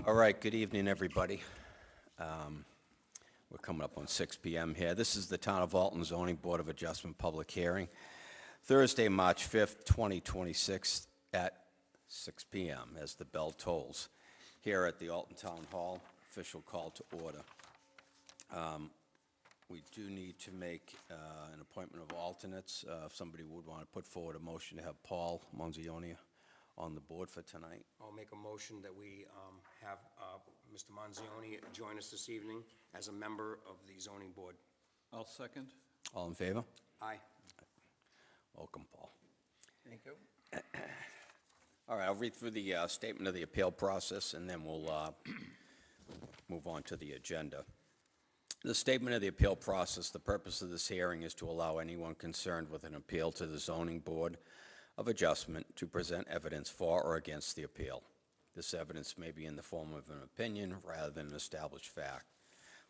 All right, good evening, everybody. We're coming up on 6 p.m. here. This is the Town of Alton Zoning Board of Adjustment public hearing, Thursday, March 5th, 2026, at 6 p.m. as the bell tolls here at the Alton Town Hall. Official call to order. We do need to make an appointment of alternates. If somebody would want to put forward a motion to have Paul Manzioni on the board for tonight. I'll make a motion that we have Mr. Manzioni join us this evening as a member of the zoning board. I'll second. All in favor? Aye. Welcome, Paul. Thank you. All right, I'll read through the statement of the appeal process, and then we'll move on to the agenda. The statement of the appeal process, the purpose of this hearing is to allow anyone concerned with an appeal to the Zoning Board of Adjustment to present evidence for or against the appeal. This evidence may be in the form of an opinion rather than an established fact.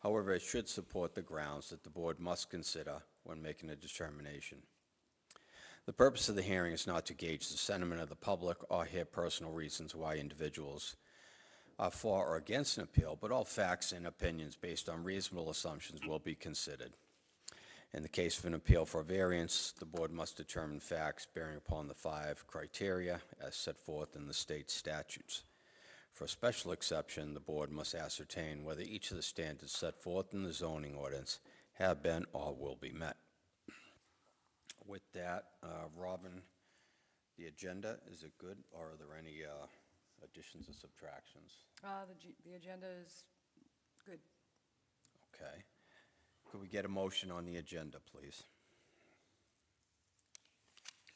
However, it should support the grounds that the board must consider when making a determination. The purpose of the hearing is not to gauge the sentiment of the public or hear personal reasons why individuals are for or against an appeal, but all facts and opinions based on reasonable assumptions will be considered. In the case of an appeal for variance, the board must determine facts bearing upon the 5 criteria as set forth in the state statutes. For a special exception, the board must ascertain whether each of the standards set forth in the zoning ordinance have been or will be met. With that, Robin, the agenda, is it good, or are there any additions or subtractions? The agenda is good. Okay. Could we get a motion on the agenda, please?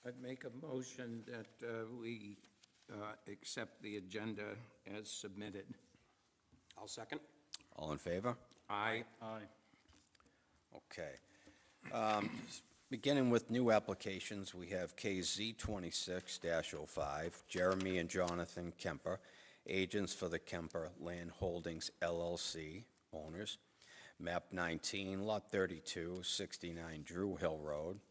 I'd make a motion that we accept the agenda as submitted. I'll second. All in favor? Aye. Aye. Okay. Beginning with new applications, we have KZ 26-05, Jeremy and Jonathan Kemper, agents for the Kemper Land Holdings LLC, owners. Map 19, Lot 32, 69 Drew Hill Road.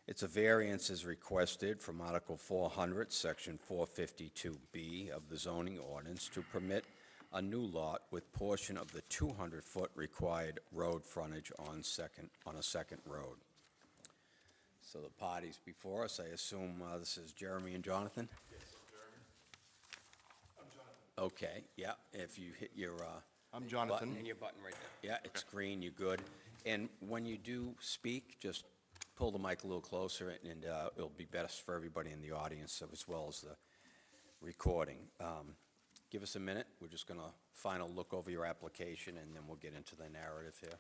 It's a variance is requested from Article 400, Section 452B of the zoning ordinance to permit a new lot with portion of the 200-foot required road frontage on a second road. So the parties before us, I assume this is Jeremy and Jonathan? Yes, Jeremy. I'm Jonathan. Okay, yeah, if you hit your I'm Jonathan. And your button right there. yeah, it's green, you're good. And when you do speak, just pull the mic a little closer, and it'll be best for everybody in the audience as well as the recording. Give us a minute. We're just going to final look over your application, and then we'll get into the narrative here.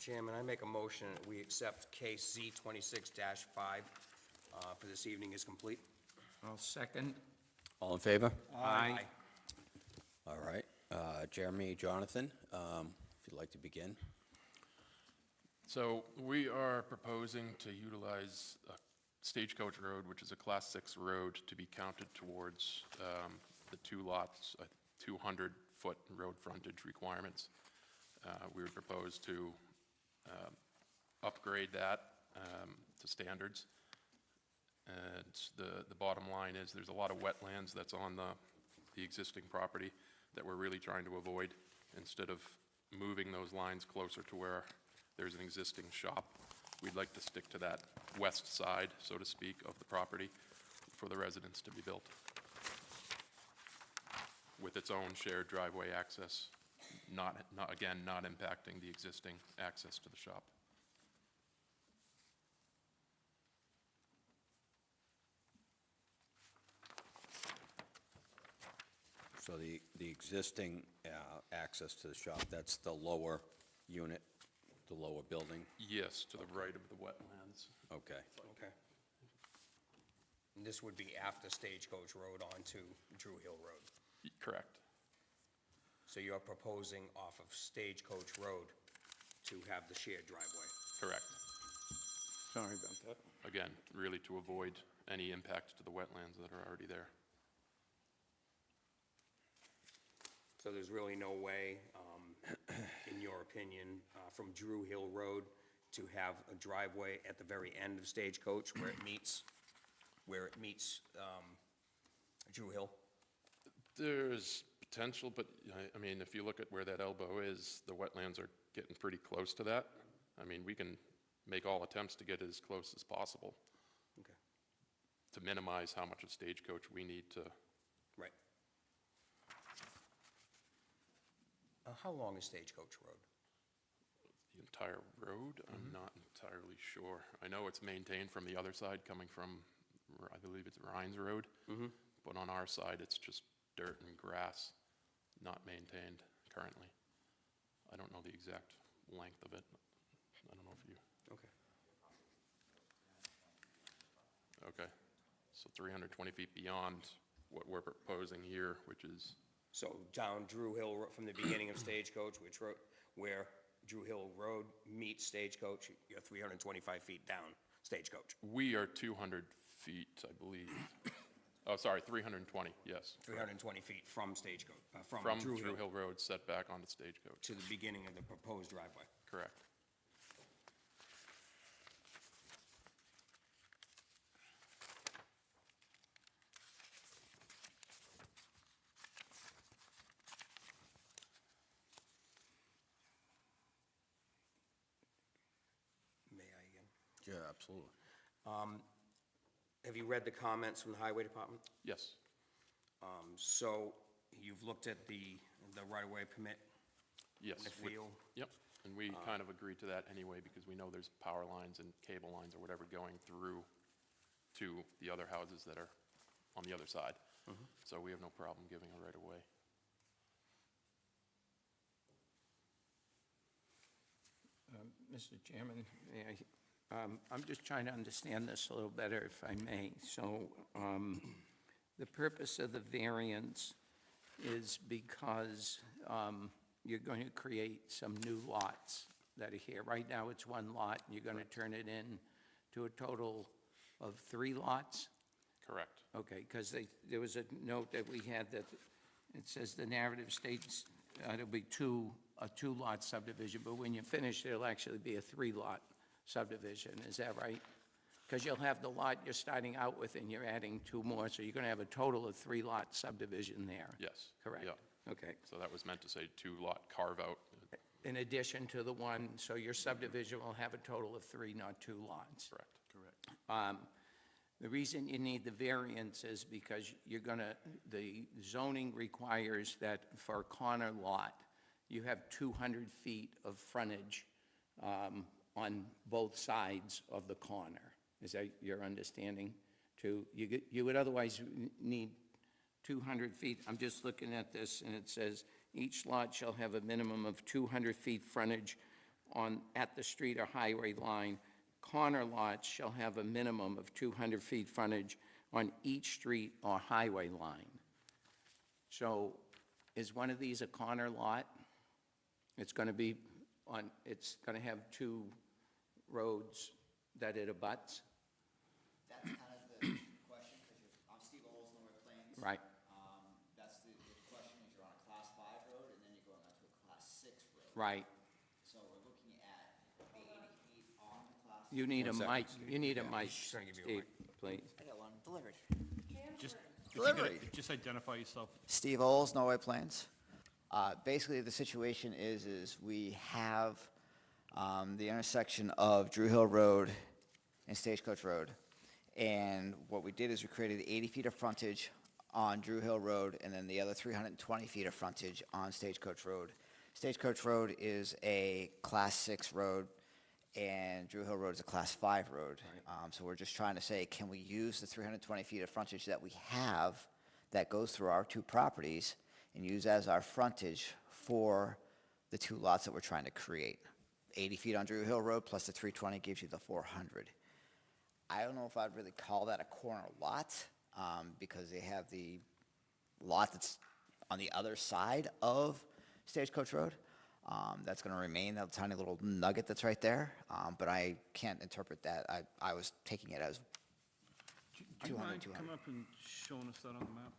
Chairman, I make a motion that we accept case Z 26-5 for this evening is complete. I'll second. All in favor? Aye. All right. Jeremy, Jonathan, if you'd like to begin. So we are proposing to utilize Stagecoach Road, which is a Class 6 road, to be counted towards the 2 lots, 200-foot road frontage requirements. We would propose to upgrade that to standards. And the bottom line is there's a lot of wetlands that's on the existing property that we're really trying to avoid. Instead of moving those lines closer to where there's an existing shop, We'd like to stick to that west side, so to speak, of the property for the residents to be built, with its own shared driveway access, not impacting the existing access to the shop. So the existing access to the shop, that's the lower unit, the lower building? Yes, to the right of the wetlands. Okay. Okay. And this would be after Stagecoach Road onto Drew Hill Road. Correct. So you're proposing off of Stagecoach Road to have the shared driveway? Correct. Sorry about that. Again, really to avoid any impact to the wetlands that are already there. So there's really no way, in your opinion, from Drew Hill Road to have a driveway at the very end of Stagecoach where it meets Drew Hill? There's potential, but, I mean, if you look at where that elbow is, the wetlands are getting pretty close to that. I mean, we can make all attempts to get as close as possible Okay, to minimize how much of Stagecoach we need to. right. How long is Stagecoach Road? The entire road, I'm not entirely sure. I know it's maintained from the other side, coming from, I believe it's Rhines Road. But on our side, it's just dirt and grass, not maintained currently. I don't know the exact length of it. I don't know if you, Okay. okay. So 320 feet beyond what we're proposing here, which is, So down Drew Hill, from the beginning of Stagecoach, where Drew Hill Road meets Stagecoach, you're 325 feet down Stagecoach. we are 200 feet, I believe. Oh, sorry, 320, yes. 320 feet from Stagecoach, From from Drew Hill Road set back onto Stagecoach, to the beginning of the proposed driveway. correct. May I again? Yeah, absolutely. Have you read the comments from the Highway Department? Yes, So you've looked at the right-of-way permit yes. in the we- field? Yep, and we kind of agreed to that anyway, because we know there's power lines and cable lines or whatever going through to the other houses that are on the other side. So we have no problem giving a right-of-way. Mr. Chairman, may I'm just trying to understand this a little better, if I may. So the purpose of the variance is because you're going to create some new lots that are here. Right now, it's one lot, and you're going to turn it in to a total of 3 lots? Correct. Okay, because there was a note that we had that it says the narrative states it'll be a two-lot subdivision, but when you finish, it'll actually be a 3-lot subdivision. Is that right? Because you'll have the lot you're starting out with, and you're adding 2 more, so you're going to have a total of 3-lot subdivision there. Yes. Correct? Yeah. Okay. So that was meant to say 2-lot carve-out. In addition to the one, so your subdivision will have a total of 3, not 2 lots. Correct. The reason you need the variance is because the zoning requires that for a corner lot, you have 200 feet of frontage on both sides of the corner. Is that your understanding? You would otherwise need 200 feet. I'm just looking at this, and it says, each lot shall have a minimum of 200 feet frontage at the street or highway line. Corner lots shall have a minimum of 200 feet frontage on each street or highway line. So is one of these a corner lot? It's going to have 2 roads that it abuts? That's kind of the question, because I'm Steve Oles, North Plains. Right. That's the question, is you're on a Class 5 road, and then you're going onto a Class 6 road. Right. So we're looking at the 80 feet on the Class. You need a One mic, second. you need a mic, She's gonna give you a Steve, please. I got one delivered. Just, Delivery. just identify yourself. Steve Oles, Norway Plains. Basically, the situation is we have the intersection of Drew Hill Road and Stagecoach Road. And what we did is we created 80 feet of frontage on Drew Hill Road, and then the other 320 feet of frontage on Stagecoach Road. Stagecoach Road is a Class 6 road, and Drew Hill Road is a Class 5 road. So we're just trying to say, can we use the 320 feet of frontage that we have that goes through our two properties and use as our frontage for the two lots that we're trying to create? 80 feet on Drew Hill Road plus the 320 gives you the 400. I don't know if I'd really call that a corner lot, because they have the lot that's on the other side of Stagecoach Road. That's going to remain that tiny little nugget that's right there, but I can't interpret that. I was taking it as Do you 200, mind 200. come up and showing us that on the map?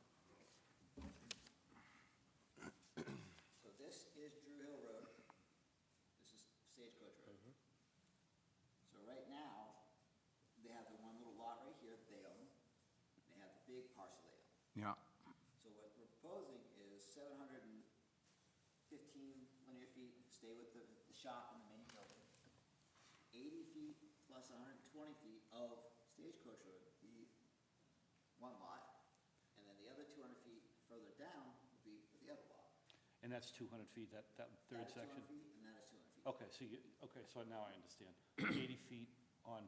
So this is Drew Hill Road. This is Stagecoach Road. So right now, they have the one little lot right here that they own. They have the big parcel they own. Yeah. So what we're proposing is 715 linear feet, stay with the shop and the main building. 80 feet plus 120 feet of Stagecoach Road, the one lot. And then the other 200 feet further down would be for the other lot. And that's 200 feet, that third That is section? 200 feet, and that is 200 feet. Okay, so now I understand. 80 feet on,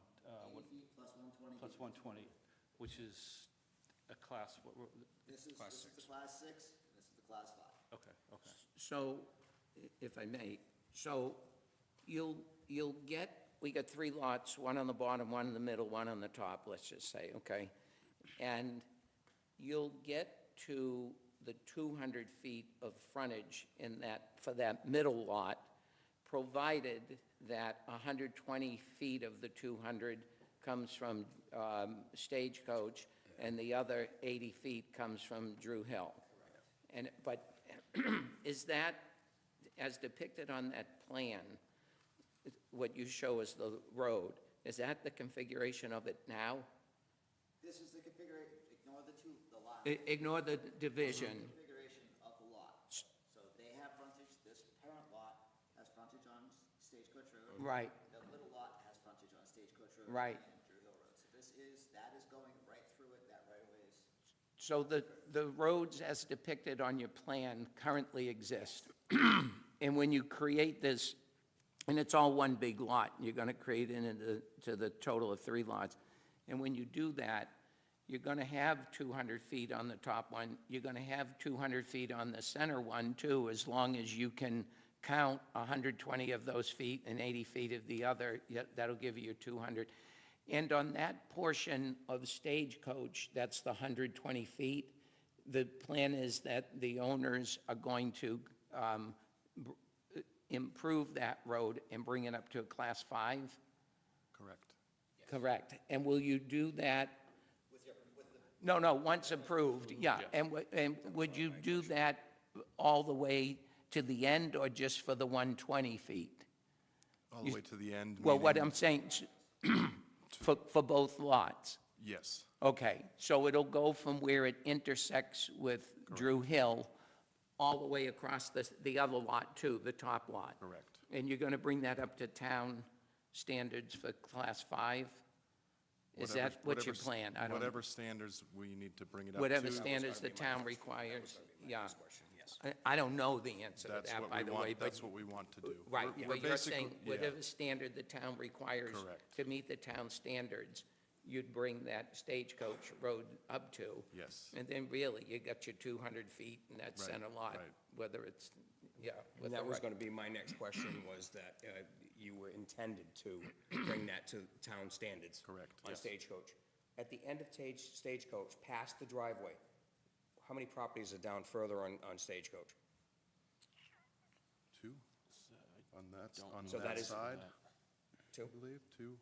80 feet plus 120. plus 120, which is a class, This is the Class 6, and this is the Class 5. okay. So, if I may, so you'll get, we got three lots, one on the bottom, one in the middle, one on the top, let's just say, okay? And you'll get to the 200 feet of frontage in that, for that middle lot, provided that 120 feet of the 200 comes from Stagecoach, and the other 80 feet comes from Drew Hill. And, but is that, as depicted on that plan, what you show as the road, is that the configuration of it now? This is the configuration, ignore the lot. Ignore the division. Configuration of the lot. So they have frontage, this parent lot has frontage on Stagecoach Road. Right. The little lot has frontage on Stagecoach Road. Right. And Drew Hill Road. So that is going right through it, that right of way is. So the roads as depicted on your plan currently exist. And when you create this, and it's all one big lot, you're going to create it into the total of three lots. And when you do that, you're going to have 200 feet on the top one. You're going to have 200 feet on the center one, too, as long as you can count 120 of those feet and 80 feet of the other. That'll give you your 200. And on that portion of Stagecoach, that's the 120 feet, the plan is that the owners are going to improve that road and bring it up to a Class 5? Correct. Correct. And will you do that? No, once approved, yeah. And would you do that all the way to the end or just for the 120 feet? All the way to the end. Well, what meaning- I'm saying, for both lots? Yes, Okay, so it'll go from where it intersects with Drew Hill all the way across the other lot too, the top lot? correct. And you're going to bring that up to town standards for Class 5? Is that what's your plan? I don't. Whatever standards we need to bring it up to. Whatever standards the town requires, yeah. I don't know the answer to That's that, what by we the want, way, but. that's what we want to do. Right, We're but you're basically- saying yeah, whatever standard the town requires Correct. to meet the town standards, you'd bring that Stagecoach Road up to. Yes. And then really, you got your 200 feet in that Right, center lot, right. whether it's, yeah. with And the that was right- going to be my next question, was that you were intended to bring that to town standards. Correct, On yes. Stagecoach. At the end of Stagecoach, past the driveway, how many properties are down further on Stagecoach? Two, on So that that is- side, Two? I believe, two,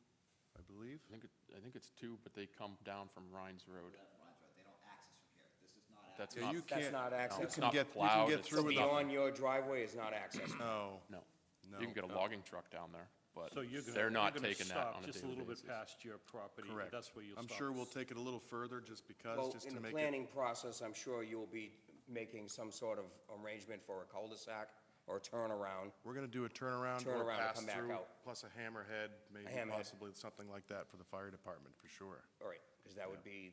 I believe. I think it's two, but they come down from Rhines Road. They don't access from here. This is not That's Yeah, not, you That's can't, not you access. can not get, you can plowed, get it's through with a, Beyond your driveway is not access. no, no. no. You can get a logging truck down there, but So you're gonna, they're not you're gonna taking that on stop a just a daily little bit basis. past your property. Correct. That's where you'll I'm stop. sure we'll take it a little further just because, Well, just in to the make it. planning process, I'm sure you'll be making some sort of arrangement for a cul-de-sac or a turnaround. We're gonna do a turnaround Turn or around and pass come back through, out. plus a hammerhead, maybe hammerhead. possibly something like that for the fire department, for sure. All right, because that would be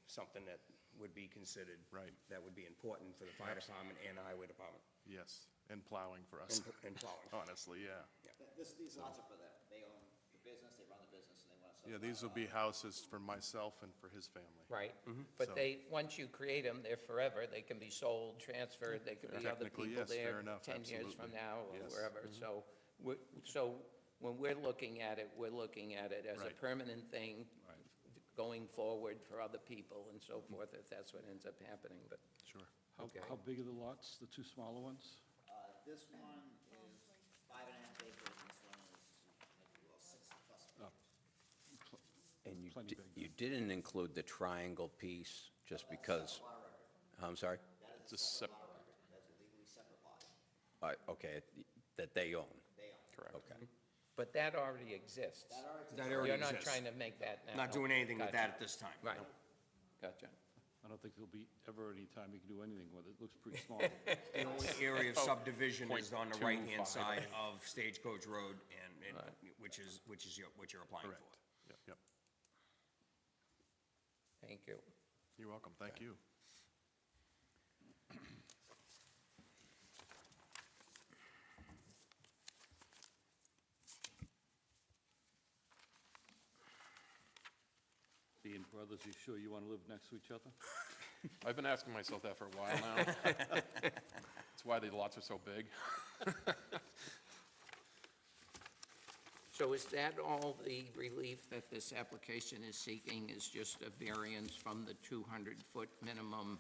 something that would be considered. Right. That would be important for the fire department and the highway department, Yes, and plowing for us, and plowing. honestly, yeah. These lots are for them. They own the business, they run the business, and they want to. Yeah, these will be houses for myself and for his family. Right. So- But once you create them, they're forever. They can be sold, transferred, they could be other Technically, people yes, fair there enough, 10 years from absolutely. now or Yes. wherever. So when we're looking at it, we're looking at it as a Right. permanent thing Right. going forward for other people and so forth, if that's what ends up happening, but, Sure. okay. How big are the lots, the two smaller ones? This one is 5.5 acres, and this one is, maybe, well, 6+ acres. And Plenty big. you didn't include the triangle piece just because, I'm sorry? It's a sep- That's a legally separate lot. Okay, that they own. correct. Okay. But that already exists. That already You're not exists. trying to make that now. Not doing anything with that Gotcha. at this time. Right, No. gotcha. I don't think there'll be ever any time you can do anything with it. It looks pretty small. The only area of subdivision is on the 0.25. right-hand side of Stagecoach Road, and, Right. which is what you're applying for. Correct. Yep, yep. Thank you. You're welcome, thank you. Being brothers, you sure you want to live next to each other? I've been asking myself that for a while now. That's why the lots are so big. So is that all the relief that this application is seeking, is just a variance from the 200-foot minimum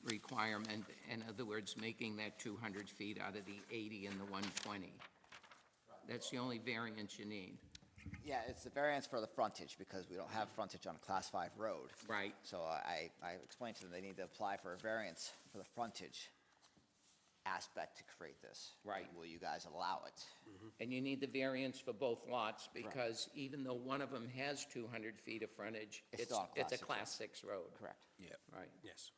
requirement? In other words, making that 200 feet out of the 80 and the 120? That's the only variance you need? Yeah, it's the variance for the frontage, because we don't have frontage on a Class 5 road. Right. So I explained to them they need to apply for a variance for the frontage aspect to create this. Right. Will you guys allow it? And you need the variance for both lots, because even though one of them has 200 feet of frontage, It's it's still a it's a Class Class 6 road. Correct. Yeah. Right, Yes.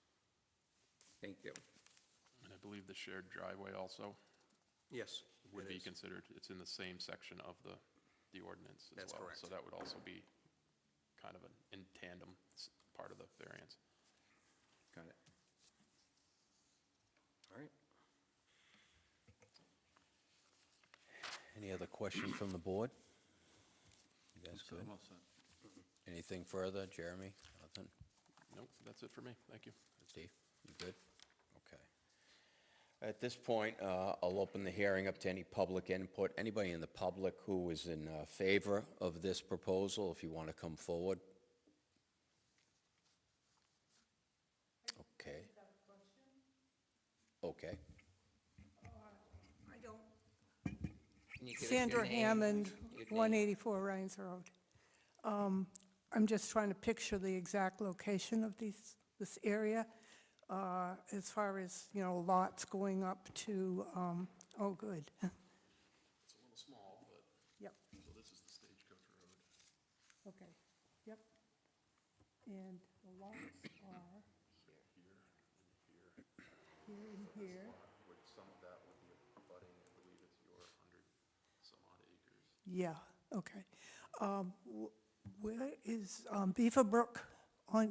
thank you. And I believe the shared driveway also Yes. would it be is. considered. It's in the same section of the ordinance as well. That's correct. So that would also be kind of an in tandem part of the variance. Got it. All right. Any other questions from the board? You guys good? I'm all set. Anything further, Jeremy? Nothing? Nope, that's it for me. Thank you. Steve, you good? Okay. At this point, I'll open the hearing up to any public input. Anybody in the public who is in favor of this proposal, if you want to come forward. Okay. Okay. I don't. Can you give us your Sandra name? Hammond, Your name. 184 Rhines Road. I'm just trying to picture the exact location of this area, as far as, lots going up to, oh, good. It's a little small, but, Yep, so this is the Stagecoach Road. okay, yep. And the lots are here and here. With some of that would be abutting, I believe it's your 100-some-odd acres. Yeah, okay. Where is Beaver Brook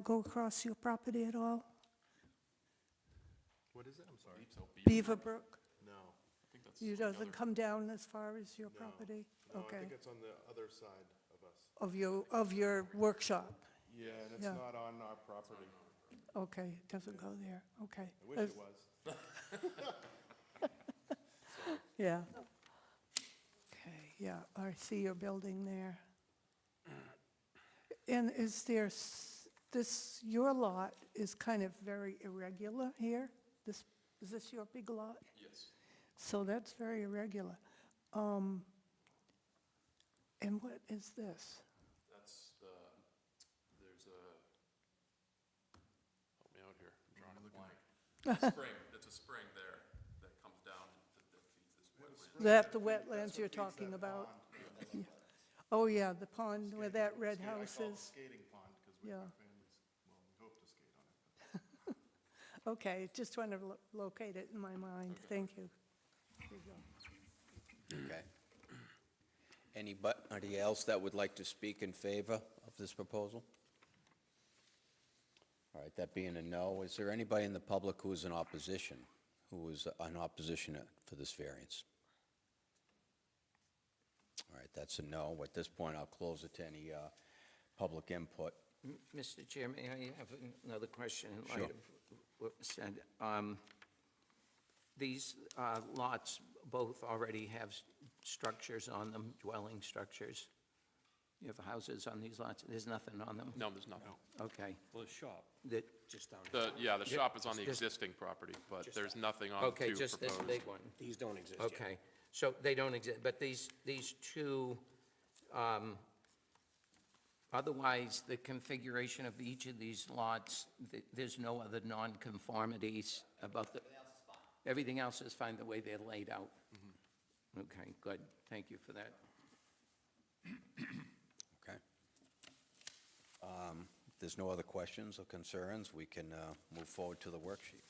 go across your property at all? What is it? I'm sorry. So Beaver Brook? No, I think that's It doesn't come down as far as your no. property? No, I Okay. think it's on the other side of us. Of your workshop? Yeah, and it's Yeah. not on our property. Okay, it doesn't go there, okay. I wish it was. Yeah. Okay, yeah, I see your building there. And is there, your lot is kind of very irregular here? Is this your big lot? Yes. So that's very irregular. And what is this? That's, there's a, help me out here, I'm drawing a blank. Spring, it's a spring there that comes down and that feeds this wetland. Is that the wetlands you're talking about? Yeah. Oh, yeah, the pond where that red house I call it is? skating pond, because we Yeah. have families, well, we hope to skate on it. Okay, just trying to locate it in my mind. Thank you. Here you go. Okay. Anybody else that would like to speak in favor of this proposal? All right, that being a no, is there anybody in the public who is in opposition, who is in opposition for this variance? All right, that's a no. At this point, I'll close it to any public input. Mr. Chair, may I have another question in Sure. light of what was said? These lots both already have structures on them, dwelling structures? You have houses on these lots? There's nothing on them? No, there's nothing. Okay. Well, the shop. That, Just down here. The shop is on the Just- existing property, but there's nothing on the okay, two just this proposed. big one? These don't exist yet. Okay, so they don't exist, but these two, otherwise, the configuration of each of these lots, there's no other nonconformities about the... Everything else is fine the way they're laid out? Okay, good, thank you for that. Okay. If there's no other questions or concerns, we can move forward to the worksheet.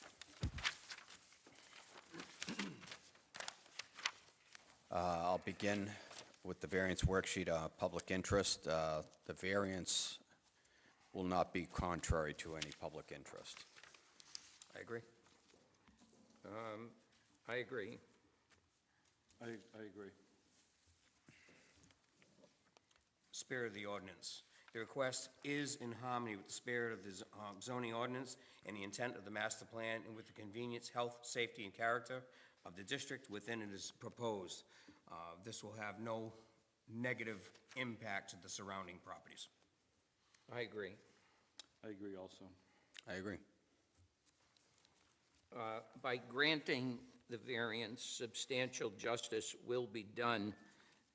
I'll begin with the variance worksheet, public interest. The variance will not be contrary to any public interest. I agree. I agree. I agree. Spirit of the ordinance. The request is in harmony with the spirit of the zoning ordinance and the intent of the master plan and with the convenience, health, safety, and character of the district within it is proposed. This will have no negative impact to the surrounding properties. I agree. I agree also. I agree. By granting the variance, substantial justice will be done.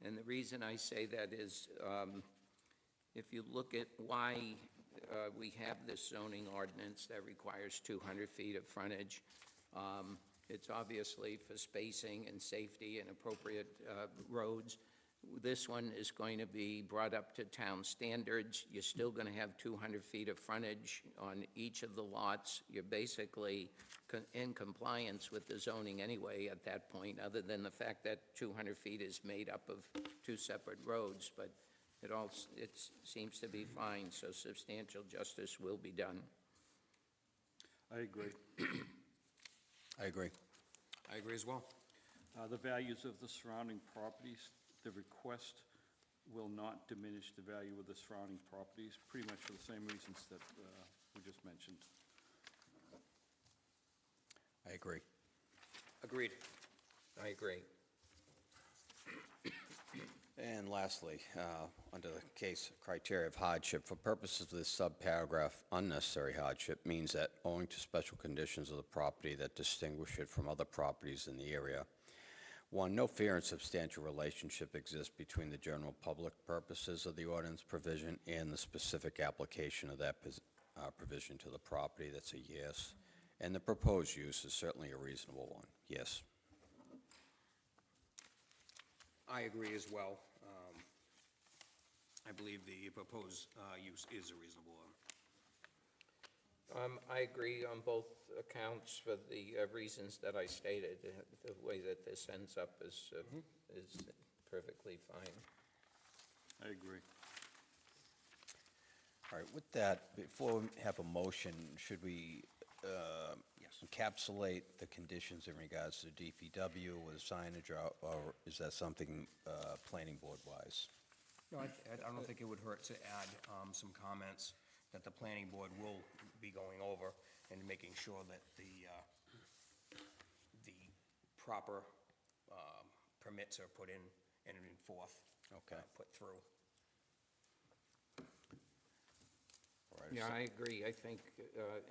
And the reason I say that is, if you look at why we have this zoning ordinance that requires 200 feet of frontage, it's obviously for spacing and safety and appropriate roads. This one is going to be brought up to town standards. You're still going to have 200 feet of frontage on each of the lots. You're basically in compliance with the zoning anyway at that point, other than the fact that 200 feet is made up of two separate roads, but it seems to be fine, so substantial justice will be done. I agree. I agree. I agree as well. The values of the surrounding properties, the request will not diminish the value of the surrounding properties, pretty much for the same reasons that we just mentioned. I agree. Agreed. I agree. And lastly, under the case criteria of hardship, for purposes of this subparagraph, unnecessary hardship means that owing to special conditions of the property that distinguish it from other properties in the area, one, no fair and substantial relationship exists between the general public purposes of the ordinance provision and the specific application of that provision to the property. That's a yes. And the proposed use is certainly a reasonable one. Yes. I agree as well. I believe the proposed use is a reasonable one. I agree on both accounts for the reasons that I stated. The way that this ends up is perfectly fine. I agree. All right, with that, before we have a motion, should we encapsulate the conditions in regards to DPW with signage, or is that something planning board-wise? No, I don't think it would hurt to add some comments that the planning board will be going over and making sure that the proper permits are put in and forth. Okay. Put through. All right, Yeah, I agree. I think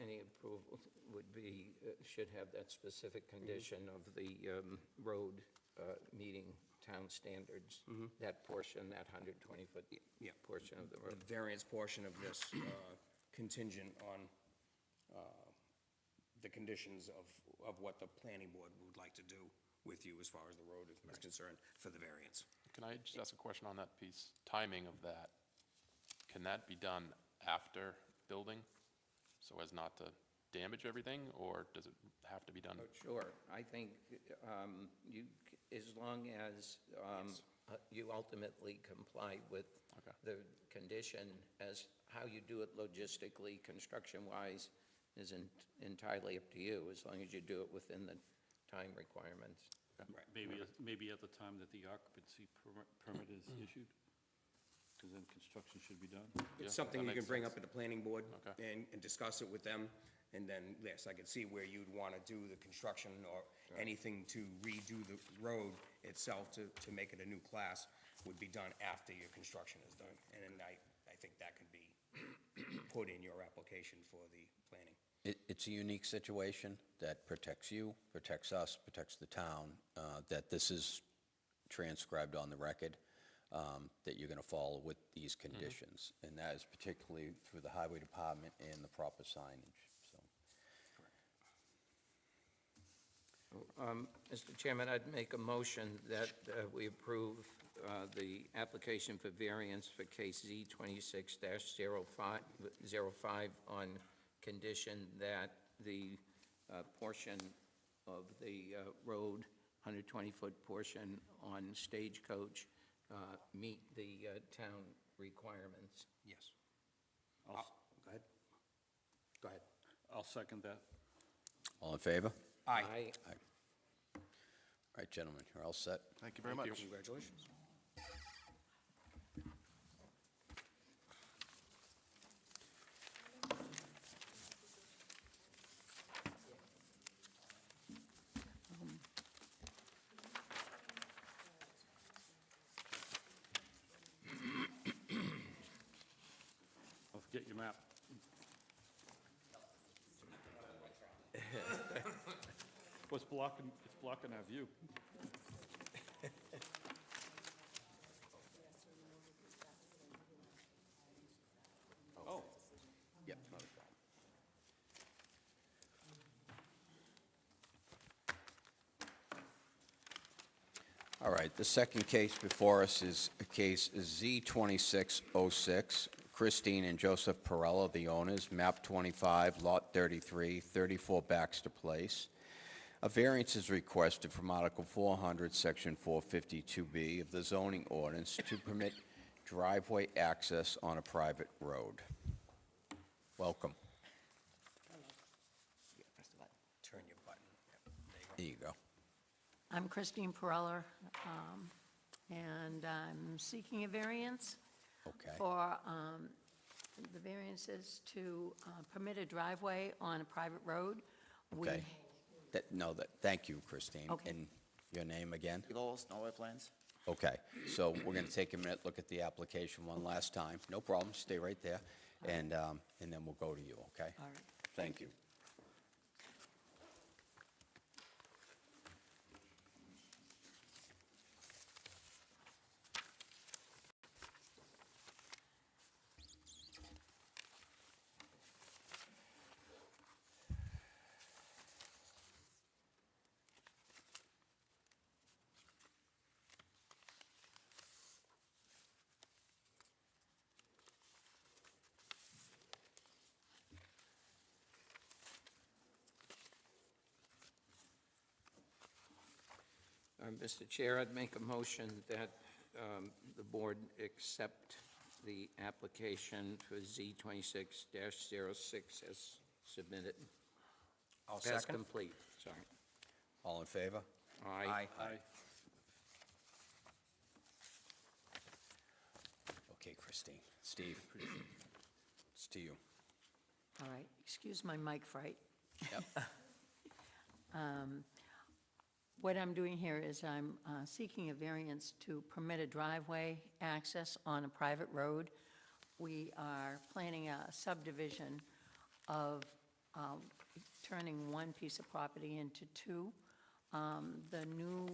any approval would be, should have that specific condition of the road meeting town standards, that portion, that 120-foot Yeah. portion of the The road. variance portion of this contingent on the conditions of what the planning board would like to do with you as far as the road is concerned for the variance. Can I just ask a question on that piece? Timing of that, can that be done after building, so as not to damage everything, or does it have to be done? Sure, I think as long as you ultimately comply with Okay. the condition, as how you do it logistically, construction-wise, isn't entirely up to you, as long as you do it within the time requirements. Maybe at the time that the occupancy permit is issued, because then construction should be done. It's Yeah, something that you can makes bring sense. up at the planning board Okay. and discuss it with them. And then, yes, I could see where you'd want to do the construction or anything to redo the road itself to make it a new class would be done after your construction is done. And then I think that can be put in your application for the planning. It's a unique situation that protects you, protects us, protects the town, that this is transcribed on the record, that you're going to follow with these conditions. And that is particularly through the highway department and the proper signage, so. Mr. Chairman, I'd make a motion that we approve the application for variance for case Z 26-05 on condition that the portion of the road, 120-foot portion on Stagecoach, meet the town requirements. Yes. I'll- Go ahead. Go ahead. I'll second that. All in favor? Aye. All right, gentlemen, you're all set. Thank you very Thank much. you. Congratulations. Don't forget your map. Well, it's blocking our view. Oh, Yep, not a problem. All right, the second case before us is case Z2606, Christine and Joseph Perella, the owners, map 25, lot 33, 34 Baxter Place. A variance is requested from Article 400, Section 452B of the zoning ordinance to permit driveway access on a private road. Welcome. Turn your button. Yep, there you go. There you go. I'm Christine Perella, and I'm seeking a variance Okay. for, the variance is to permit a driveway on a private road. We- Okay. Thank you, Christine. Okay. And your name again? Eagles, Norway Plains. Okay, so we're going to take a minute, look at the application one last time. No problem, stay right there, and then we'll go to you, okay? All right. Thank you. Mr. Chair, I'd make a motion that the board accept the application for Z 26-06 as submitted. I'll As second. complete, sorry. All in favor? Aye. aye. Okay, Christine. Steve, it's to you. All right, excuse my mic fright. Yep. What I'm doing here is I'm seeking a variance to permit a driveway access on a private road. We are planning a subdivision of turning one piece of property into two. The new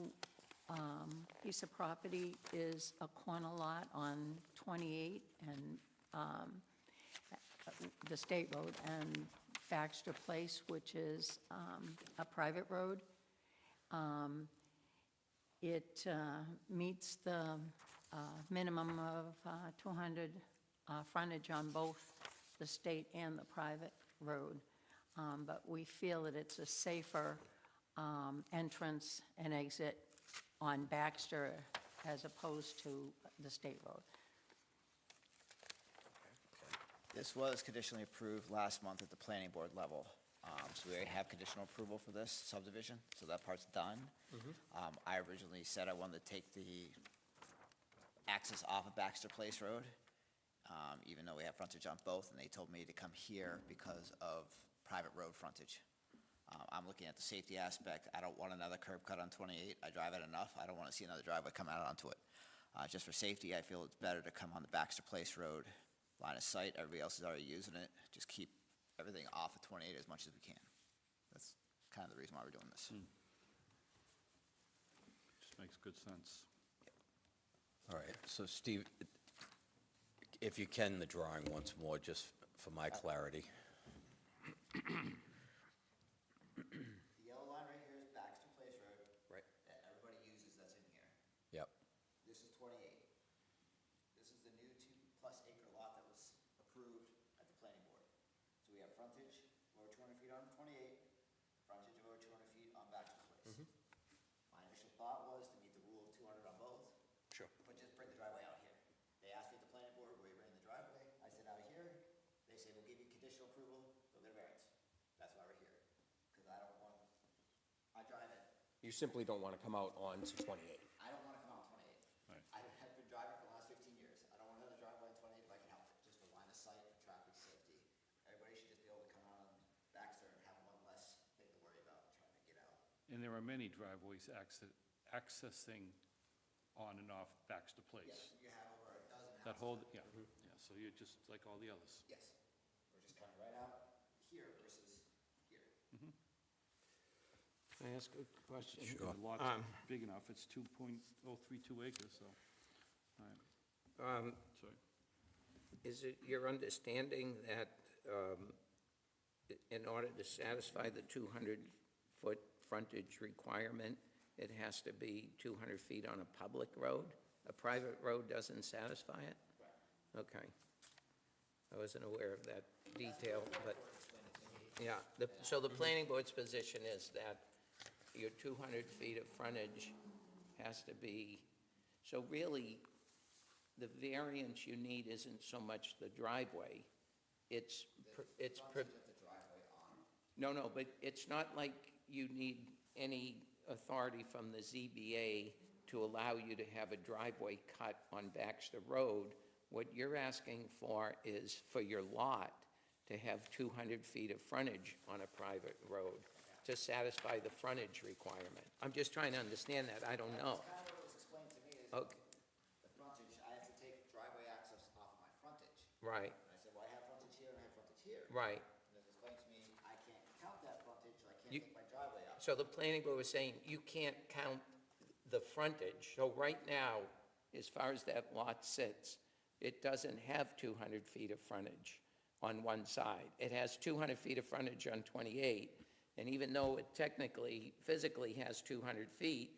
piece of property is a corner lot on 28 and the state road, and Baxter Place, which is a private road. It meets the minimum of 200 frontage on both the state and the private road. but we feel that it's a safer entrance and exit on Baxter as opposed to the state road. This was conditionally approved last month at the planning board level. So we already have conditional approval for this subdivision, so that part's done. I originally said I wanted to take the access off of Baxter Place Road, even though we have frontage on both, and they told me to come here because of private road frontage. I'm looking at the safety aspect. I don't want another curb cut on 28. I drive it enough. I don't want to see another driveway come out onto it. Just for safety, I feel it's better to come on the Baxter Place Road, line of sight. Everybody else is already using it. Just keep everything off of 28 as much as we can. That's kind of the reason why we're doing this. Just makes good sense. All right, so Steve, if you can, the drawing once more, just for my clarity. The yellow line right here is Baxter Place Road. Right. That everybody uses that's in here. Yep. This is 28. This is the new 2+ acre lot that was approved at the planning board. So we have frontage over 200 feet on 28, frontage over 200 feet on Baxter Place. My initial thought was to meet the rule of 200 on both. Sure. But just bring the driveway out here. They asked me at the planning board where you ran the driveway. I said out here. They said, we'll give you conditional approval, you'll get a variance. That's why we're here. Because I don't want, I drive it. You simply don't want to come out onto 28. I don't want to come out 28. Right. I have been driving for the last 15 years. I don't want another driveway on 28 if I can help it, just for line of sight, for traffic safety. Everybody should just be able to come out on Baxter and have one less thing to worry about trying to get out. And there are many driveways accessing on and off Baxter Place. Yes, you have over a dozen houses. That whole, yeah, so you're just like all the others. Yes. We're just coming right out here versus here. Can I ask a question? The lot's big enough, it's 2.032 acres, so, all right, sorry. Is it your understanding that in order to satisfy the 200-foot frontage requirement, it has to be 200 feet on a public road? A private road doesn't satisfy it? Okay. I wasn't aware of that detail, but, yeah. So the planning board's position is that your 200 feet of frontage has to be, so really, the variance you need isn't so much the driveway, it's. Frontage of the driveway on. No, but it's not like you need any authority from the ZBA to allow you to have a driveway cut on Baxter Road. What you're asking for is for your lot to have 200 feet of frontage on a private road to satisfy the frontage requirement. I'm just trying to understand that, I don't know. That's kind of what was explained to me is Okay, the frontage, I have to take driveway access off of my frontage. right, And I said, well, I have frontage here and I have frontage here. right. And it was explained to me, I can't count that frontage, so I can't You- take my driveway out. So the planning board was saying you can't count the frontage. So right now, as far as that lot sits, it doesn't have 200 feet of frontage on one side. It has 200 feet of frontage on 28, and even though it technically, physically has 200 feet,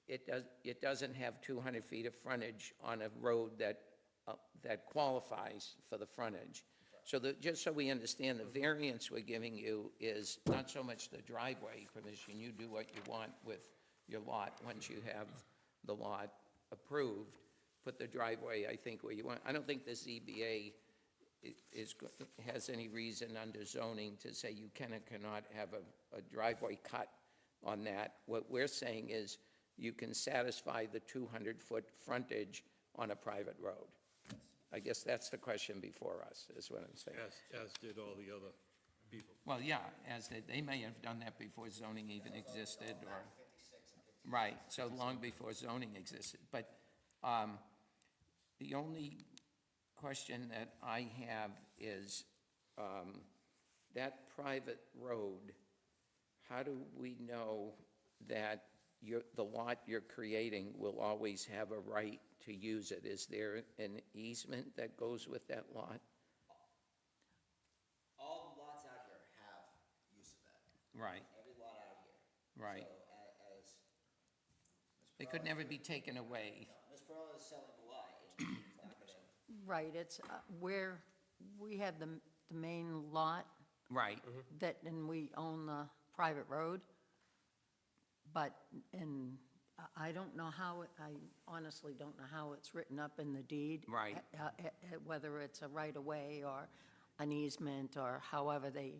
it doesn't have 200 feet of frontage on a road that qualifies for the frontage. So just so we understand, the variance we're giving you is not so much the driveway permission, you do what you want with your lot once you have the lot approved. Put the driveway, I think, where you want. I don't think the ZBA has any reason under zoning to say you can and cannot have a driveway cut on that. What we're saying is you can satisfy the 200-foot frontage on a private road. I guess that's the question before us, is what I'm saying. As did all the other people. Well, yeah, as they may have done that before zoning even existed, or, right, so long before zoning existed. But the only question that I have is, that private road, how do we know that the lot you're creating will always have a right to use it? Is there an easement that goes with that lot? All the lots out here have use of that. Right, Every lot out here. right. So as They could never be taken away. Ms. Perla is selling the lot, it's not gonna, Right, it's where we have the main lot Right. that, and we own the private road, but, and I don't know how, I honestly don't know how it's written up in the deed. Right. Whether it's a right-of-way or an easement, or however they,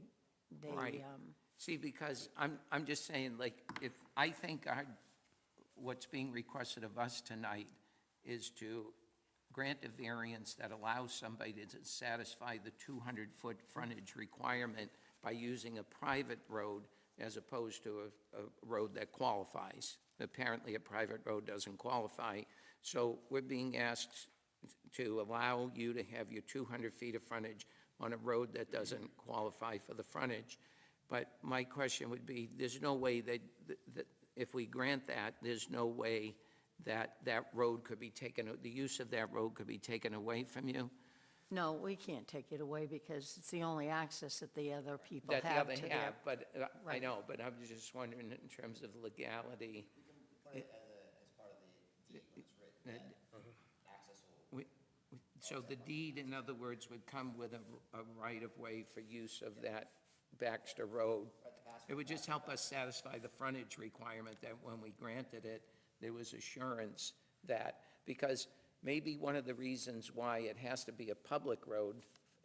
Right. See, because I'm just saying, like, if, I think what's being requested of us tonight is to grant a variance that allows somebody to satisfy the 200-foot frontage requirement by using a private road as opposed to a road that qualifies. Apparently, a private road doesn't qualify, so we're being asked to allow you to have your 200 feet of frontage on a road that doesn't qualify for the frontage. But my question would be, there's no way that if we grant that, there's no way that that road could be taken, the use of that road could be taken away from you? No, we can't take it away because it's the only access that the other people That the have other to their. have, but I Right. know, but I was just wondering in terms of legality. Put it as part of the deed when it's written, that access will. So the deed, in other words, would come with a right-of-way for use of that Baxter Road. It would just help us satisfy the frontage requirement that when we granted it, there was assurance that, because maybe one of the reasons why it has to be a public road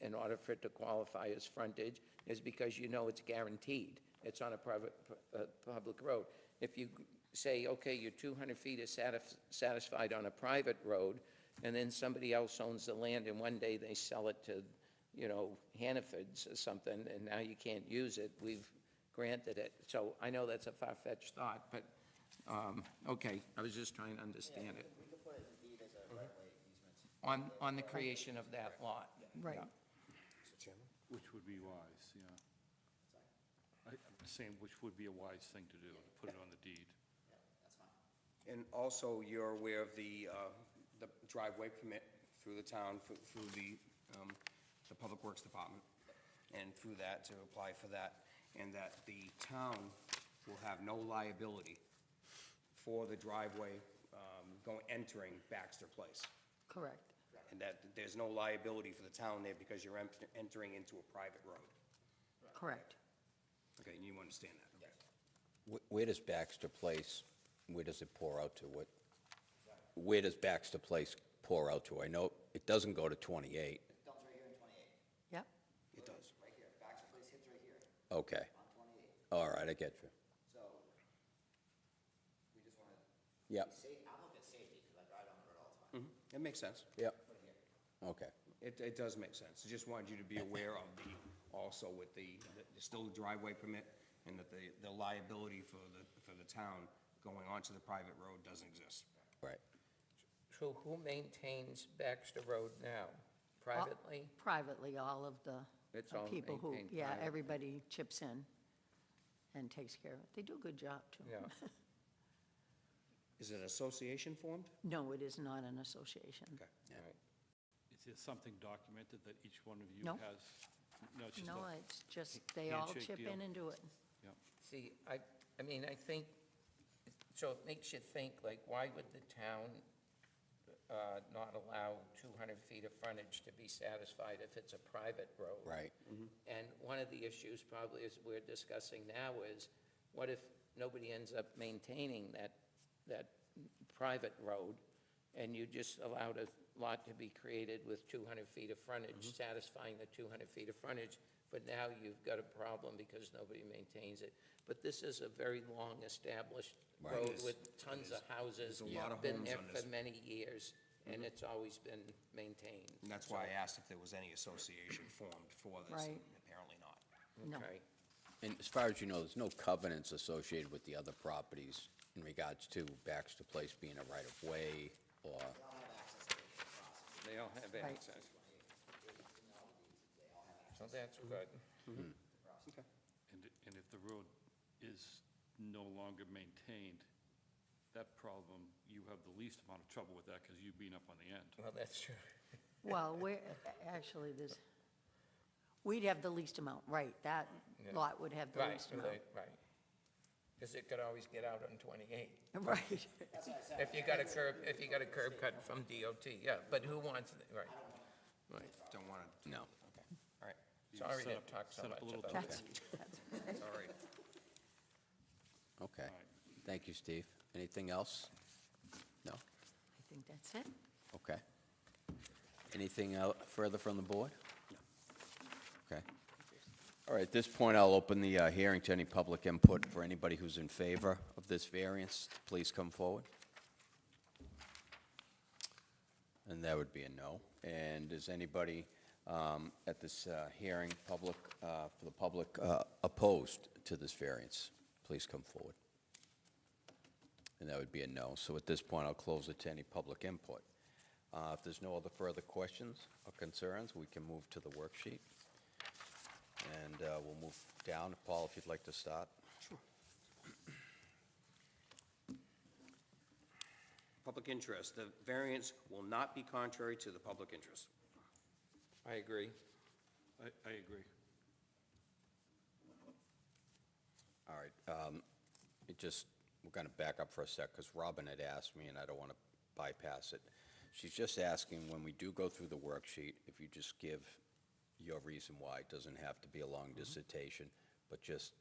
in order for it to qualify as frontage is because you know it's guaranteed. It's on a private, public road. If you say, okay, your 200 feet is satisfied on a private road, and then somebody else owns the land, and one day they sell it to, you know, Hannaford's or something, and now you can't use it, we've granted it. So I know that's a far-fetched thought, but, okay, I was just trying to understand it. We could put it in the deed as a right-of-way easement. On the creation of that lot. Right. Yeah. Mr. Chairman? Which would be wise, yeah. I'm saying which would be a wise thing to do, to put it on the deed. That's fine. And also, you're aware of the driveway permit through the town, through the Public Works Department, and through that, to apply for that, and that the town will have no liability for the driveway entering Baxter Place. Correct. And that there's no liability for the town there because you're entering into a private road. Correct. Okay, and you understand that, okay? Where does Baxter Place, where does it pour out to? Where does Baxter Place pour out to? I know it doesn't go to 28. It dumps right here in 28, Yep. It does. right here. Baxter Place hits right here Okay, on 28. all right, I get you. So we just want to. Yep, I'm looking at safety because I drive on the road all the time. It makes sense. yep, okay. It does make sense. I just wanted you to be aware of also with the still driveway permit, and that the liability for the town going onto the private road doesn't exist. Right. So who maintains Baxter Road now? Privately? Privately, all of the It's all people who, maintained yeah, privately. everybody chips in and takes care of it. They do a good job, too. Yeah. Is an association formed? No, it is not an association. Okay. All right. Is there something documented that each one of you No. has? No, it's just No, a, it's just, they all handshake chip deal. in and do it. yeah. See, I mean, I think, so it makes you think, like, why would the town not allow 200 feet of frontage to be satisfied if it's a private road? Right. And one of the issues probably is we're discussing now is, what if nobody ends up maintaining that private road, and you just allowed a lot to be created with 200 feet of frontage, satisfying the 200 feet of frontage, but now you've got a problem because nobody maintains it. But this is a very long-established Right. road It is. with tons of houses. There's a lot of Been homes there on for this. many years, and it's always been maintained. And that's why I asked if there was any association formed for this. Right. and Apparently not. No. Okay. And as far as you know, there's no covenants associated with the other properties in regards to Baxter Place being a right-of-way or, They all have Right. access. So that's good. And if the road is no longer maintained, that problem, you have the least amount of trouble with that because you've been up on the end. Well, that's true. Well, actually, we'd have the least amount, right. That Yeah. lot would have the Right, least amount. right. Because it could always get out on 28. Right. If you got a curb cut from DOT, yeah, but who wants, it? Right. Right. Don't want to. no. All right. you Sorry set to up- talk so set up a much little about tilted. It's all right. Okay. Thank you, Steve. Anything else? No? I think that's it. Okay. Anything further from the board? Okay. All right, at this point, I'll open the hearing to any public input. For anybody who's in favor of this variance, please come forward. And that would be a no. And is anybody at this hearing, for the public, opposed to this variance? Please come forward. And that would be a no. So at this point, I'll close it to any public input. If there's no other further questions or concerns, we can move to the worksheet. And we'll move down. Paul, if you'd like to start. Public interest. The variance will not be contrary to the public interest. I agree. I agree. All right. We're going to back up for a sec, because Robin had asked me, and I don't want to bypass it. She's just asking, when we do go through the worksheet, if you just give your reason why. It doesn't have to be a long dissertation, but just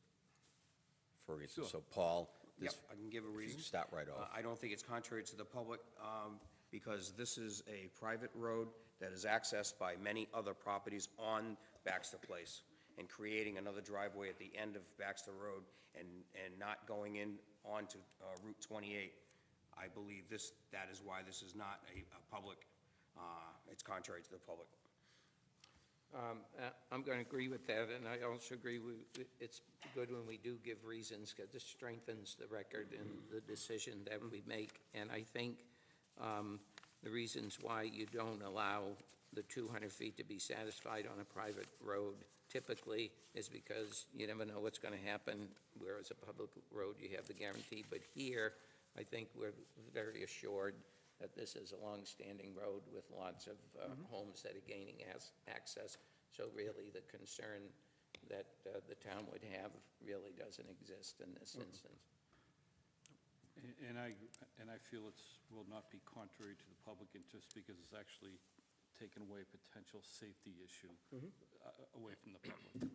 for a reason. Sure. So, Paul, Yep, this, I can give a if you reason. can start right off. I don't think it's contrary to the public, because this is a private road that is accessed by many other properties on Baxter Place, and creating another driveway at the end of Baxter Road and not going in onto Route 28, I believe that is why this is not a public, it's contrary to the public. I'm going to agree with that, and I also agree it's good when we do give reasons, because this strengthens the record and the decision that we make. And I think the reasons why you don't allow the 200 feet to be satisfied on a private road typically is because you never know what's going to happen, whereas a public road, you have the guarantee. But here, I think we're very assured that this is a long-standing road with lots of homes that are gaining access. So really, the concern that the town would have really doesn't exist in this instance. And I feel will not be contrary to the public interest because it's actually taken away a potential safety issue away from the public.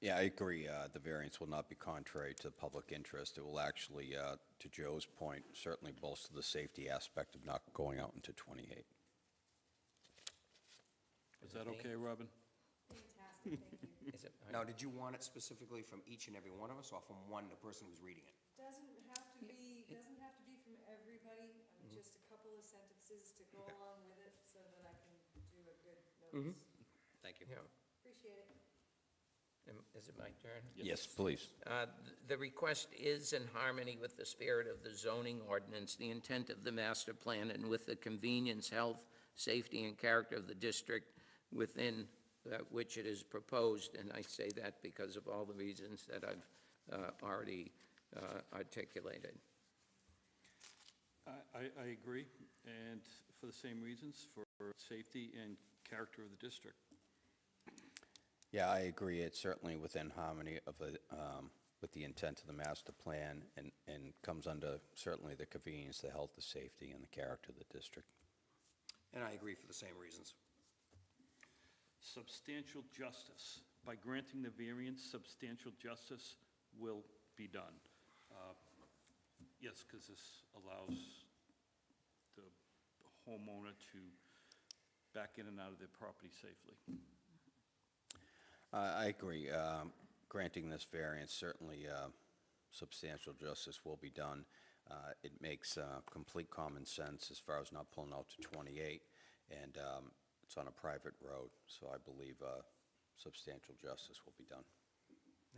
Yeah, I agree. The variance will not be contrary to public interest. It will actually, to Joe's point, certainly bolster the safety aspect of not going out into 28. Is that okay, Robin? Is it- Now, did you want it specifically from each and every one of us, or from the person who's reading it? Doesn't have to be from everybody, just a couple of sentences to go along with it so that I can do a good notice. Thank you. Yeah. Appreciate it. Is it my turn? Yes, please. The request is in harmony with the spirit of the zoning ordinance, the intent of the master plan, and with the convenience, health, safety, and character of the district within which it is proposed. And I say that because of all the reasons that I've already articulated. I agree, and for the same reasons, for safety and character of the district. Yeah, I agree. It's certainly within harmony of with the intent of the master plan, and comes under certainly the convenience, the health, the safety, and the character of the district. And I agree for the same reasons. Substantial justice. By granting the variance, substantial justice will be done. Yes, because this allows the homeowner to back in and out of their property safely. I agree. Granting this variance, certainly substantial justice will be done. It makes complete common sense as far as not pulling out to 28, and it's on a private road, so I believe substantial justice will be done.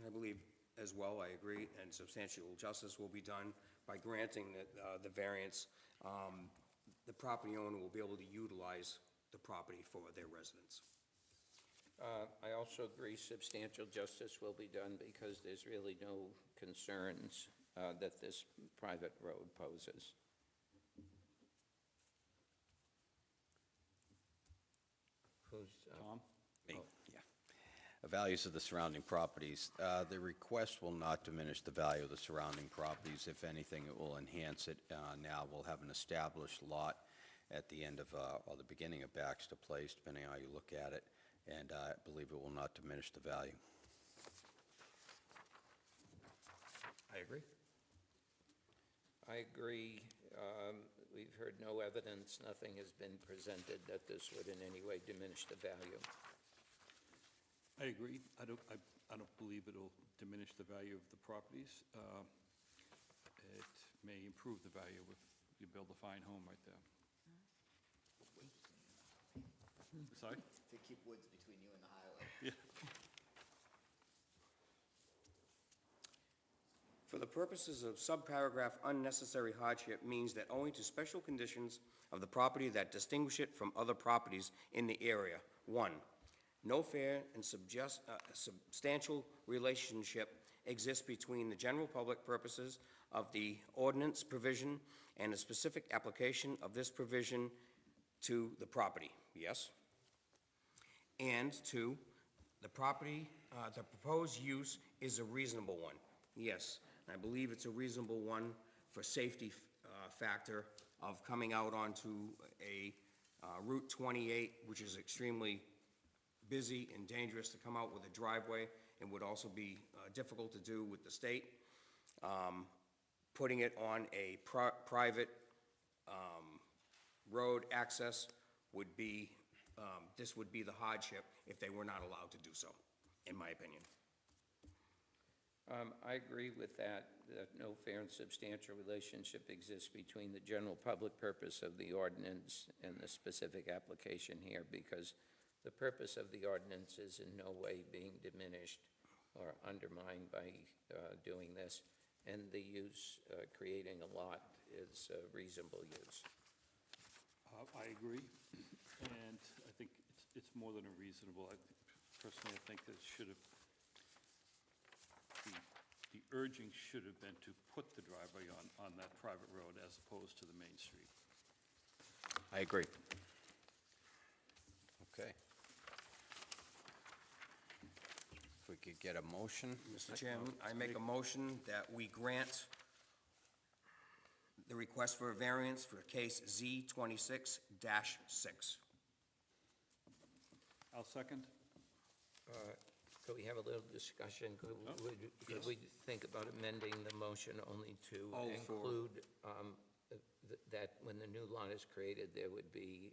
I believe as well, I agree, and substantial justice will be done by granting the variance. The property owner will be able to utilize the property for their residence. I also agree substantial justice will be done because there's really no concerns that this private road poses. Who's, Tom? Me, yeah. The values of the surrounding properties. The request will not diminish the value of the surrounding properties. If anything, it will enhance it. Now we'll have an established lot at the end of, or the beginning of Baxter Place, depending on how you look at it. and I believe it will not diminish the value. I agree. I agree. We've heard no evidence, nothing has been presented that this would in any way diminish the value. I agree. I don't believe it'll diminish the value of the properties. It may improve the value if you build a fine home right there. Sorry? To keep woods between you and the highway. Yeah. For the purposes of subparagraph unnecessary hardship means that owing to special conditions of the property that distinguish it from other properties in the area. 1, no fair and substantial relationship exists between the general public purposes of the ordinance provision and the specific application of this provision to the property. Yes. And 2, the property, the proposed use is a reasonable one. Yes. I believe it's a reasonable one for safety factor of coming out onto a Route 28, which is extremely busy and dangerous to come out with a driveway, and would also be difficult to do with the state. Putting it on a private road access would be, this would be the hardship if they were not allowed to do so, in my opinion. I agree with that no fair and substantial relationship exists between the general public purpose of the ordinance and the specific application here, because the purpose of the ordinance is in no way being diminished or undermined by doing this, and the use, creating a lot, is a reasonable use. I agree, and I think it's more than a reasonable. Personally, I think that it should have, the urging should have been to put the driveway on that private road as opposed to the main street. I agree. Okay. If we could get a motion? Mr. Chairman, I make a motion that we grant the request for a variance for case Z26-6. I'll second. Could we have a little discussion? Could we think about amending the motion only to include that when the new lot is created, there would be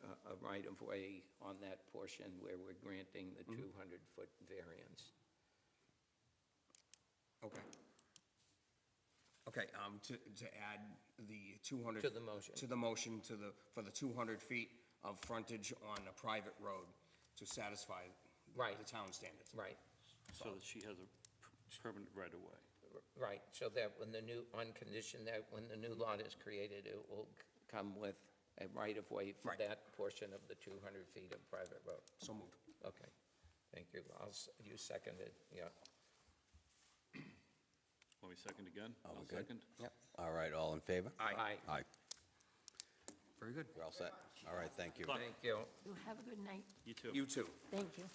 a right-of-way on that portion where we're granting the 200-foot variance? Okay. Okay, to add the 200. To the motion. To the motion, for the 200 feet of frontage on a private road to satisfy Right. the town standards. Right, So that she has a permanent right-of-way. right, so that when the new, on condition that when the new lot is created, it will come with a right-of-way for Right. that portion of the 200 feet of private road. So moved. Okay, thank you. You seconded, yeah. Want me second again? Oh, we're I'll good? second. Yep. All right, all in favor? Aye. Aye. Very good. You're all set? All right, thank you. Thank you. You have a good night. You too. You too. Thank you.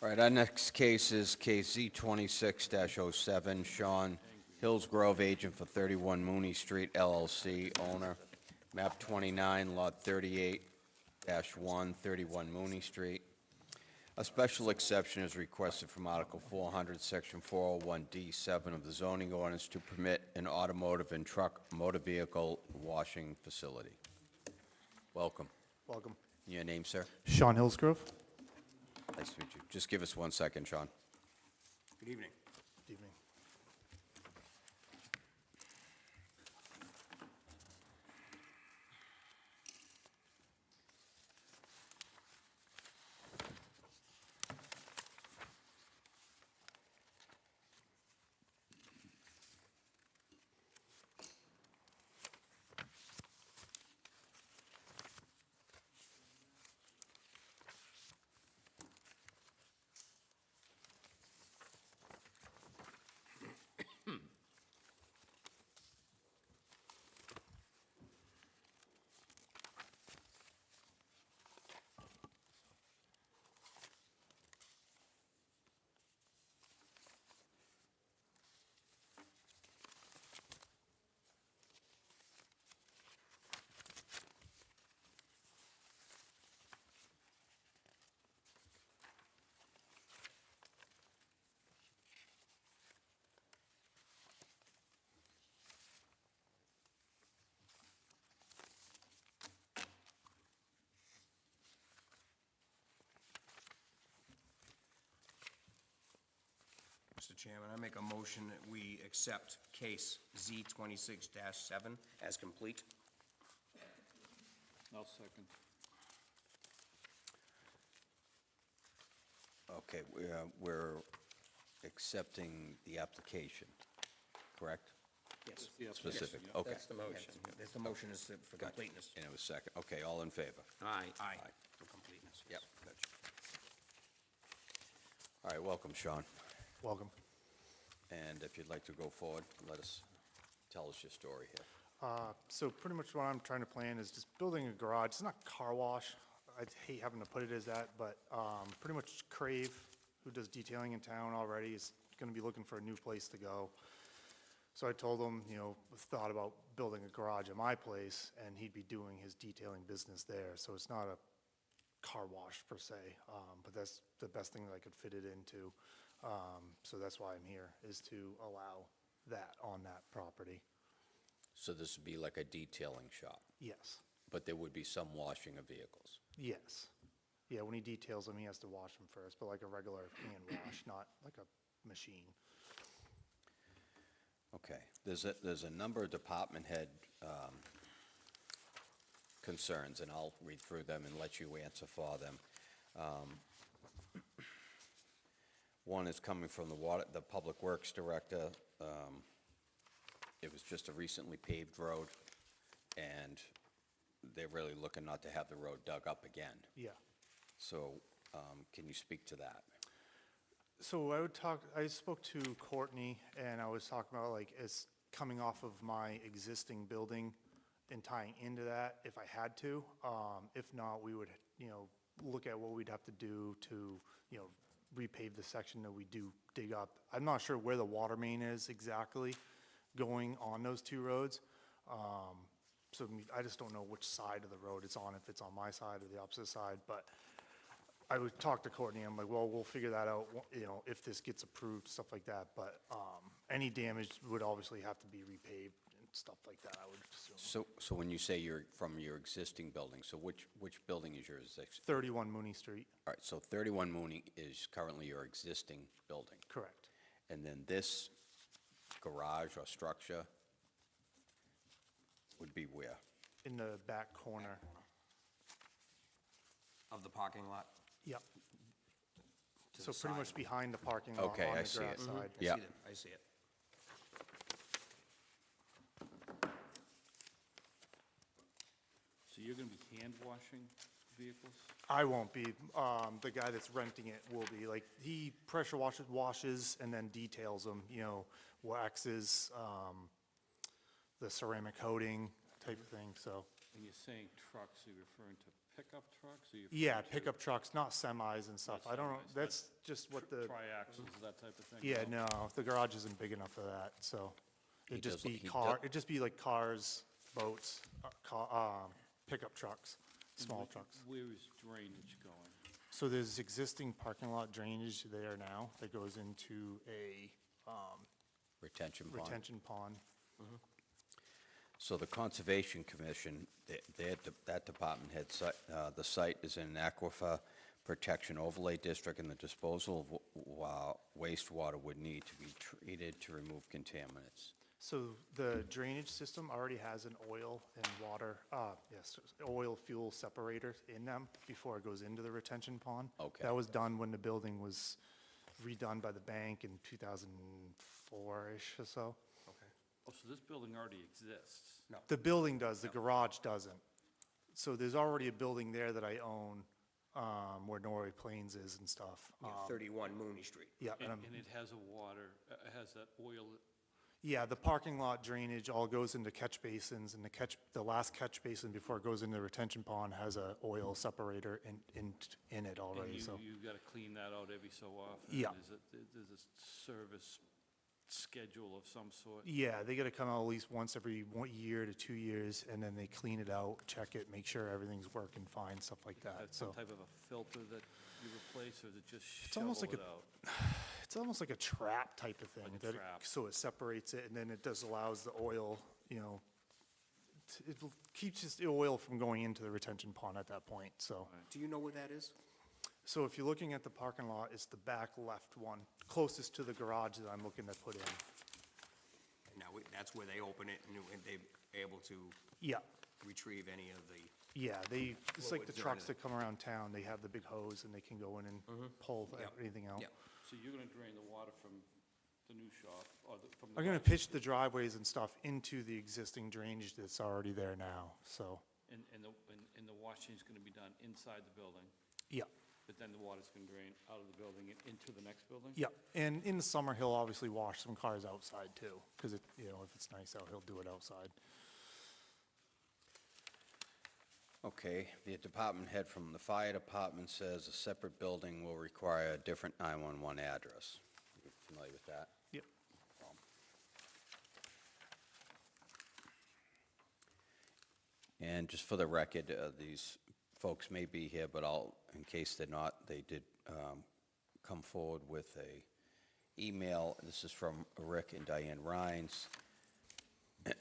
All right, our next case is case Z26-07, Sean Hillsgrove, agent for 31 Mooney Street LLC, owner, map 29, lot 38-1, 31 Mooney Street. A special exception is requested from Article 400, Section 401D7 of the zoning ordinance to permit an automotive and truck motor vehicle washing facility. Welcome. Welcome. Your name, sir? Sean Hillsgrove. Nice to meet you. Just give us 1 second, Sean. Good evening. Good evening. Chairman, I make a motion that we accept case Z 26-7 as complete. I'll second. Okay, we're accepting the application, correct? Yes. Specific, okay. That's the motion. That's the motion is for Gotcha. completeness. And it was second, okay, all in favor? Aye. Aye. For completeness. Yep, gotcha. All right, welcome, Sean. Welcome. And if you'd like to go forward, tell us your story here. So pretty much what I'm trying to plan is just building a garage. It's not car wash. I'd hate having to put it as that, but pretty much Crave, who does detailing in town already, is going to be looking for a new place to go. So I told him, thought about building a garage at my place, and he'd be doing his detailing business there. So it's not a car wash per se, but that's the best thing that I could fit it into. So that's why I'm here, is to allow that on that property. So this would be like a detailing shop, Yes, but there would be some washing of vehicles. yes. Yeah, when he details them, he has to wash them first, but like a regular hand wash, not like a machine. Okay, there's a number of department head concerns, and I'll read through them and let you answer for them. One is coming from the Public Works Director. It was just a recently paved road, and they're really looking not to have the road dug up again. Yeah. So, can you speak to that? So I spoke to Courtney, and I was talking about like, it's coming off of my existing building and tying into that if I had to. If not, we would, look at what we'd have to do to, repave the section that we do dig up. I'm not sure where the water main is exactly going on those two roads. So I just don't know which side of the road it's on, if it's on my side or the opposite side, but I would talk to Courtney, I'm like, well, we'll figure that out, if this gets approved, stuff like that, but, any damage would obviously have to be repaved and stuff like that, I would assume. So when you say you're from your existing building, so which building is yours? 31 Mooney Street, All right, so 31 Mooney is currently your existing building. correct. And then this garage or structure would be where? In the back corner, Of the parking lot? yep. To So the pretty side. much behind the parking lot on the Okay, I grass see it. side. Yeah. I see it. So you're going to be hand washing vehicles? I won't be, the guy that's renting it will be, like, he pressure washes and then details them, waxes, the ceramic coating type of thing, so. When you're saying trucks, are you referring to pickup trucks? Or you Yeah, referring to pickup trucks, not semis and stuff. I don't know, semis, that's just what the, Triaxles, that type of thing? yeah, no, the garage isn't big enough for that, so. He It'd just does- be he it'd just be like cars, boats, pickup trucks, small trucks. Where is drainage going? So there's existing parking lot drainage there now that goes into a Retention pond? retention pond. So the Conservation Commission, that department head, the site is in an aquifer protection overlay district, and the disposal of wastewater would need to be treated to remove contaminants. So the drainage system already has an oil and water, oil fuel separator in them before it goes into the retention pond. Okay. That was done when the building was redone by the bank in 2004-ish or so. Oh, so this building already exists? No. The building does, the garage doesn't. So there's already a building there that I own, where Norway Plains is and stuff. 31 Mooney Street. Yeah, And and and it has a water, has that oil, yeah, the parking lot drainage all goes into catch basins, and the last catch basin before it goes into the retention pond has a oil separator in it and already, so. you've got to clean that out every so often? Yeah. There's a service schedule of some sort? Yeah, they gotta come out at least once every 1 year to 2 years, and then they clean it out, check it, make sure everything's working fine, stuff like that, Has some so. type of a filter that you replace, or is it just It's almost shovel like it a- out? It's almost like a trap type of thing. Like a that trap. So it separates it, and then it just allows the oil, it keeps just the oil from going into the retention pond at that point, so. Do you know where that is? So if you're looking at the parking lot, it's the back left one, closest to the garage that I'm looking to put in. And now, that's where they open it, and they're able to Yeah, retrieve any of the, yeah, it's like the Fluids or trucks anything. that come around town, they have the big hose and they can go in and pull Yep. anything out. Yep. So you're gonna drain the water from the new shop, or from the... I'm gonna garage, pitch the driveways and stuff into the existing drainage that's already there now, so, And the washing's gonna be done inside the building, yeah. but then the water's gonna drain out of the building and into the next building? Yeah, and in the summer, he'll obviously wash some cars outside too, because if it's nice out, he'll do it outside. Okay, the department head from the fire department says a separate building will require a different 911 address. You familiar with that? Yep. And just for the record, these folks may be here, but in case they're not, they did come forward with a email. This is from Rick and Diane Rhines.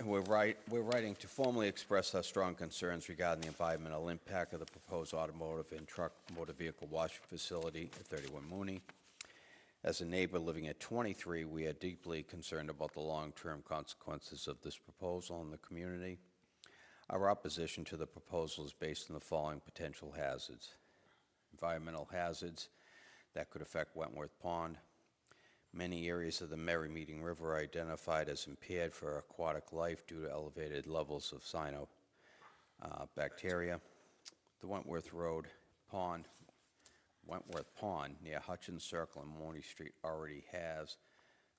We're writing to formally express our strong concerns regarding the environmental impact of the proposed automotive and truck motor vehicle washing facility at 31 Mooney. As a neighbor living at 23, we are deeply concerned about the long-term consequences of this proposal in the community. Our opposition to the proposal is based on the following potential hazards. Environmental hazards that could affect Wentworth Pond. Many areas of the Merry Meeting River are identified as impaired for aquatic life due to elevated levels of cyanobacteria. The Wentworth Pond near Hutchins Circle and Mooney Street already has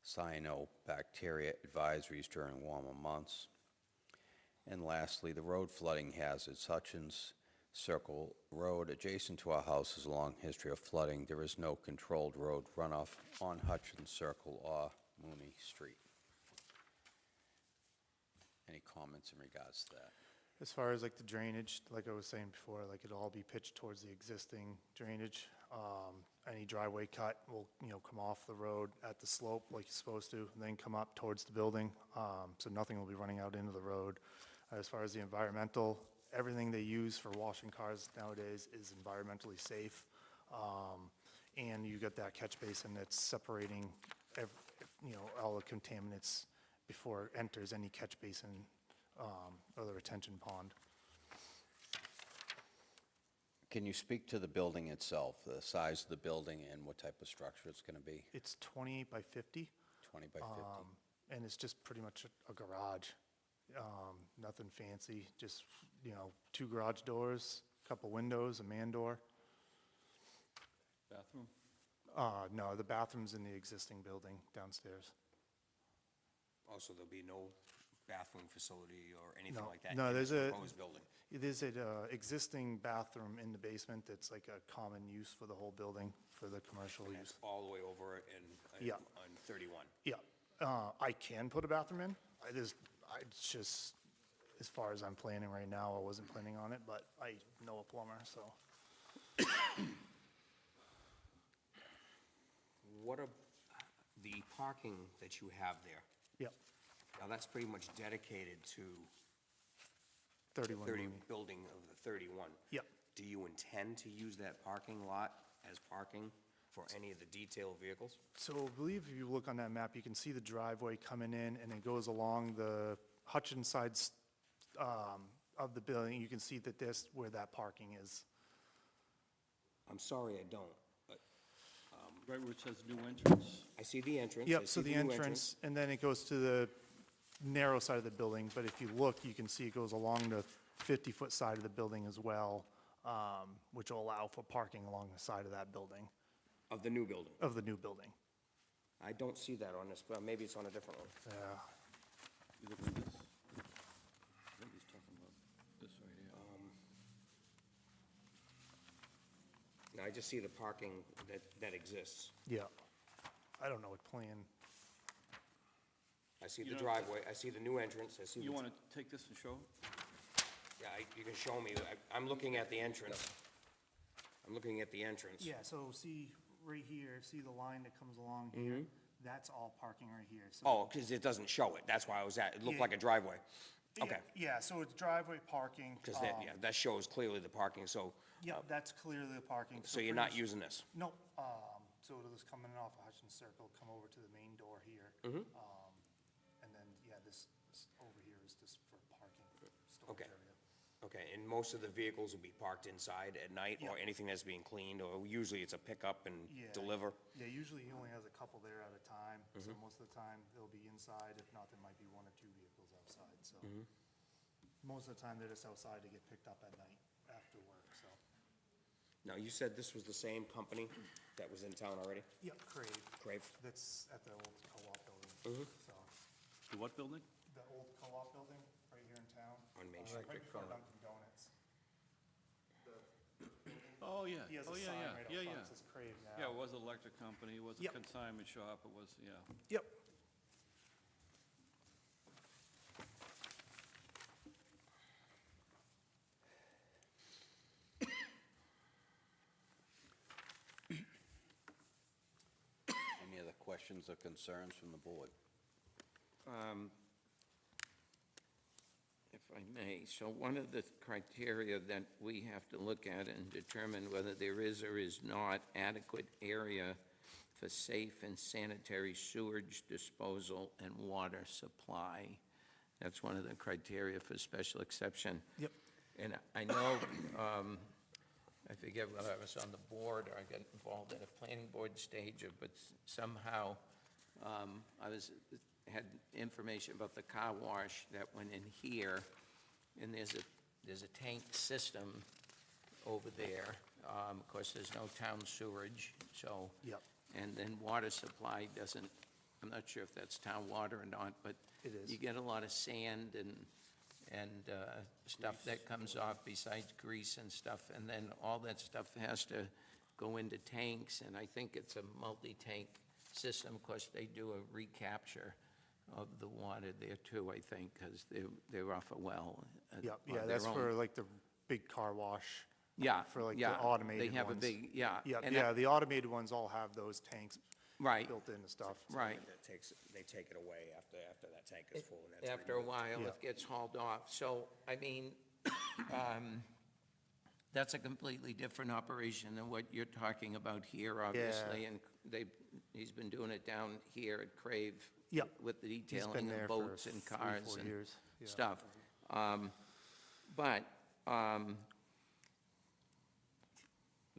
cyanobacteria advisories during warmer months. And lastly, the road flooding hazards. Hutchins Circle Road, adjacent to our house, has a long history of flooding. There is no controlled road runoff on Hutchins Circle or Mooney Street. Any comments in regards to that? As far as like the drainage, like I was saying before, like it'll all be pitched towards the existing drainage. Any driveway cut will, come off the road at the slope like it's supposed to, and then come up towards the building. So nothing will be running out into the road. As far as the environmental, everything they use for washing cars nowadays is environmentally safe. And you got that catch basin that's separating, all the contaminants before it enters any catch basin or the retention pond. Can you speak to the building itself, the size of the building and what type of structure it's going to be? It's 28 by 50. 20 by 50? And it's just pretty much a garage. Nothing fancy, just, 2 garage doors, couple windows, a man door. Bathroom? No, the bathroom's in the existing building downstairs. also there'll be no bathroom facility or anything No, like that no, in this there's a- proposed building. There's an existing bathroom in the basement that's like a common use for the whole building, for the commercial And use. that's all the way over Yeah. on 31. Yeah, I can put a bathroom in. It's just, as far as I'm planning right now, I wasn't planning on it, but I know a plumber, so. What are the parking that you have there? Yep, Now, that's pretty much dedicated to 31 30, Mooney. building of the 31. Yep. Do you intend to use that parking lot as parking for any of the detailed vehicles? So I believe if you look on that map, you can see the driveway coming in, and it goes along the Hutchins sides of the building. You can see that this, where that parking is. I'm sorry, I don't. But Right where it says new entrance? I see the entrance. I Yep, so see the new entrance, and then it goes to the narrow side of the building, but if you look, you can see it goes along the 50-foot side of the building as well, which will allow for parking along the side of that building, Of the new building. of the new building. I don't see that on this, but maybe it's on a different one. Yeah. You looking at this? I think he's talking about this right here. Now, I just see the parking that exists. Yeah. I don't know what plan. I see You the know, driveway, I see the new entrance, I see the... You want to take this and show? Yeah, you can show me. I'm looking at the entrance. I'm looking at the entrance. Yeah, so see right here, see the line that comes along here? That's all parking right here. So Oh, because it doesn't show it. That's why I was at, it looked Yeah. like a driveway. Yeah, Okay. Yeah, so it's driveway parking. Because that shows clearly the parking. So Yeah, that's clearly the parking. So you're not pretty much- using this? Nope, so it was coming off of Hutchins Circle, come over to the main door here. And then, yeah, this over here is just for parking, storage Okay. area. Okay, and most of the vehicles will be parked inside at night, or Yeah. anything that's being cleaned, or usually it's a pickup and Yeah. deliver? Yeah, usually he only has a couple there at a time, so most of the time they'll be inside. If not, there might be one or two vehicles outside, so. Most of the time, they're just outside to get picked up at night after work, so. Now, you said this was the same company that was in town already? Yeah, Crave, Crave? that's at the old co-op building, so. The what building? The old co-op building, right here in town. On Main Street. Right before Dunkin' Donuts. Oh, yeah. He has Oh, a yeah, sign yeah. right Yeah, up front yeah. that says Crave now. Yeah, it was an electric company, it was a Yep. consignment shop, it was, yeah. Yep. Any other questions or concerns from the board? If I may, so one of the criteria that we have to look at and determine whether there is or is not adequate area for safe and sanitary sewage disposal and water supply. That's one of the criteria for special exception. Yep. And I know, I forget whether I was on the board or I got involved in a planning board stage, but somehow I had information about the car wash that went in here, and there's a tank system over there. Of course, there's no town sewerage, so. Yep. And then water supply doesn't, I'm not sure if that's town water or not, but. It is. You get a lot of sand and stuff that comes off besides grease and stuff, and then all that stuff has to go into tanks, and I think it's a multi-tank system. Of course, they do a recapture of the water there too, I think, because they're off a well. Yep, on yeah, their that's own. for like the big car wash. Yeah, For like the yeah, automated They have a ones. big, yeah. Yeah, and yeah, the automated ones all have those tanks Right, built into stuff. right. They take it away after that tank is full, and that's. After a while, Yeah. it gets hauled off. So, I mean, that's a completely different operation than what you're talking about here, obviously. And he's been doing it down here at Crave. Yep. With the He's been detailing there of for boats and 3, cars 4 and years. Yeah. stuff. But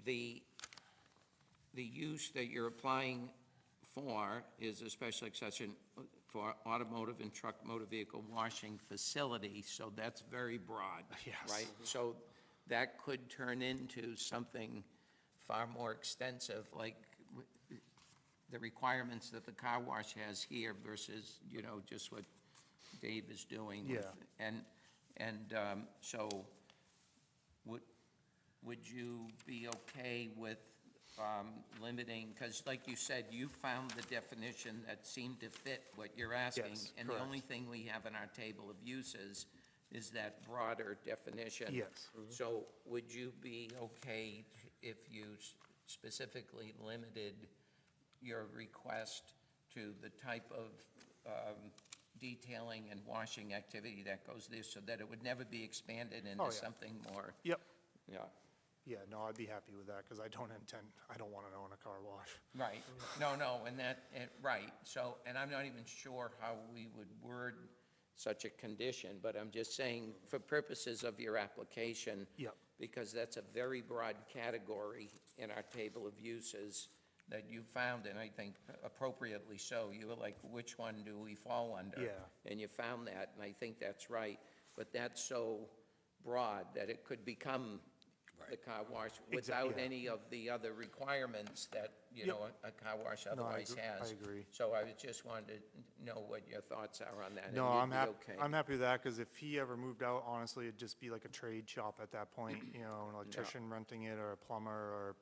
the use that you're applying for is a special exception for automotive and truck motor vehicle washing facility, so that's very broad. Yes. Right? So that could turn into something far more extensive, like the requirements that the car wash has here versus, just what Dave is doing. with- Yeah. So would you be okay with limiting, because like you said, you found the definition that seemed to fit what you're asking. Yes, And the only correct. thing we have in our table of uses is that broader definition. Yes. So would you be okay if you specifically limited your request to the type of detailing and washing activity that goes there, so that it would never be expanded Oh, into yeah. something more? Yep. Yeah. Yeah, no, I'd be happy with that because I don't want to own a car wash. Right, right, so, and I'm not even sure how we would word such a condition, but I'm just saying, for purposes of your application. Yep. Because that's a very broad category in our table of uses that you found, and I think appropriately so. You were like, which one do we fall under? Yeah. And you found that, and I think that's right, but that's so broad that it could become the car wash without yeah. any of the other requirements that, a car wash No, I otherwise agree- has. I agree. So I just wanted to know what your thoughts are on that. and No, you'd I'm be happy, okay. I'm happy with that because if he ever moved out, honestly, it'd just be like a trade shop at that point, an electrician renting it or a plumber or,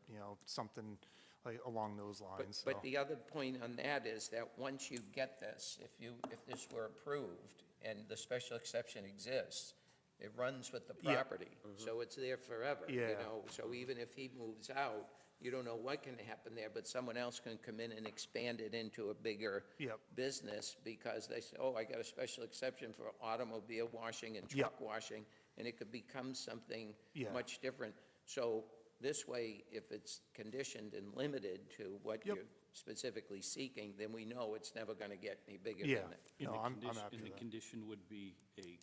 something like along those lines, so. But the other point on that is that once you get this, if this were approved and the special exception exists, it runs with the Yeah. property. So it's there forever, Yeah. So even if he moves out, you don't know what can happen there, but someone else can come in and expand it into a bigger Yep. business because they say, oh, I got a special exception for automobile washing and Yep. truck washing, and it could become something Yeah. much different. So this way, if it's conditioned and limited to what Yep. you're specifically seeking, then we know it's never going to get any bigger Yeah, than it. no, I'm happy And with the that. condition would be a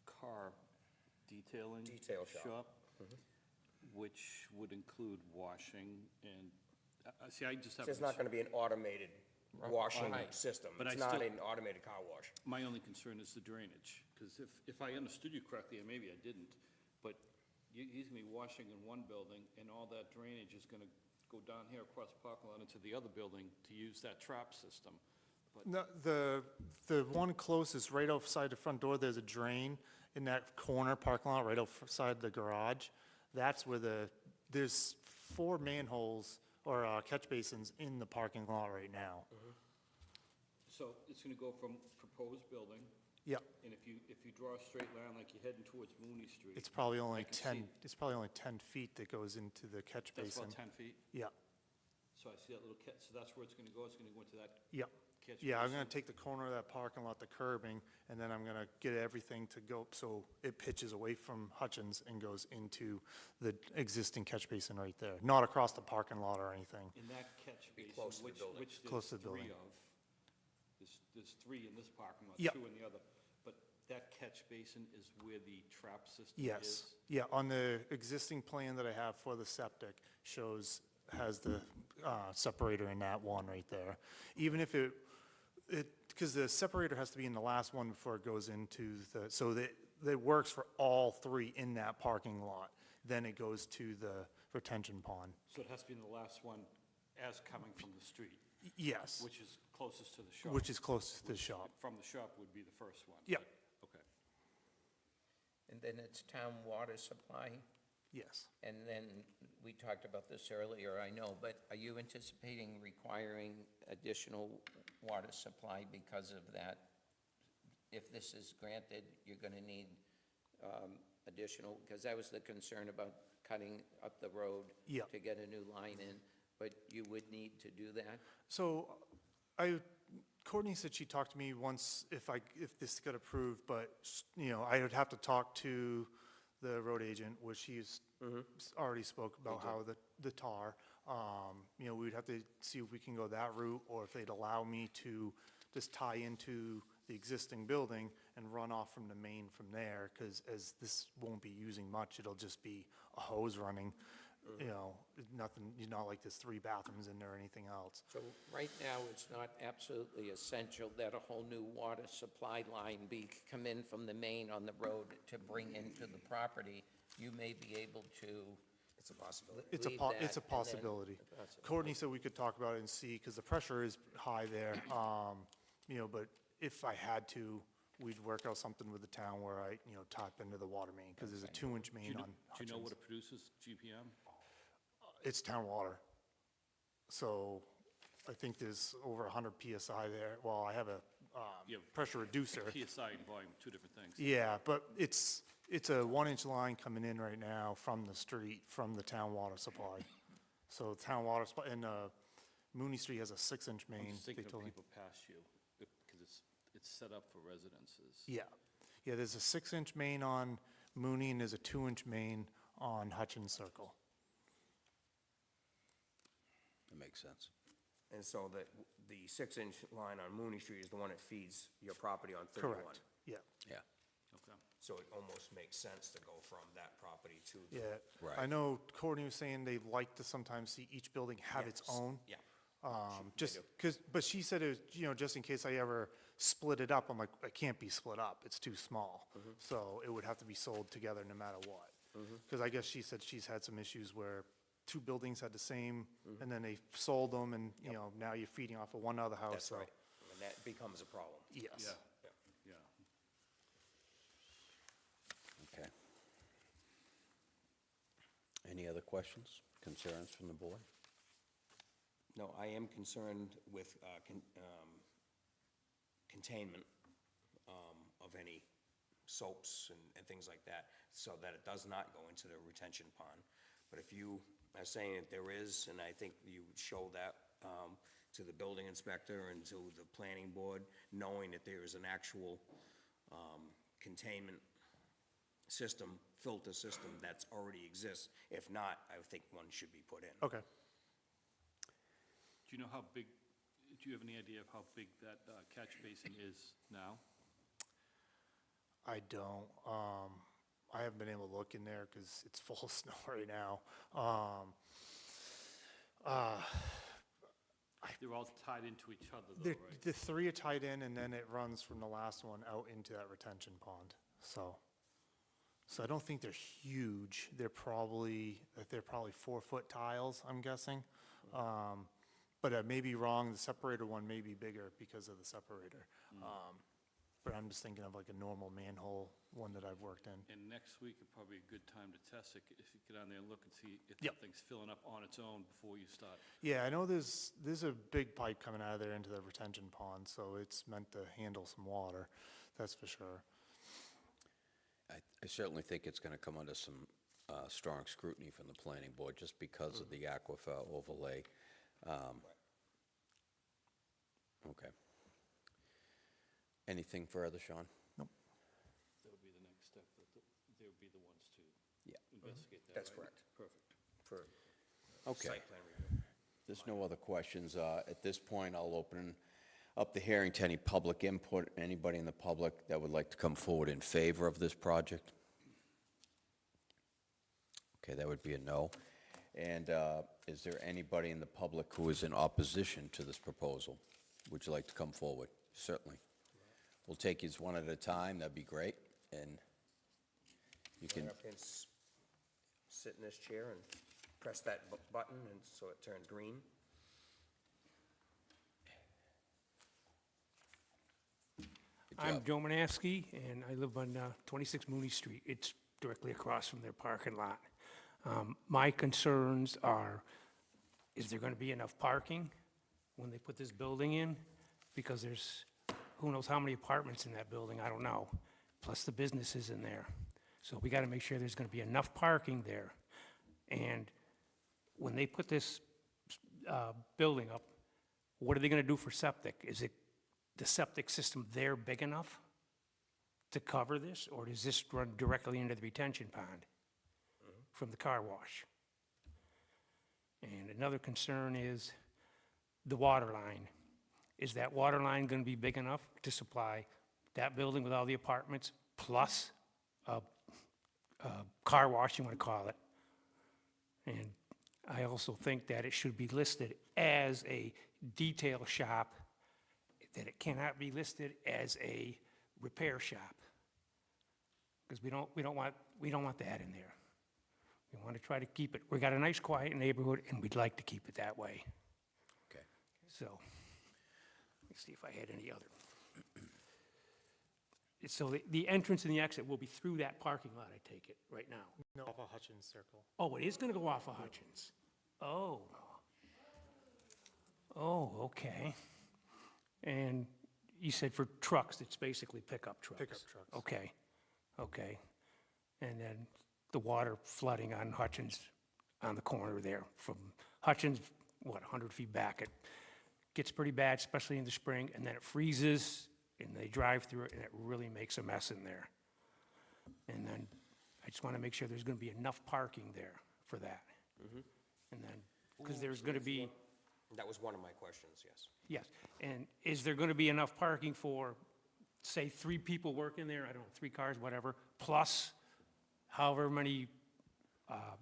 car detailing. Detail shop. Which would include washing and, see, I just have. There's not gonna be an automated washing Right. system. But It's I not still- an automated car wash. My only concern is the drainage, because if I understood you correctly, and maybe I didn't, but he's gonna be washing in one building, and all that drainage is gonna go down here across the parking lot into the other building to use that trap system. No, the one closest, right outside the front door, there's a drain in that corner parking lot, right outside the garage. That's where there's 4 manholes or catch basins in the parking lot right now. So it's gonna go from proposed building, Yep, and if you draw a straight line like you're heading towards Mooney Street. it's probably only I can 10, see- it's probably only 10 feet that goes into the catch That's basin. about 10 feet? Yeah, So I see that little so that's where it's gonna go, it's gonna go into that yep. catch Yeah, I'm gonna basin? take the corner of that parking lot, the curbing, and then I'm gonna get everything to go, so it pitches away from Hutchins and goes into the existing catch basin right there, not across the parking lot or anything. In that catch basin, close to the building. which Close to there's the 3 building. of. There's 3 in this parking lot, Yep. 2 in the other. But that catch basin is where the trap system Yes, is? yeah, on the existing plan that I have for the septic has the separator in that one right there. Even if because the separator has to be in the last one before it goes into so that works for all 3 in that parking lot. Then it goes to the retention pond. So it has to be in the last one as coming from the street, Yes, which is closest to the shop? which is closest to the shop. From the shop would be the first one? Yep. Okay. And then it's town water supply, Yes. and then we talked about this earlier, I know, but are you anticipating requiring additional water supply because of that? If this is granted, you're going to need additional, because that was the concern about cutting up the road Yep. to get a new line in, but you would need to do that? So Courtney said she talked to me once if this got approved, but, I would have to talk to the road agent, which she's already spoke about how the tar, we'd have to see if we can go that route, or if they'd allow me to just tie into the existing building and run off from the main from there, because as this won't be using much, it'll just be a hose running, nothing, not like there's 3 bathrooms in there or anything else. So right now, it's not absolutely essential that a whole new water supply line come in from the main on the road to bring into the property. You may be able to It's a possibility. It's a leave it's that a and then- possibility. a possibility. Courtney said we could talk about it and see, because the pressure is high there, but if I had to, we'd work out something with the town where I, tap into the water main, because there's a 2-inch Do you main know- on Do you know what Hutchins. it produces, GPM? It's town water. So I think there's over 100 PSI there. Well, I have a Yeah. pressure reducer. PSI and volume, 2 different things. Yeah, but it's a 1-inch line coming in right now from the street, from the town water supply. So town water supply, and Mooney Street has a 6-inch I'm main, just they thinking of told me. people past you, because it's set up for residences. Yeah, there's a 6-inch main on Mooney, and there's a 2-inch main on Hutchins Circle. That makes sense. And so the 6-inch line on Mooney Street is the one that feeds your property on 31. Correct, yeah, Yeah. Okay. So it almost makes sense to go from that property to the. yeah. Right. I know Courtney was saying they like to sometimes see each building have its Yes, own. Yeah. Just do. because, but she said it was, just in case I ever split it up, I'm like, it can't be split up, it's too small. So it would have to be sold together no matter what. Because I guess she said she's had some issues where 2 buildings had the same, and then they sold them, and, now you're feeding off of one other house, That's so. right. And that becomes a problem. Yes. Yeah, yeah. Okay. Any other questions, concerns from the board? No, I am concerned with containment of any soaps and things like that, so that it does not go into the retention pond. But if you are saying that there is, and I think you would show that to the building inspector and to the planning board, knowing that there is an actual containment system, filter system that's already exists. If not, I think one should be put in. Okay. Do you know how big, do you have any idea of how big that catch basin is now? I don't. I haven't been able to look in there because it's full of snow right now. They're all tied into each other though, The, right? the three are tied in, and then it runs from the last one out into that retention pond. So I don't think they're huge. They're probably 4-foot tiles, I'm guessing. But I may be wrong. The separator one may be bigger because of the separator. But I'm just thinking of like a normal manhole one that I've worked in. And next week would probably be a good time to test it, if you get on there and look and see if Yep. that thing's filling up on its own before you start. Yeah, I know there's a big pipe coming out of there into the retention pond, so it's meant to handle some water, that's for sure. I certainly think it's going to come under some strong scrutiny from the planning board, just because of the aquifer overlay. Okay. Anything further, Sean? Nope. That would be the next step, that they would be the ones to Yeah. investigate that, That's right? correct. Perfect. For Okay. site plan review. There's no other questions. At this point, I'll open up the hearing to any public input. Anybody in the public that would like to come forward in favor of this project? Okay, that would be a no. And is there anybody in the public who is in opposition to this proposal? Would you like to come forward? Certainly. We'll take these one at a time. That'd be great. And you can, Stand up here and sit in this chair and press that button, and so it turns green. good I'm job. Joe Manaski, and I live on 26 Mooney Street. It's directly across from their parking lot. My concerns are, is there going to be enough parking when they put this building in? Because there's, who knows how many apartments in that building, I don't know, plus the businesses in there. So we got to make sure there's going to be enough parking there. And when they put this building up, what are they going to do for septic? Is it the septic system there big enough to cover this, or does this run directly into the retention pond from the car wash? And another concern is the water line. Is that water line going to be big enough to supply that building with all the apartments, plus a car wash, you want to call it? And I also think that it should be listed as a detail shop, that it cannot be listed as a repair shop. Because we don't want that in there. We want to try to keep it, we got a nice quiet neighborhood, and we'd like to keep it that way. Okay. So, let me see if I had any other. So the entrance and the exit will be through that parking lot, I take it, right now? No, off of Hutchins Circle. Oh, it is going to go off of Hutchins? Oh. Oh, okay. And you said for trucks, it's basically pickup trucks? Pickup trucks. Okay, okay. And then the water flooding on Hutchins, on the corner there, from Hutchins, 100 feet back, it gets pretty bad, especially in the spring, and then it freezes, and they drive through it, and it really makes a mess in there. And then I just want to make sure there's going to be enough parking there for that. And then, because there's going to be, That was one of my questions, yes. yes, and is there going to be enough parking for, say, 3 people working there, I don't know, 3 cars, whatever, plus however many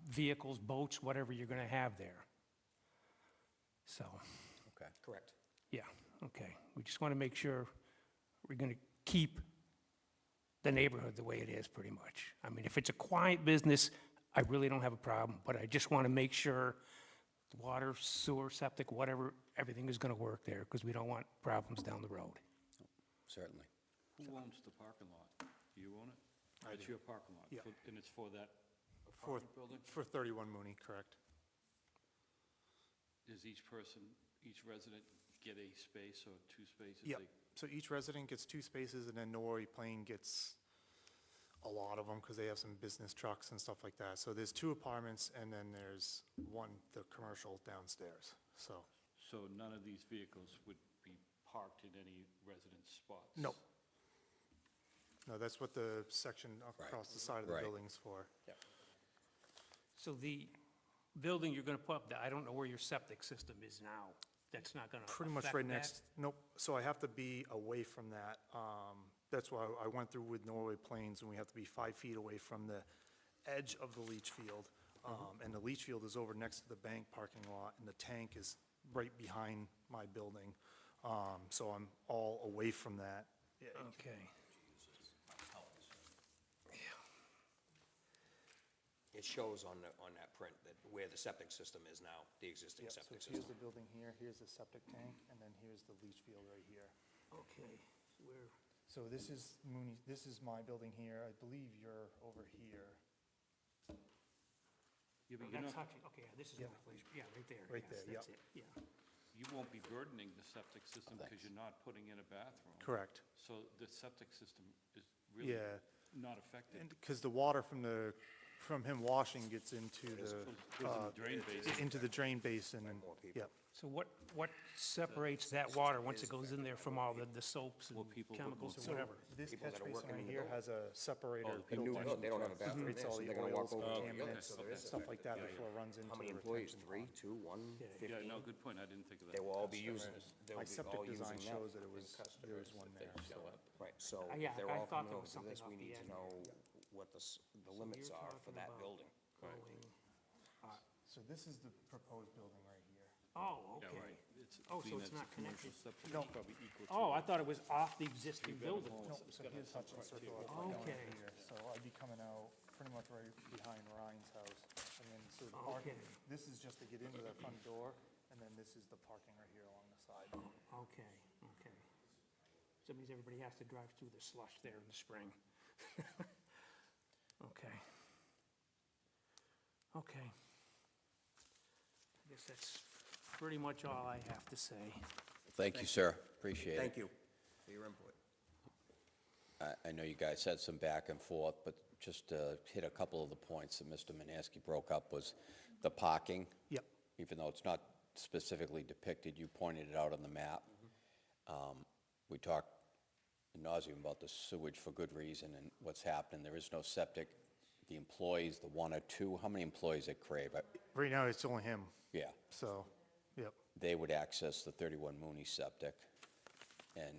vehicles, boats, whatever you're going to have there? So, Okay. Correct. yeah, okay. We just want to make sure we're going to keep the neighborhood the way it is, pretty much. I mean, if it's a quiet business, I really don't have a problem, but I just want to make sure the water, sewer, septic, whatever, everything is going to work there, because we don't want problems down the road. Certainly. Who owns the parking lot? Do you own it? I It's do. your parking lot? Yeah. And it's for that For, apartment building? for 31 Mooney, correct. Does each person, each resident get a space or 2 spaces? Yep. So each resident gets 2 spaces, and then Norrie Plain gets a lot of them because they have some business trucks and stuff like that. So there's 2 apartments, and then there's the commercial downstairs, so. So none of these vehicles would be parked in any residence spots? No. No, that's what the section across the side of the Right. building's for. So the building you're going to put up, I don't know where your septic system is now. That's not going to Pretty much right next, nope, so I have to be away from that. That's why I went through with Norway Plains, and we have to be 5 feet away from the edge of the leach field. And the leach field is over next to the bank parking lot, and the tank is right behind my building. So I'm all away from that. Yeah, Okay. It shows on that print that where the septic system is now, the existing so septic here's system. the building here, here's the septic tank, and then here's the leach field right here. Okay, where, So this is Mooney, this is my building here. I believe you're over here. Yeah, but you're that's not, touching, okay, yeah, this is Yeah. my place, yeah, right there. Right yes, there, that's it, yeah. you won't be burdening the septic system because you're not putting in a bathroom. Correct. So the septic system is really Yeah. not affected. And, because the water from him washing gets into Goes the, in the drain basin. into the drain basin and, More people. yep. So what separates that water once it goes in there from all the soaps and More people, but chemicals more- or whatever? This People catch that are basin working in right the here building. has a separator Oh, the built people in. No, they don't have a bathroom Separates there, all so the they're gonna oils, walk over. contaminants, So there is a stuff like that Yeah, yeah. before it runs into How the many employees? retention 3, pond. 2, 1, Yeah. 15? Yeah, no, good point, I didn't think of that. They will all be using, they'll My be septic all design using shows that. that there was one there. so. Right, so Yeah, if they're I all thought coming there over was to something this, off we the need to end know what the limits you're are for talking that about building. going- So this is the proposed building right here. Oh, Yeah, okay. right. It's Oh, so clean it's as not a commercial connected. septic, No. it's probably equal to. Oh, I thought it was off the existing building. No, so here's Hudson Circle up down Okay. here. So I'd be coming out pretty much right behind Ryan's house. And then, so the parking, Okay. this is just to get into the front door, and then this is the parking right here along the side. Okay, okay. So that means everybody has to drive through the slush there in the spring. Okay. Okay. I guess that's pretty much all I have to say. Thank you, sir. Appreciate it. Thank you for your input. I know you guys had some back and forth, but just to hit a couple of the points that Mr. Manaski broke up was the parking. Yep. Even though it's not specifically depicted, you pointed it out on the map. We talked ad nauseam about the sewage for good reason and what's happening. There is no septic. The employees, the 1 or 2, how many employees at Crave? Right now, it's only him, Yeah, so, yep. they would access the 31 Mooney septic. And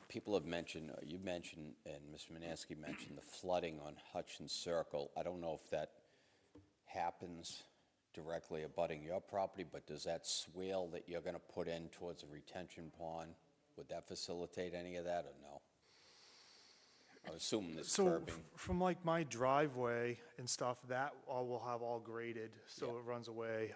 people have mentioned, you mentioned, and Mr. Manaski mentioned, the flooding on Hutchins Circle. I don't know if that happens directly abutting your property, but does that swale that you're gonna put in towards the retention pond, would that facilitate any of that, or no? I was assuming this So curbing, from like my driveway and stuff, that all will have all graded, so Yeah. it runs away.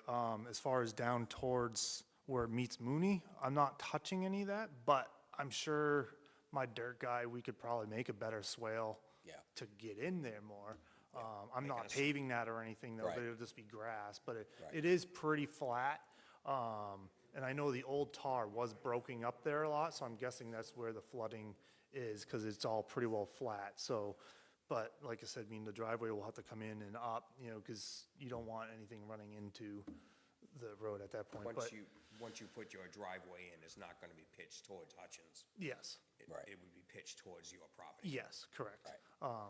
As far as down towards where it meets Mooney, I'm not touching any of that, but I'm sure my dirt guy, we could probably make a better swale Yeah. to get in there more. I'm Making not a s- paving that or anything though, Right. but it'll just be grass, but Right. it is pretty flat. And I know the old tar was broken up there a lot, so I'm guessing that's where the flooding is, because it's all pretty well flat, so, but like I said, I mean, the driveway will have to come in and up, because you don't want anything running into the road at that point, but, Once you put your driveway in, it's not gonna be pitched towards Hutchins. yes, Right. It would be pitched towards your property. yes, correct. Right.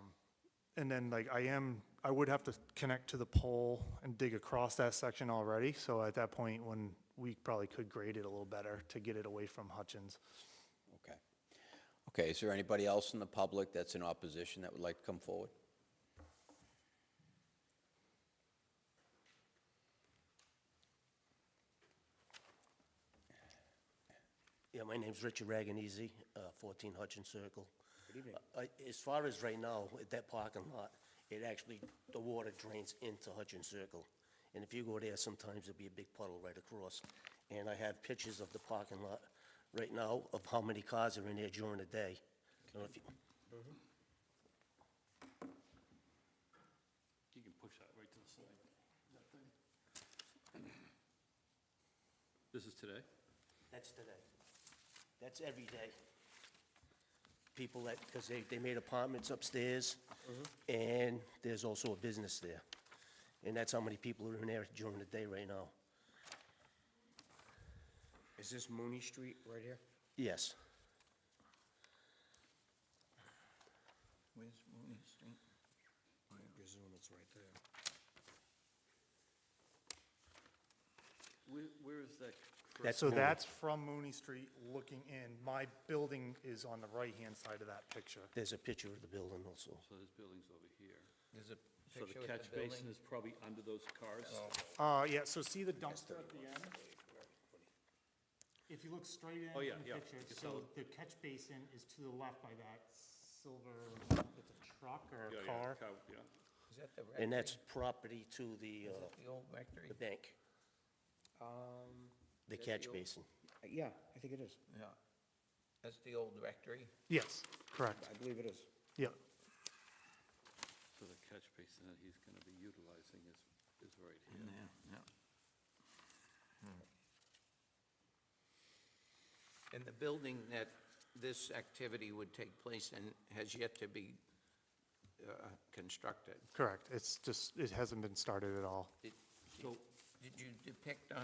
And then, like, I would have to connect to the pole and dig across that section already, so at that point, when we probably could grade it a little better to get it away from Hutchins. okay. Okay, is there anybody else in the public that's in opposition that would like to come forward? Yeah, my name's Richard Raganese, 14 Hutchins Circle. Good evening. As far as right now, at that parking lot, it actually, the water drains into Hutchins Circle. And if you go there, sometimes there'll be a big puddle right across. And I have pictures of the parking lot right now of how many cars are in there during the day. I don't know if you- You can push that right to the side. This is today? That's today. That's every day. People that, because they made apartments upstairs, and there's also a business there. And that's how many people are in there during the day right now. Is this Mooney Street right here? Yes. right there. Where is that? That's So Mooney. that's from Mooney Street looking in. My building is on the right-hand side of that picture. There's a picture of the building also. So this building's over here. There's a So picture the with catch the building. basin is probably under those cars? Yeah, so see the dumpster at the end? If you look straight in Oh, yeah, from the yeah. picture, You so saw the catch basin is to the left by that silver, I don't know if it's a truck or a car. Yeah. Is that the And rectory? that's property to Is that the old rectory? the bank, the That's catch the old- basin. Yeah, I think it is. Yeah. That's the old rectory? Yes, correct. I believe it is. Yeah. So the catch basin that he's gonna be utilizing is right here. Yeah, yeah. And the building that this activity would take place in has yet to be constructed. Correct. It's just, it hasn't been started at all. Did you depict on,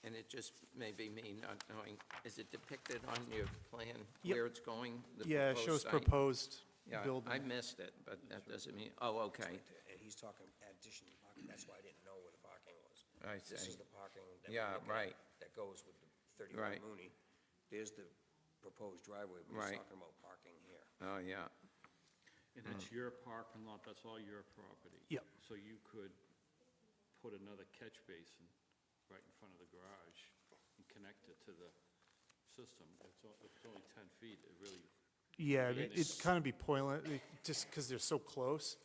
and it just may be me not knowing, is it depicted on your plan Yep. where it's going? the Yeah, it proposed shows site? proposed Yeah, building. I missed it, but that doesn't mean, oh, okay. He's talking addition to parking, that's why I didn't know where the parking was. I This see. is the parking that Yeah, we're looking right. at, that goes with the 31 Right. Mooney. There's the proposed driveway, but Right. he's talking about parking here. Oh, yeah. And that's your parking lot, that's all your property? Yep. So you could put another catch basin right in front of the garage and connect it to the system. It's only 10 feet, it really, Yeah, And it'd it's- kind of be pointless, just because they're so close.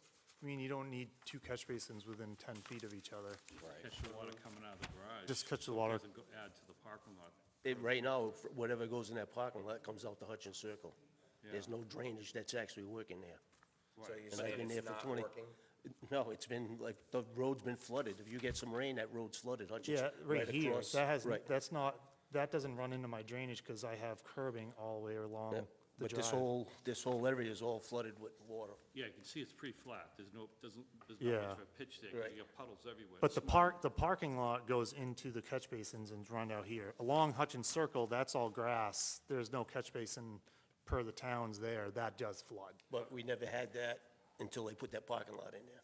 I mean, you don't need two catch basins within 10 feet of each other. catch the water coming out of the garage. Just catch the so it water. doesn't add to the parking lot. Right now, whatever goes in that parking lot comes out the Hutchins Circle. There's no drainage that's actually working there. So you're And I've saying been there it's for not 20 working? No, it's been, like, the road's been flooded. If you get some rain, that road's flooded, Hutchins. Yeah, right here. across. That has, Right. that's not, that doesn't run into my drainage because I have curbing all the way along Yeah. the But this drive. whole area is all flooded with water. Yeah, you can see it's pretty flat, there's not Yeah. much of a pitch there, 'cause Right. you got puddles everywhere. But the Small. parking lot goes into the catch basins and run out here. Along Hutchins Circle, that's all grass. There's no catch basin per the towns there. That does flood. But we never had that until they put that parking lot in there.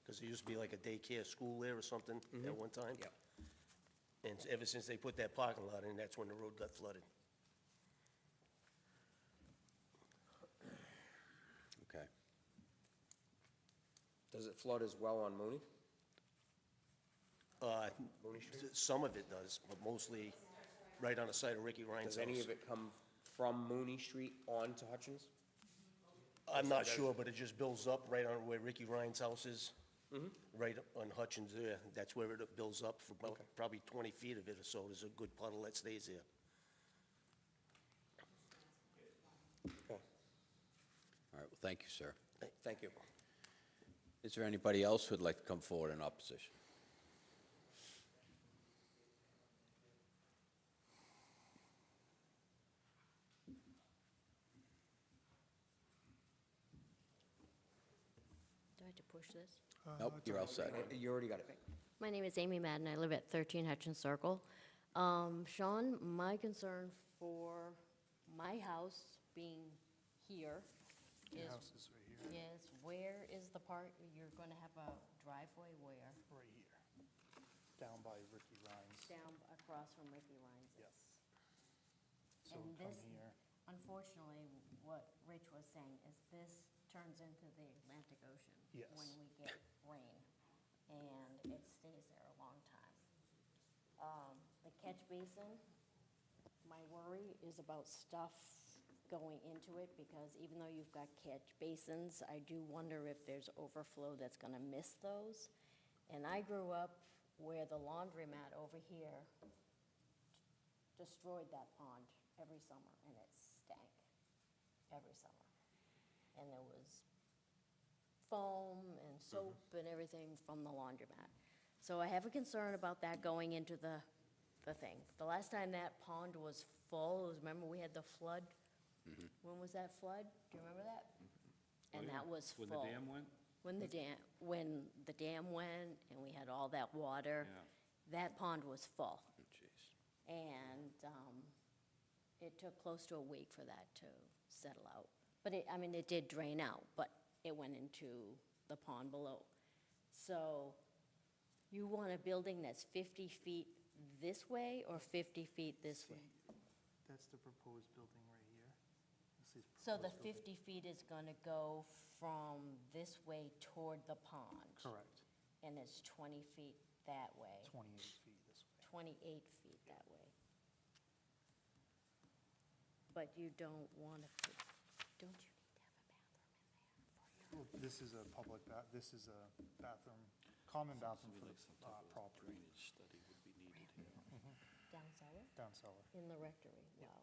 Because there used to be like a daycare school there or something at one time. Yep. And ever since they put that parking lot in, that's when the road got flooded. Okay. Does it flood as well on Mooney? Mooney Street? Some of it does, but mostly right on the side of Ricky Ryan's Does house. any of it come from Mooney Street onto Hutchins? I'm not sure, but it just builds up right on where Ricky Ryan's house is. Right on Hutchins there. That's where it builds up for about probably 20 feet of it or so. There's a good puddle that stays there. Okay, All right, well, thank you, sir. thank you. Is there anybody else who'd like to come forward in opposition? Do I have to push this? Nope, you're all set. You already got it. My name is Amy Madden. I live at 13 Hutchins Circle. Sean, my concern for my house being here Your is, house is right here, is where is the part, you're going to have a driveway where? right here, down by Ricky Ryan's. Down across from Ricky Ryan's. Yes. So And come this, here. unfortunately, what Rich was saying is this turns into the Atlantic Ocean. Yes. When we get rain, and it stays there a long time. The catch basin, my worry is about stuff going into it, because even though you've got catch basins, I do wonder if there's overflow that's gonna miss those. And I grew up where the laundromat over here destroyed that pond every summer, and it stank every summer. And there was foam and soap and everything from the laundromat. So I have a concern about that going into the thing. The last time that pond was full, remember we had the flood? When was that flood? Do you remember that? And Oh, yeah. that was full. When the dam went? When the dam went and we had all that water, Yeah. that pond was full. Oh, jeez. And it took close to a week for that to settle out. But it did drain out, but it went into the pond below. So you want a building that's 50 feet this way or 50 feet this way? That's the proposed building right here. This is So the proposed building. 50 feet is gonna go from this way toward the pond? Correct. And it's 20 feet that way? 28 feet this way. 28 feet that way. But you don't want to, don't you need to have a bathroom in there for your? Well, this is a public this is a bathroom, common bathroom for the property. Drainage study would be needed here. Down cellar? Down cellar. In the rectory, wow.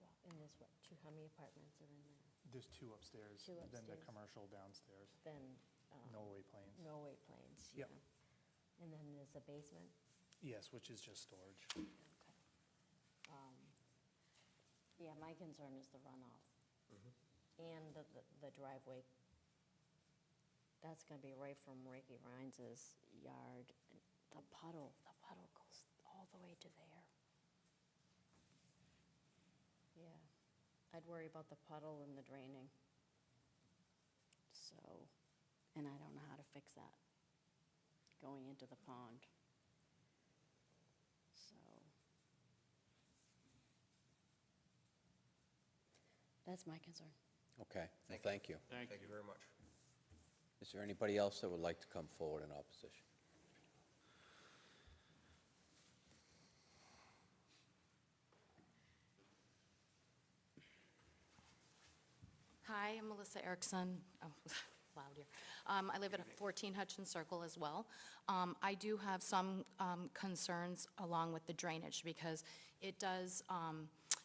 Wow, and there's what, how many apartments are in there? There's two upstairs. Two Then the upstairs. commercial downstairs. Then, Norway Plains. Norway Plains, yeah. Yep. And then there's a basement? Yes, which is just storage. Okay. Yeah, my concern is the runoff. And the driveway. That's gonna be right from Ricky Rhines's yard. The puddle goes all the way to there. Yeah, I'd worry about the puddle and the draining. So, and I don't know how to fix that, going into the pond. So. That's my concern. Okay, well, thank you. Thank you very much. Is there anybody else that would like to come forward in opposition? Hi, I'm Melissa Erickson. Oh, loud here. I live at 14 Hutchins Circle as well. I do have some concerns along with the drainage because it does,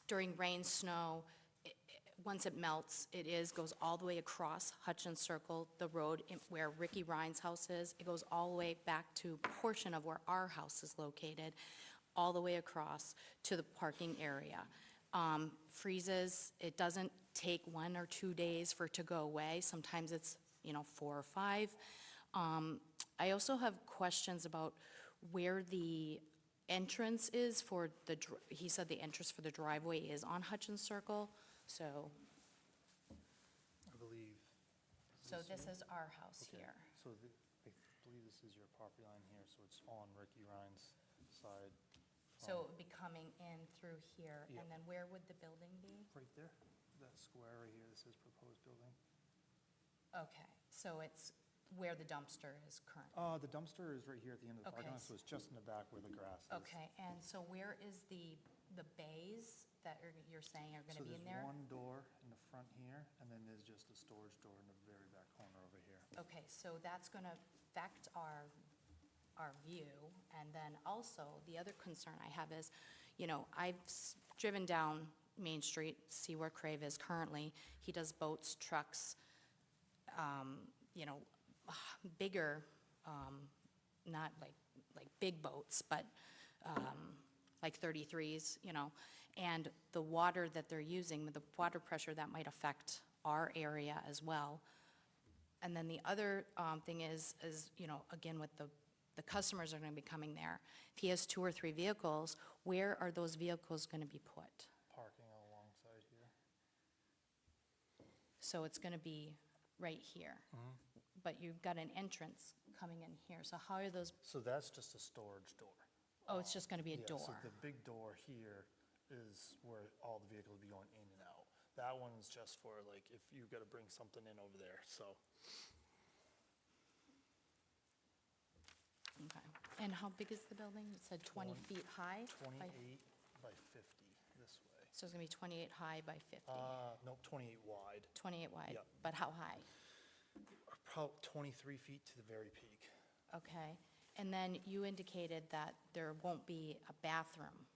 during rain, snow, once it melts, goes all the way across Hutchins Circle, the road where Ricky Ryan's house is. It goes all the way back to a portion of where our house is located, all the way across to the parking area. Freezes, it doesn't take 1 or 2 days for it to go away. Sometimes it's, 4 or 5. I also have questions about where the entrance is for he said the entrance for the driveway is on Hutchins Circle, so. I believe. So this is our house Okay. here. So I believe this is your property line here, so it's on Ricky Ryan's side. So it would be coming in through here, Yep. and then where would the building be? Right there, that square right here, this is proposed building. Okay, so it's where the dumpster is currently. The dumpster is right here at the end of the parking Okay. lot, so it's just in the back where the grass is. Okay, and so where is the bays that you're saying are gonna be in So there? there's one door in the front here, and then there's just a storage door in the very back corner over here. Okay, so that's gonna affect our view, and then also, the other concern I have is, I've driven down Main Street, see where Crave is currently. He does boats, trucks, bigger, not like big boats, but like 33s, and the water that they're using, the water pressure, that might affect our area as well. And then the other thing is, again, with the customers are going to be coming there. If he has 2 or 3 vehicles, where are those vehicles going to be put? Parking alongside here. So it's going to be right here. But you've got an entrance coming in here, so how are those, So that's just a storage door. oh, it's just going to be a Yeah, door? So the big door here is where all the vehicles will be going in and out. That one's just for like, if you gotta bring something in over there, so. Okay. And how big is the building? You said 20 feet high? by- 28 by 50 this way. So it's going to be 28 high by 50? Nope, 28 wide. 28 wide? Yep. But how high? Probably 23 feet to the very peak. Okay. And then you indicated that there won't be a bathroom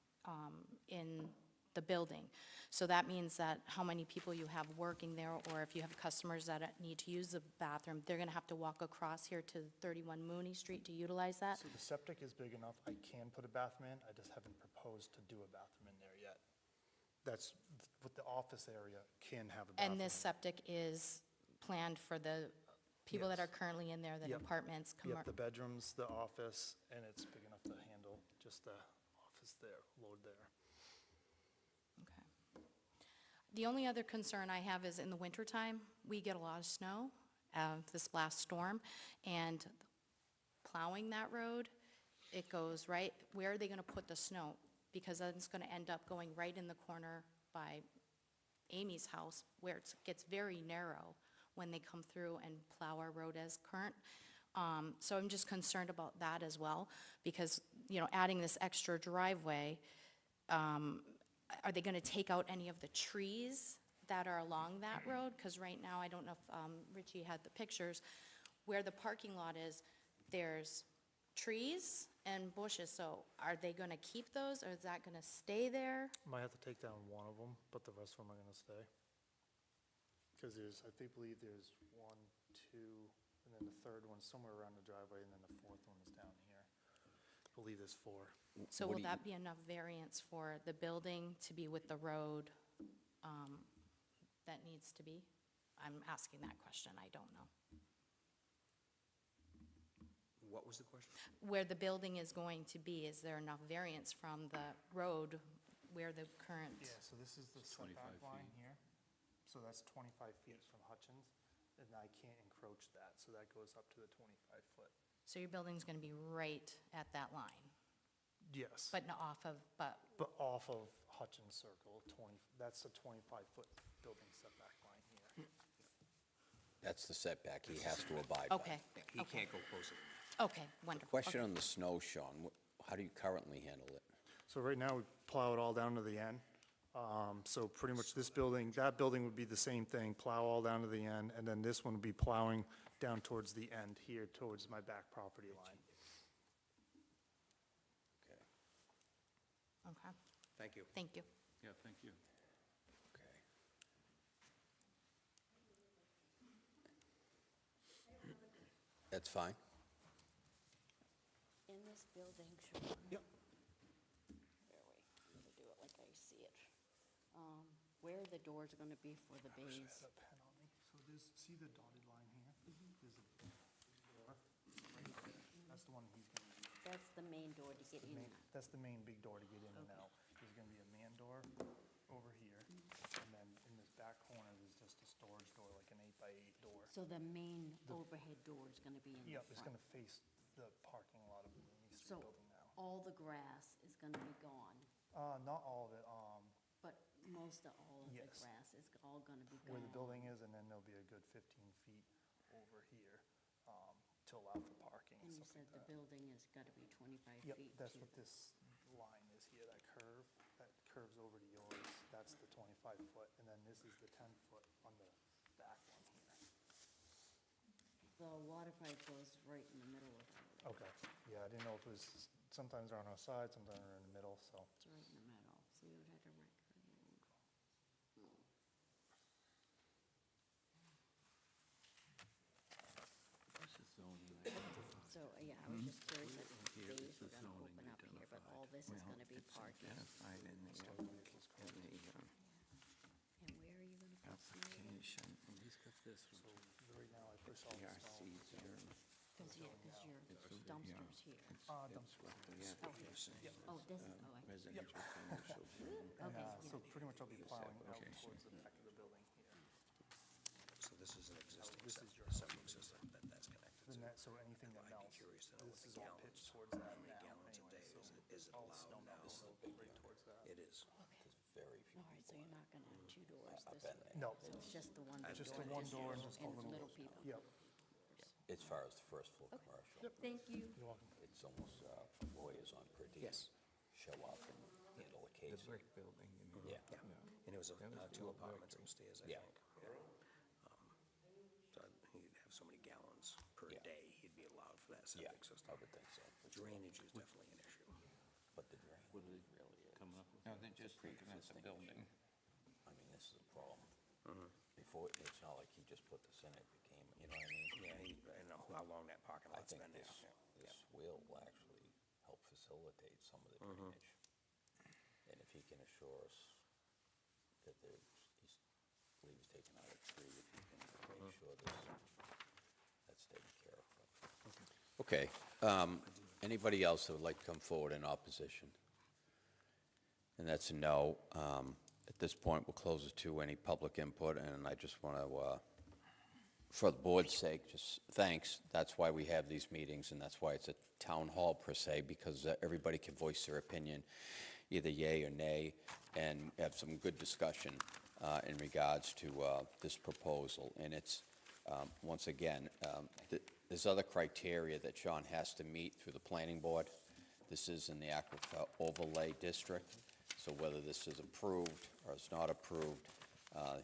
in the building. So that means that how many people you have working there, or if you have customers that need to use the bathroom, they're going to have to walk across here to 31 Mooney Street to utilize that? So the septic is big enough, I can put a bathroom in, I just haven't proposed to do a bathroom in there yet. That's, what the office area can have a bathroom. And this septic is planned for the people that Yes. are currently in there, the Yep. apartments? Yep, the bedrooms, the office, and it's big enough to handle just the office there, load there. Okay. The only other concern I have is in the wintertime, we get a lot of snow, this last storm, and plowing that road, it goes right, where are they gonna put the snow? Because then it's gonna end up going right in the corner by Amy's house, where it gets very narrow when they come through and plow our road as current. So I'm just concerned about that as well, because, you know, adding this extra driveway, are they gonna take out any of the trees that are along that road? Because right now, I don't know if Richie had the pictures, where the parking lot is, there's trees and bushes, so are they gonna keep those, or is that gonna stay there? Might have to take down one of them, but the rest of them are gonna stay. Because believe there's 1, 2, and then the third one somewhere around the driveway, and then the fourth one is down here. I believe there's 4. So will that be enough variance for the building to be with the road that needs to be? I'm asking that question, I don't know. What was the question? Where the building is going to be, is there enough variance from the road where the current? Yeah, so this is the setback line here. So that's 25 feet from Hutchins, and I can't encroach that, so that goes up to the 25 foot. So your building's going to be right at that line, Yes. but not off of, but, But off of Hutchins Circle, that's a 25-foot building setback line here. That's the setback he has to abide by. okay, He can't go closer. okay, wonderful. Question Okay. on the snow, Sean, how do you currently handle it? So right now, we plow it all down to the end. So pretty much this building, that building would be the same thing, plow all down to the end, and then this one would be plowing down towards the end here, towards my back property line. Okay, Okay, Thank you. thank you. Yeah, thank you. okay. That's fine. In this building, sure. Yep. Where are we? I'm gonna do it like I see it. Where are the doors gonna be for the bays? I have a pen on me. So see the dotted line here? There's a door right there. That's the one he's gonna use. That's the main door to get in and out. That's the main big door to get in and out. There's gonna be a man door over here, and then in this back corner, there's just a storage door, like an 8x8 door. So the main overhead door is gonna be in the Yep, it's front. gonna face the parking lot of the Amy So Street building now. all the grass is gonna be gone, Not all of it, but most of all of the Yes. grass is all gonna be gone. where the building is, and then there'll be a good 15 feet over here, to allow for parking And and you stuff said like the that. building is gotta be 25 Yep, feet that's to- what this line is here, that curves over to yours, that's the 25 foot, and then this is the 10 foot on the back one here. The water pipe goes right in the middle of it. Okay, yeah, I didn't know if it was, sometimes they're on our side, sometimes they're in the middle, so. It's right in the middle, so you would have to record. So, yeah, I was just curious if the bays were gonna open up here, but all this is gonna be parking. Identified in the, And where are you gonna put snow? application, and he's got this So right now, I push all the snow. PRC's here. Cause your dumpster's here. Dumpster. Oh, here. Oh, this is, oh, I, Residential commercial zone. okay, So yeah. pretty much I'll be plowing out application. towards the back of the building here. So this is an existing, This is your septic system that's connected The to. net, so anything that I'd be melts, curious to know this what is the all gallons- pitched towards that how many now gallons a anyway, day so is it all allowed snow now? melts right towards that. It is. There's very few All right, so people. you're not gonna have two doors I've this been way? there. No, So it's just the one big just door? the one door and just a And little. little people? Yep, As far as the first floor commercial, Thank you. you're welcome. it's almost lawyers on per diem. Yes. Show up and handle a The case. brick building, you mean? Yeah. Yeah, and it was That was two real apartments brick. upstairs, I Yeah. think. So he'd have so many gallons per Yeah. day he'd be allowed for that Yeah, septic system. I would think so. Drainage is definitely an issue. But the drainage really is. Coming up with? No, they're just looking at the building. I mean, this is a problem. Before, it's not like he just put this in, it became, you know what I mean? Yeah, I don't know how long that parking I lot's think been there. this, Yeah. this will actually help facilitate some of the drainage. And if he can assure us that he's taking out a tree, if he can make sure that's taken care of. Okay, anybody else that would like to come forward in opposition? And that's a no. At this point, we'll close it to any public input, and I just want to for the board's sake, just thanks. That's why we have these meetings, and that's why it's a town hall per se, because everybody can voice their opinion, either yay or nay, and have some good discussion in regards to this proposal. And it's, once again, there's other criteria that Sean has to meet through the planning board. This is in the Aquifer Overlay District, so whether this is approved or it's not approved,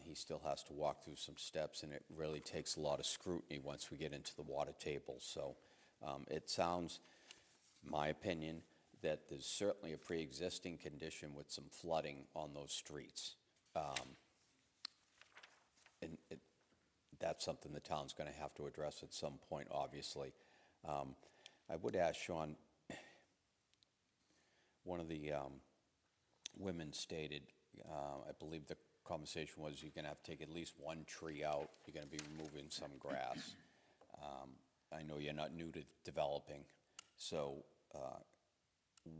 he still has to walk through some steps, and it really takes a lot of scrutiny once we get into the water table. So it sounds, my opinion, that there's certainly a pre-existing condition with some flooding on those streets. And that's something the town's going to have to address at some point, obviously. I would ask Sean, one of the women stated, I believe the conversation was you're going to have to take at least one tree out, you're going to be removing some grass. I know you're not new to developing, so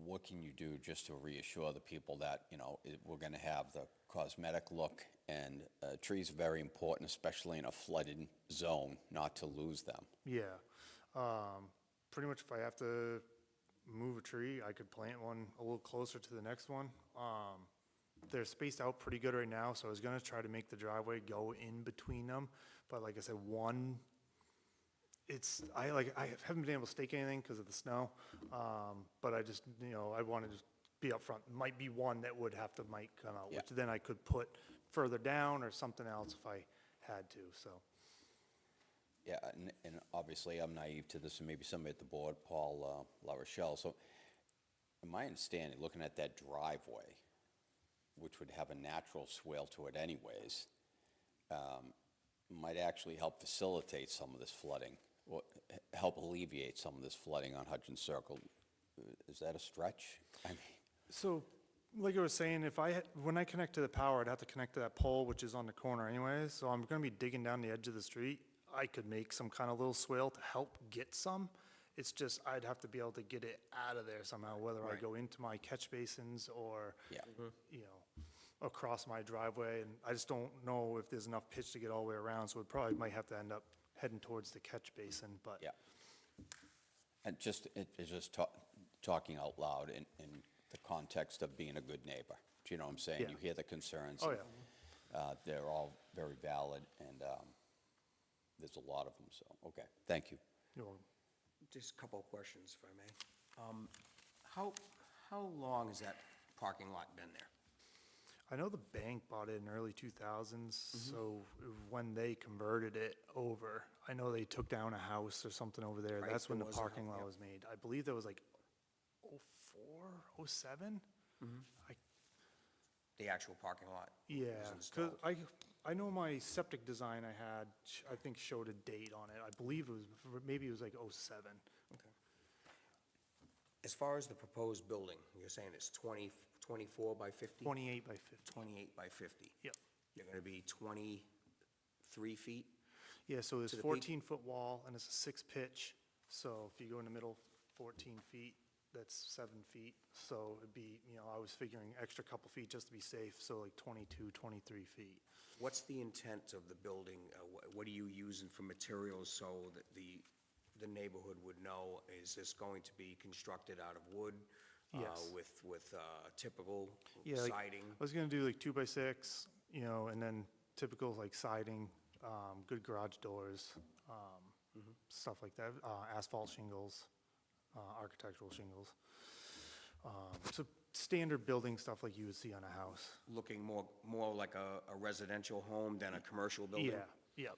what can you do just to reassure the people that, you know, we're going to have the cosmetic look, and trees are very important, especially in a flooded zone, not to lose them? Yeah. Pretty much if I have to move a tree, I could plant one a little closer to the next one. They're spaced out pretty good right now, so I was gonna try to make the driveway go in between them. But like I said, one, I haven't been able to stake anything because of the snow. But I just, I want to just be upfront. Might be one that might come out, which then I could put further down or something else if I had to, so. Yeah, and obviously I'm naive to this, and maybe somebody at the board, Paul La Rochelle. So in my understanding, looking at that driveway, which would have a natural swale to it anyways, might actually help facilitate some of this flooding, or help alleviate some of this flooding on Hudgens Circle. Is that a stretch? I mean, So, like I was saying, when I connect to the power, I'd have to connect to that pole, which is on the corner anyways, so I'm gonna be digging down the edge of the street. I could make some kind of little swale to help get some. It's just, I'd have to be able to get it out of there somehow, whether I go into my catch basins or, across my driveway. And I just don't know if there's enough pitch to get all the way around, so it probably might have to end up heading towards the catch basin, but. yeah. And it's just talking out loud in the context of being a good neighbor. Do you know what I'm saying? Yeah. You hear the concerns. Oh, and, yeah. they're all very valid, and there's a lot of them, so, okay, thank you. You're welcome. Just a couple of questions, if I may. How long has that parking lot been there? I know the bank bought it in early 2000s, so when they converted it over, I know they took down a house or something over there. Right, That's when there the was a parking house, lot yeah. was made. I believe that was like 04, 07? The actual parking lot? Yeah, was because installed? I know my septic design I had, I think showed a date on it. I believe it was, maybe it was like 07. As far as the proposed building, you're saying it's 24 by 50? 28 by 50. 28 by 50. Yep. You're going to be 23 feet? Yeah, so there's To the peak? 14-foot wall, and it's a 6 pitch. So if you go in the middle, 14 feet, that's 7 feet. So it'd be, I was figuring extra couple feet just to be safe, so like 22, 23 feet. What's the intent of the building? What are you using for materials so that the neighborhood would know? Is this going to be constructed out of wood? Yes. With typical Yeah, like, siding? I was gonna do like 2x6, and then typical like siding, good garage doors, stuff like that, asphalt shingles, architectural shingles. So standard building stuff like you would see on a house. Looking more like a residential home than a commercial building? Yeah, yep,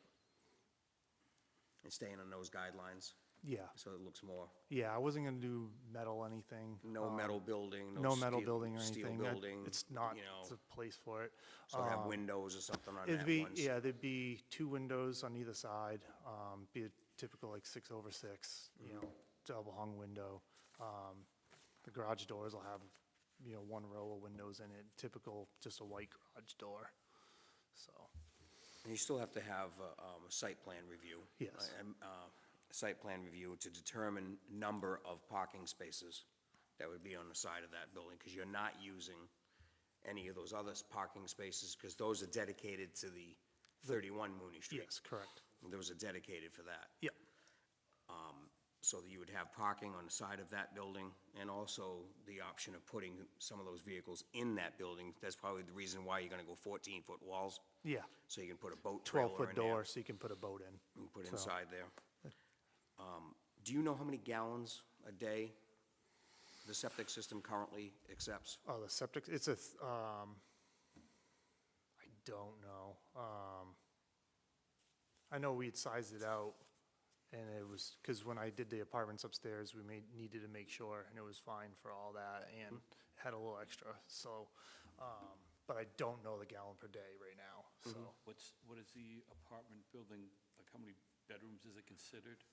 And staying on those guidelines? yeah. So it looks more, Yeah, I wasn't gonna do metal anything. no metal building? No metal steel- building or Steel anything. building? It's not you know, the place for it. So have windows or something on It'd that be, one? yeah, there'd be 2 windows on either side, be a typical like 6/6, double hung window. The garage doors will have, 1 row of windows in it, typical, just a white garage door, so. And you still have to have a site plan review? Yes. Site plan review to determine number of parking spaces that would be on the side of that building, because you're not using any of those other parking spaces, because those are dedicated to the 31 Mooney Street. Yes, correct. Those are dedicated for that. Yeah. So that you would have parking on the side of that building, and also the option of putting some of those vehicles in that building. That's probably the reason why you're gonna go 14-foot walls, Yeah, so you can put a boat trailer in 12-foot there. door, so you can put a boat in. And put So- inside there. Do you know how many gallons a day the septic system currently accepts? Oh, the septic, it's a, I don't know. I know we'd sized it out, and it was, because when I did the apartments upstairs, we needed to make sure, and it was fine for all that, and had a little extra, so, but I don't know the gallon per day right now, so. What is the apartment building, like how many bedrooms is it considered?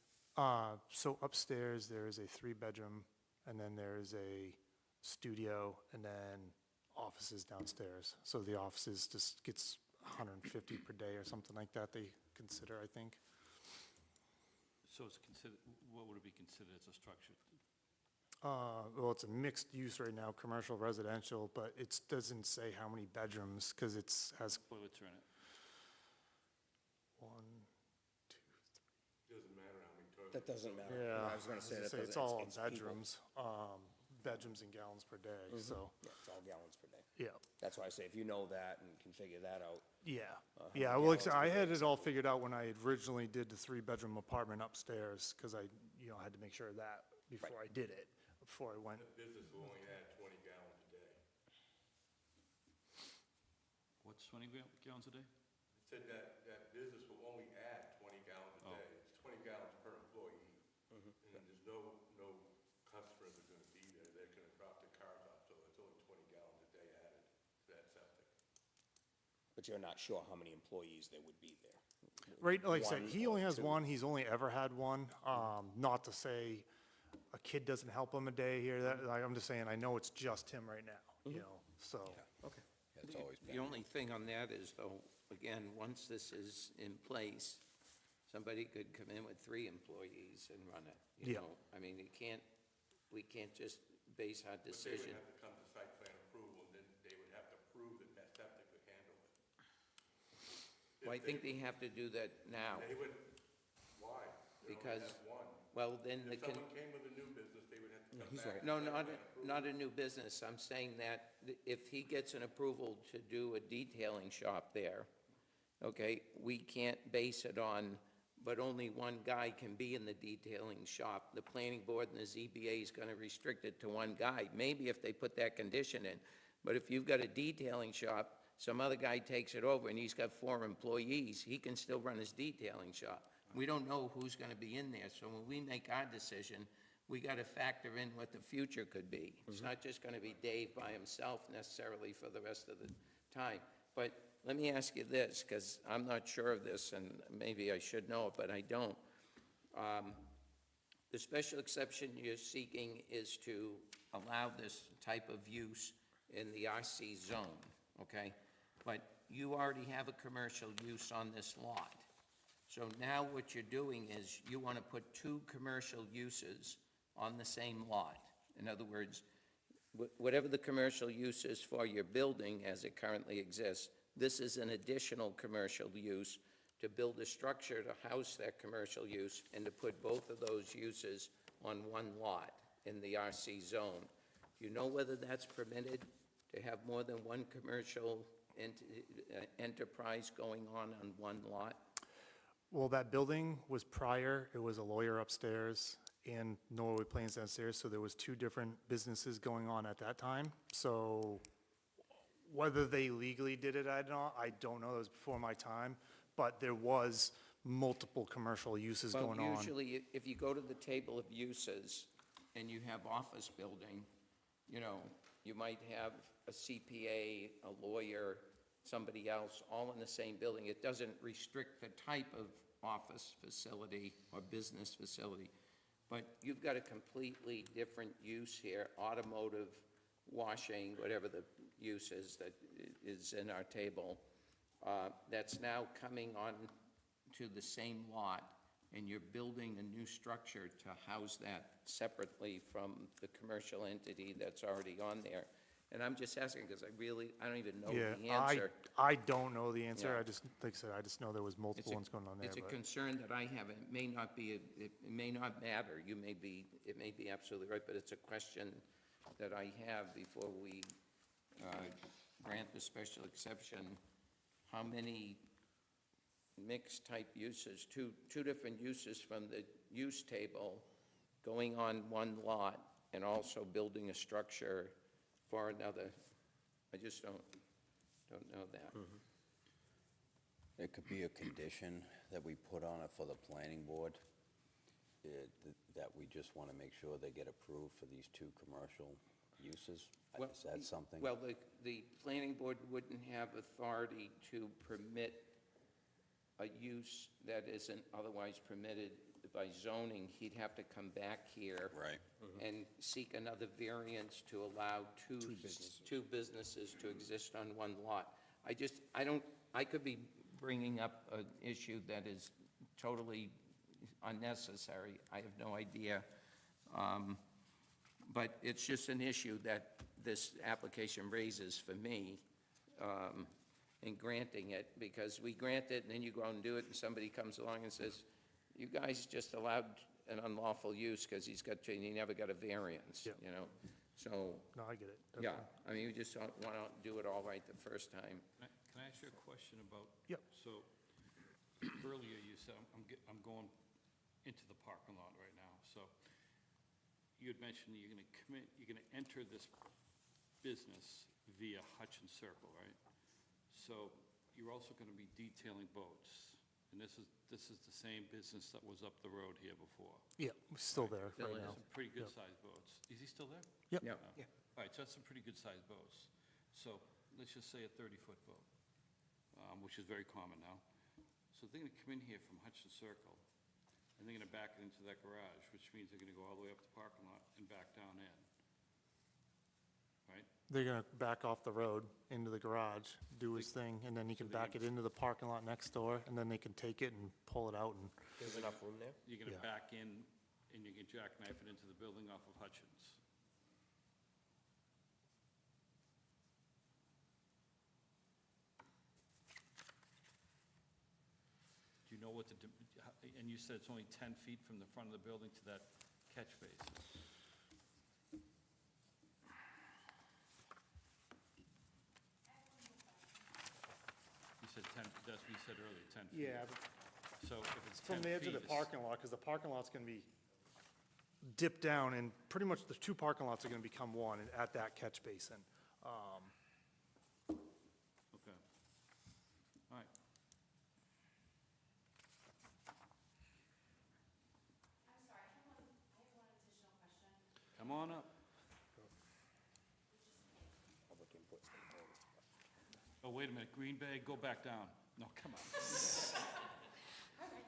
So upstairs, there is a 3-bedroom, and then there is a studio, and then offices downstairs. So the offices just gets 150 per day or something like that, they consider, I think. So it's considered, what would it be considered as a structure? Well, it's a mixed use right now, commercial, residential, but it doesn't say how many bedrooms, because has Toilets are in it? 1, 2, That doesn't matter. yeah. I was gonna say that doesn't. It's all it's people. bedrooms, bedrooms and gallons per day, so, Yeah, it's all gallons per day. yeah. That's why I say, if you know that and can figure that out. Yeah, how yeah, many well, gallons I per had day it all figured out when I originally did the 3-bedroom apartment upstairs, because I, had to make sure of that before I did it, before I went. Business will only add 20 gallons a day. What's 20 gallons a day? It said that business will only add 20 gallons a day. It's 20 gallons per employee. And there's no customers are gonna be there. They're gonna drop their cars off, so it's only 20 gallons a day added to that septic. But you're not sure how many employees there would be there. Right, like I said, One he or only has two. one, he's only ever had one, not to say a kid doesn't help him a day here, that, like, I'm just saying, I know it's just him right now, so. Okay. Yeah, it's always The been. only thing on that is, though, again, once this is in place, somebody could come in with 3 employees and run it, you Yeah. know? I mean, we can't just base our But they would decision. have to come to site plan approval, and then they would have to prove that that septic could handle it. Well, I think they have to do that now, They would, why? They only because, have one. well, then the. If someone came with a new business, they would have to come he's back. right. No, and site not, plan approval. not a new business. I'm saying that if he gets an approval to do a detailing shop there, okay, we can't base it on, but only one guy can be in the detailing shop. The planning board and the ZBA is gonna restrict it to one guy, maybe if they put that condition in. But if you've got a detailing shop, some other guy takes it over and he's got 4 employees, he can still run his detailing shop. We don't know who's gonna be in there, so when we make our decision, we gotta factor in what the future could be. It's not just gonna be Dave by himself necessarily for the rest of the time. But let me ask you this, because I'm not sure of this, and maybe I should know it, but I don't. The special exception you're seeking is to allow this type of use in the RC zone, okay? But you already have a commercial use on this lot. So now what you're doing is you want to put 2 commercial uses on the same lot. In other words, whatever the commercial use is for your building as it currently exists, this is an additional commercial use to build a structure to house that commercial use and to put both of those uses on one lot in the RC zone. Do you know whether that's permitted, to have more than one commercial enterprise going on one lot? Well, that building was prior, it was a lawyer upstairs and Norway Plains downstairs, so there was 2 different businesses going on at that time. So whether they legally did it, I don't know, it was before my time, but there was multiple commercial uses going on. Well, usually, if you go to the table of uses and you have office building, you might have a CPA, a lawyer, somebody else, all in the same building. It doesn't restrict the type of office facility or business facility. But you've got a completely different use here, automotive, washing, whatever the use is that is in our table, that's now coming on to the same lot, and you're building a new structure to house that separately from the commercial entity that's already on there. And I'm just asking because I don't even know Yeah, the answer. I don't know the answer. Yeah. I just, like I said, I just know there was multiple ones going on there, It's a but concern that I have, and it may not be, it may not matter, it may be absolutely right, but it's a question that I have before we grant the special exception. How many mixed-type uses, two different uses from the use table going on one lot and also building a structure for another? I just don't know that. It could be a condition that we put on it for the planning board, that we just want to make sure they get approved for these two commercial uses. Is that something? Well, the planning board wouldn't have authority to permit a use that isn't otherwise permitted by zoning. He'd have to come back here. Right. And seek another variance to allow two businesses to exist on one lot. I could be bringing up an issue that is totally unnecessary. I have no idea. But it's just an issue that this application raises for me in granting it, because we grant it, and then you go out and do it, and somebody comes along and says, you guys just allowed an unlawful use because he never got a variance, Yeah. you know? So, no, I get it. yeah, I mean, you just want to do it all right the first time. Can I ask you a question about? Yep. So earlier you said, I'm going into the parking lot right now. So you had mentioned that you're going to commit, you're going to enter this business via Hutchins Circle, right? So you're also going to be detailing boats. And this is the same business that was up the road here before. Yeah, we're still there Still right is. now. Some pretty good-sized boats. Is he still there? Yep. Yeah. All right, so that's some pretty good-sized boats. So let's just say a 30-foot boat, which is very common now. So they're going to come in here from Hutchins Circle, and they're going to back it into that garage, which means they're going to go all the way up the parking lot and back down in. Right? They're gonna back off the road into the garage, do his thing, and then he can back it into the parking lot next door, and then they can take it and pull it out and, There's enough room there? You're going to Yeah. back in, and you can jackknife it into the building off of Hutchins. Do you know what and you said it's only 10 feet from the front of the building to that catch basin? You said 10, that's what you said earlier, 10 feet. yeah, So if it's 10 from feet. the edge of the it's- parking lot, because the parking lot's gonna be dipped down, and pretty much the two parking lots are gonna become one at that catch basin. Okay. All right. I'm sorry, I have one additional question. Come on up. Oh, wait a minute, Green Bay, go back down. No, come on. All right.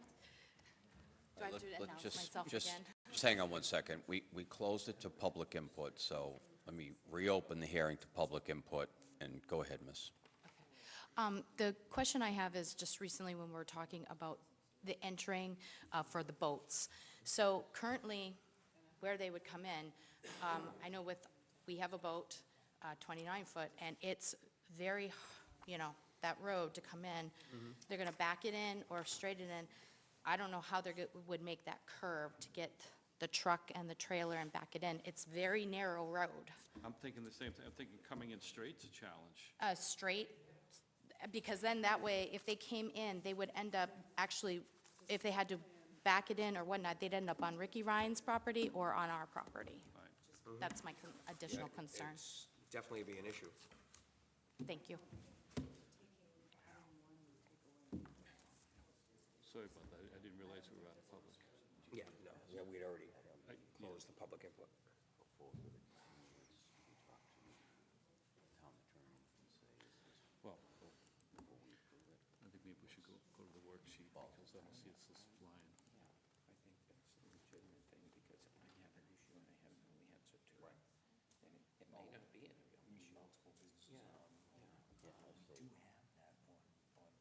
Do I have to Let's announce just- myself just- again? Just hang on one second. We closed it to public input, so let me reopen the hearing to public input, and go ahead, miss. The question I have is just recently when we were talking about the entering for the boats. So currently, where they would come in, I know we have a boat, 29-foot, and it's very, that road to come in, they're going to back it in or straighten it in. I don't know how they would make that curve to get the truck and the trailer and back it in. It's very narrow road. I'm thinking the same thing. I'm thinking coming in straight's a challenge. Straight, because then that way, if they came in, they would end up, actually, if they had to back it in or whatnot, they'd end up on Ricky Ryan's property or on our property. Right. That's my additional concern. It's definitely be an issue. Thank you. Sorry about that. I didn't realize we were out of public. Yeah, no, yeah, we'd already closed the public input. Well, I think maybe we should go to the worksheet because I don't see it's this line. I think that's the legitimate thing, because I have an issue and I have no answer to it. And it may not be an issue. Multiple businesses. We do have that on Main Street, though.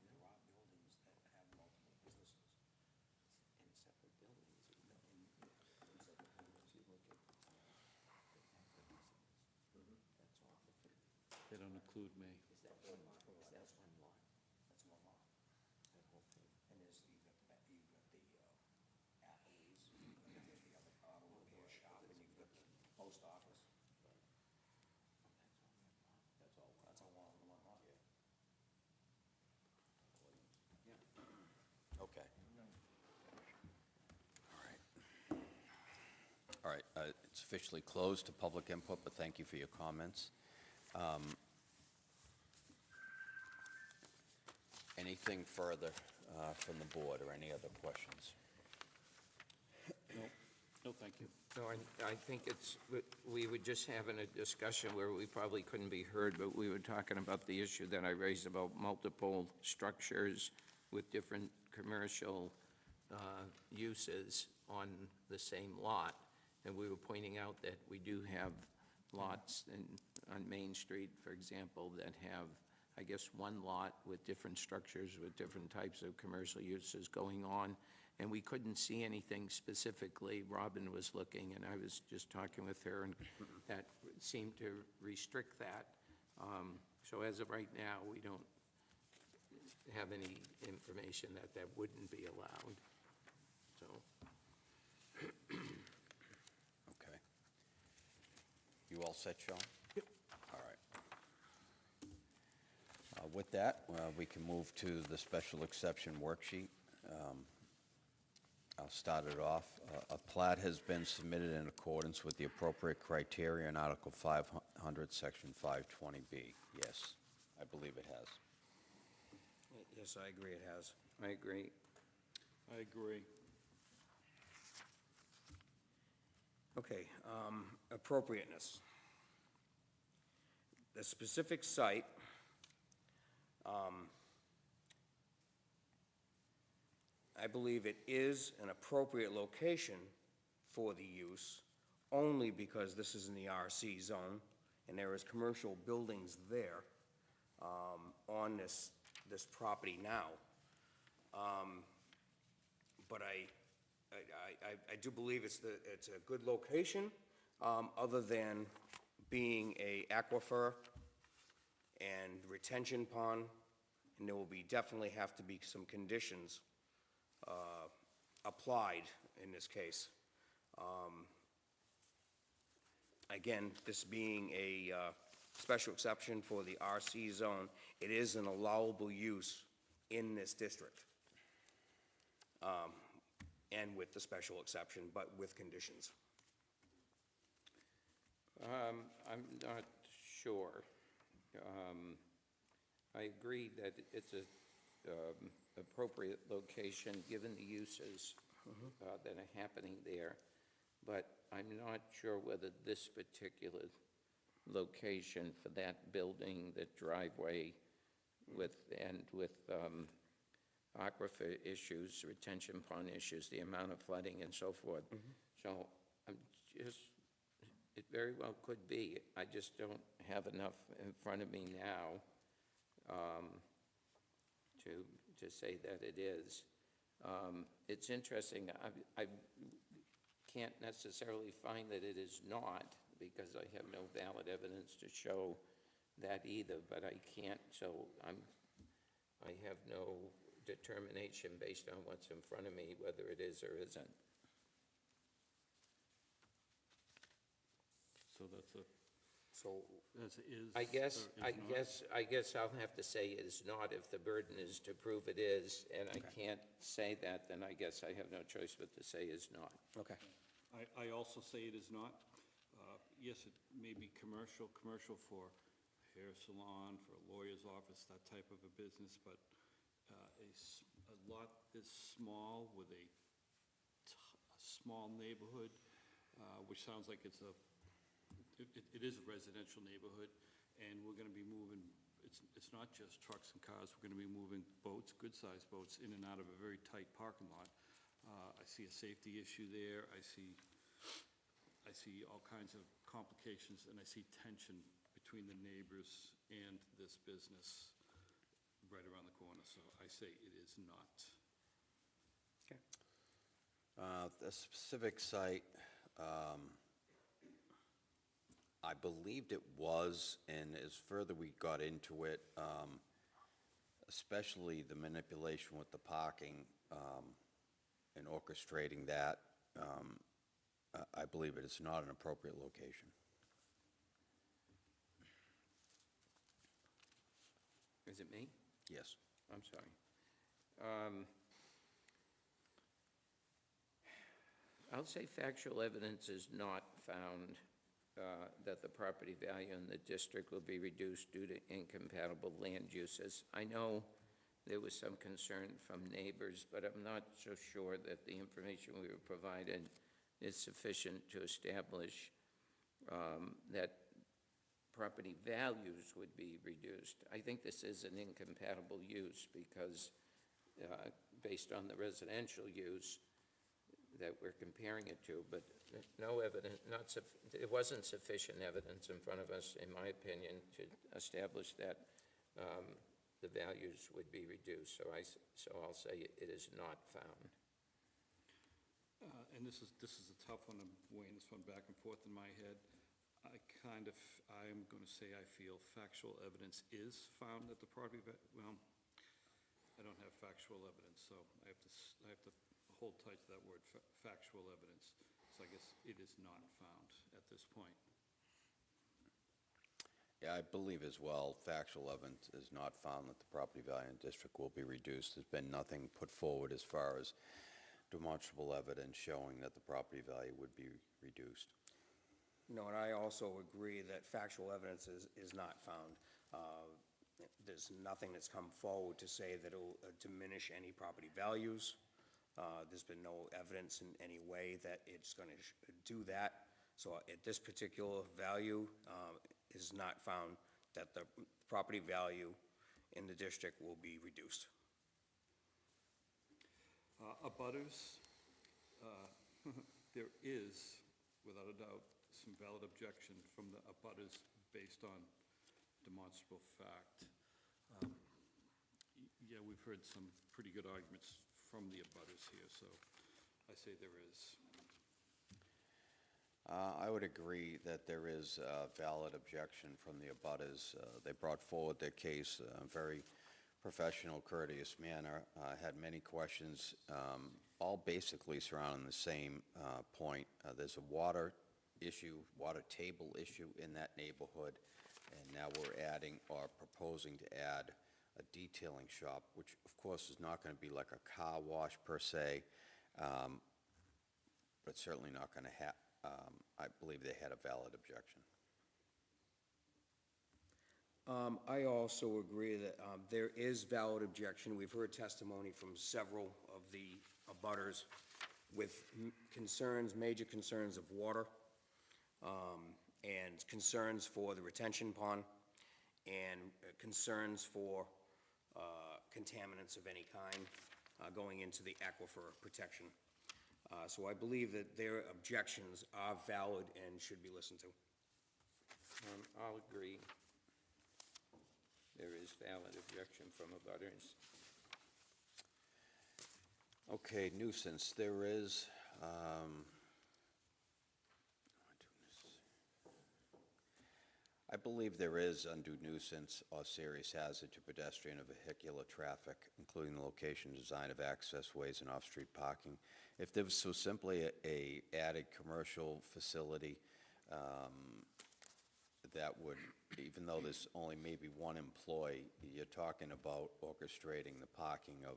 There are buildings that have multiple businesses. In separate buildings, you look at, include me. Is that one lot? Is that one lot? That's one lot, that whole thing. And there's, you've got the, Applebee's, you've got the other auto repair shop, and you've got the post office. That's all one lot. Okay. All right, it's officially closed to public input, but thank you for your comments. Anything further from the board or any other questions? No, thank you. No, I think it's, we were just having a discussion where we probably couldn't be heard, but we were talking about the issue that I raised about multiple structures with different commercial uses on the same lot. And we were pointing out that we do have lots on Main Street, for example, that have, I guess, one lot with different structures with different types of commercial uses going on. And we couldn't see anything specifically. Robin was looking, and I was just talking with her, and that seemed to restrict that. So as of right now, we don't have any information that that wouldn't be allowed. So. Okay. You all set, Sean? Yep. All right. With that, we can move to the special exception worksheet. I'll start it off. A plat has been submitted in accordance with the appropriate criteria in Article 500, Section 520B. Yes, I believe it has. Yes, I agree, it has. I agree. I agree. Okay, appropriateness. The specific site, I believe it is an appropriate location for the use, only because this is in the RC zone, and there is commercial buildings there on this property now. But I do believe it's a good location, other than being a aquifer and retention pond, and there will definitely have to be some conditions applied in this case. Again, this being a special exception for the RC zone, it is an allowable use in this district. And with the special exception, but with conditions. I'm not sure. I agree that it's a appropriate location, given the uses that are happening there, but I'm not sure whether this particular location for that building, that driveway with aquifer issues, retention pond issues, the amount of flooding and so forth. So it very well could be. I just don't have enough in front of me now to say that it is. It's interesting. I can't necessarily find that it is not, because I have no valid evidence to show that either, but I can't, so I have no determination based on what's in front of me whether it is or isn't. So that's a, So, that's is. I guess, or is not? I guess I'll have to say it is not if the burden is to prove it is, and I can't say that, then I guess I have no choice but to say is not. okay. I also say it is not. Yes, it may be commercial for hair salon, for a lawyer's office, that type of a business, but a lot this small with a small neighborhood, which sounds like it is a residential neighborhood, and we're gonna be moving, it's not just trucks and cars, we're gonna be moving boats, good-sized boats, in and out of a very tight parking lot. I see a safety issue there, I see all kinds of complications, and I see tension between the neighbors and this business right around the corner, so I say it is not. Okay. The specific site, I believed it was, and as further we got into it, especially the manipulation with the parking, and orchestrating that, I believe it is not an appropriate location. Is it me? Yes. I'm sorry. I'll say factual evidence is not found that the property value in the district will be reduced due to incompatible land uses. I know there was some concern from neighbors, but I'm not so sure that the information we were provided is sufficient to establish that property values would be reduced. I think this is an incompatible use because, based on the residential use that we're comparing it to, but no evidence, it wasn't sufficient evidence in front of us, in my opinion, to establish that the values would be reduced. So I'll say it is not found. And this is a tough one. I'm weighing this one back and forth in my head. I'm going to say I feel factual evidence is found at the property, well, I don't have factual evidence, so I have to hold tight to that word, factual evidence. So I guess it is not found at this point. Yeah, I believe as well, factual evidence is not found that the property value in the district will be reduced. There's been nothing put forward as far as demonstrable evidence showing that the property value would be reduced. No, and I also agree that factual evidence is not found. There's nothing that's come forward to say that it'll diminish any property values. There's been no evidence in any way that it's going to do that. So at this particular value, is not found that the property value in the district will be reduced. Abutters, there is, without a doubt, some valid objection from the abutters based on demonstrable fact. Yeah, we've heard some pretty good arguments from the abutters here, so I say there is. I would agree that there is a valid objection from the abutters. They brought forward their case in a very professional, courteous manner, had many questions, all basically surrounding the same point. There's a water issue, water table issue in that neighborhood, and now we're adding or proposing to add a detailing shop, which of course is not going to be like a car wash per se, but certainly not going to have, I believe they had a valid objection. I also agree that there is valid objection. We've heard testimony from several of the abutters with concerns, major concerns of water, and concerns for the retention pond, and concerns for contaminants of any kind going into the aquifer protection. So I believe that their objections are valid and should be listened to. I'll agree. There is valid objection from abutters. Okay, nuisance, there is, I believe there is undue nuisance or serious hazard to pedestrian or vehicular traffic, including the location, design of access ways and off-street parking. If there was so simply a added commercial facility, that would, even though there's only maybe one employee, you're talking about orchestrating the parking of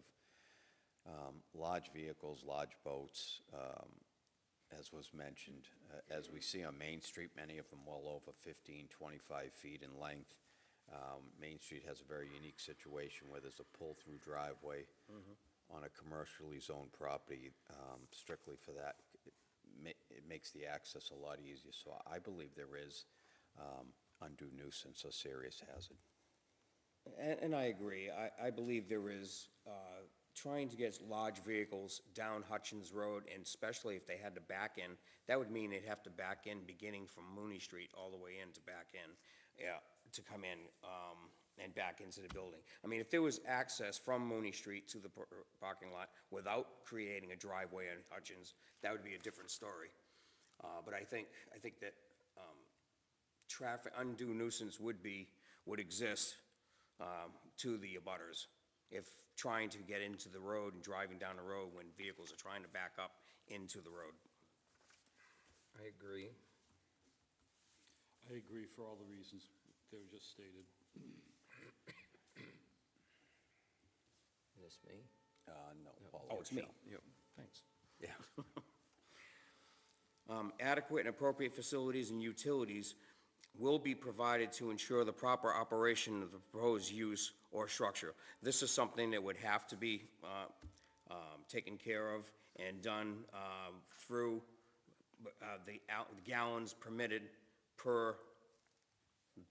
large vehicles, large boats, as was mentioned. As we see on Main Street, many of them well over 15, 25 feet in length. Main Street has a very unique situation where there's a pull-through driveway on a commercially zoned property strictly for that. It makes the access a lot easier. So I believe there is undue nuisance or serious hazard. And I agree. I believe there is trying to get large vehicles down Hutchins Road, and especially if they had to back in, that would mean they'd have to back in beginning from Mooney Street all the way in to back in, to come in and back into the building. I mean, if there was access from Mooney Street to the parking lot without creating a driveway on Hutchins, that would be a different story. But I think that traffic, undue nuisance would exist to the abutters if trying to get into the road and driving down the road when vehicles are trying to back up into the road. I agree. I agree for all the reasons that were just stated. This me? No, Paul. Oh, it's me. Yep. Thanks. Yeah. Adequate and appropriate facilities and utilities will be provided to ensure the proper operation of the proposed use or structure. This is something that would have to be taken care of and done through the gallons permitted per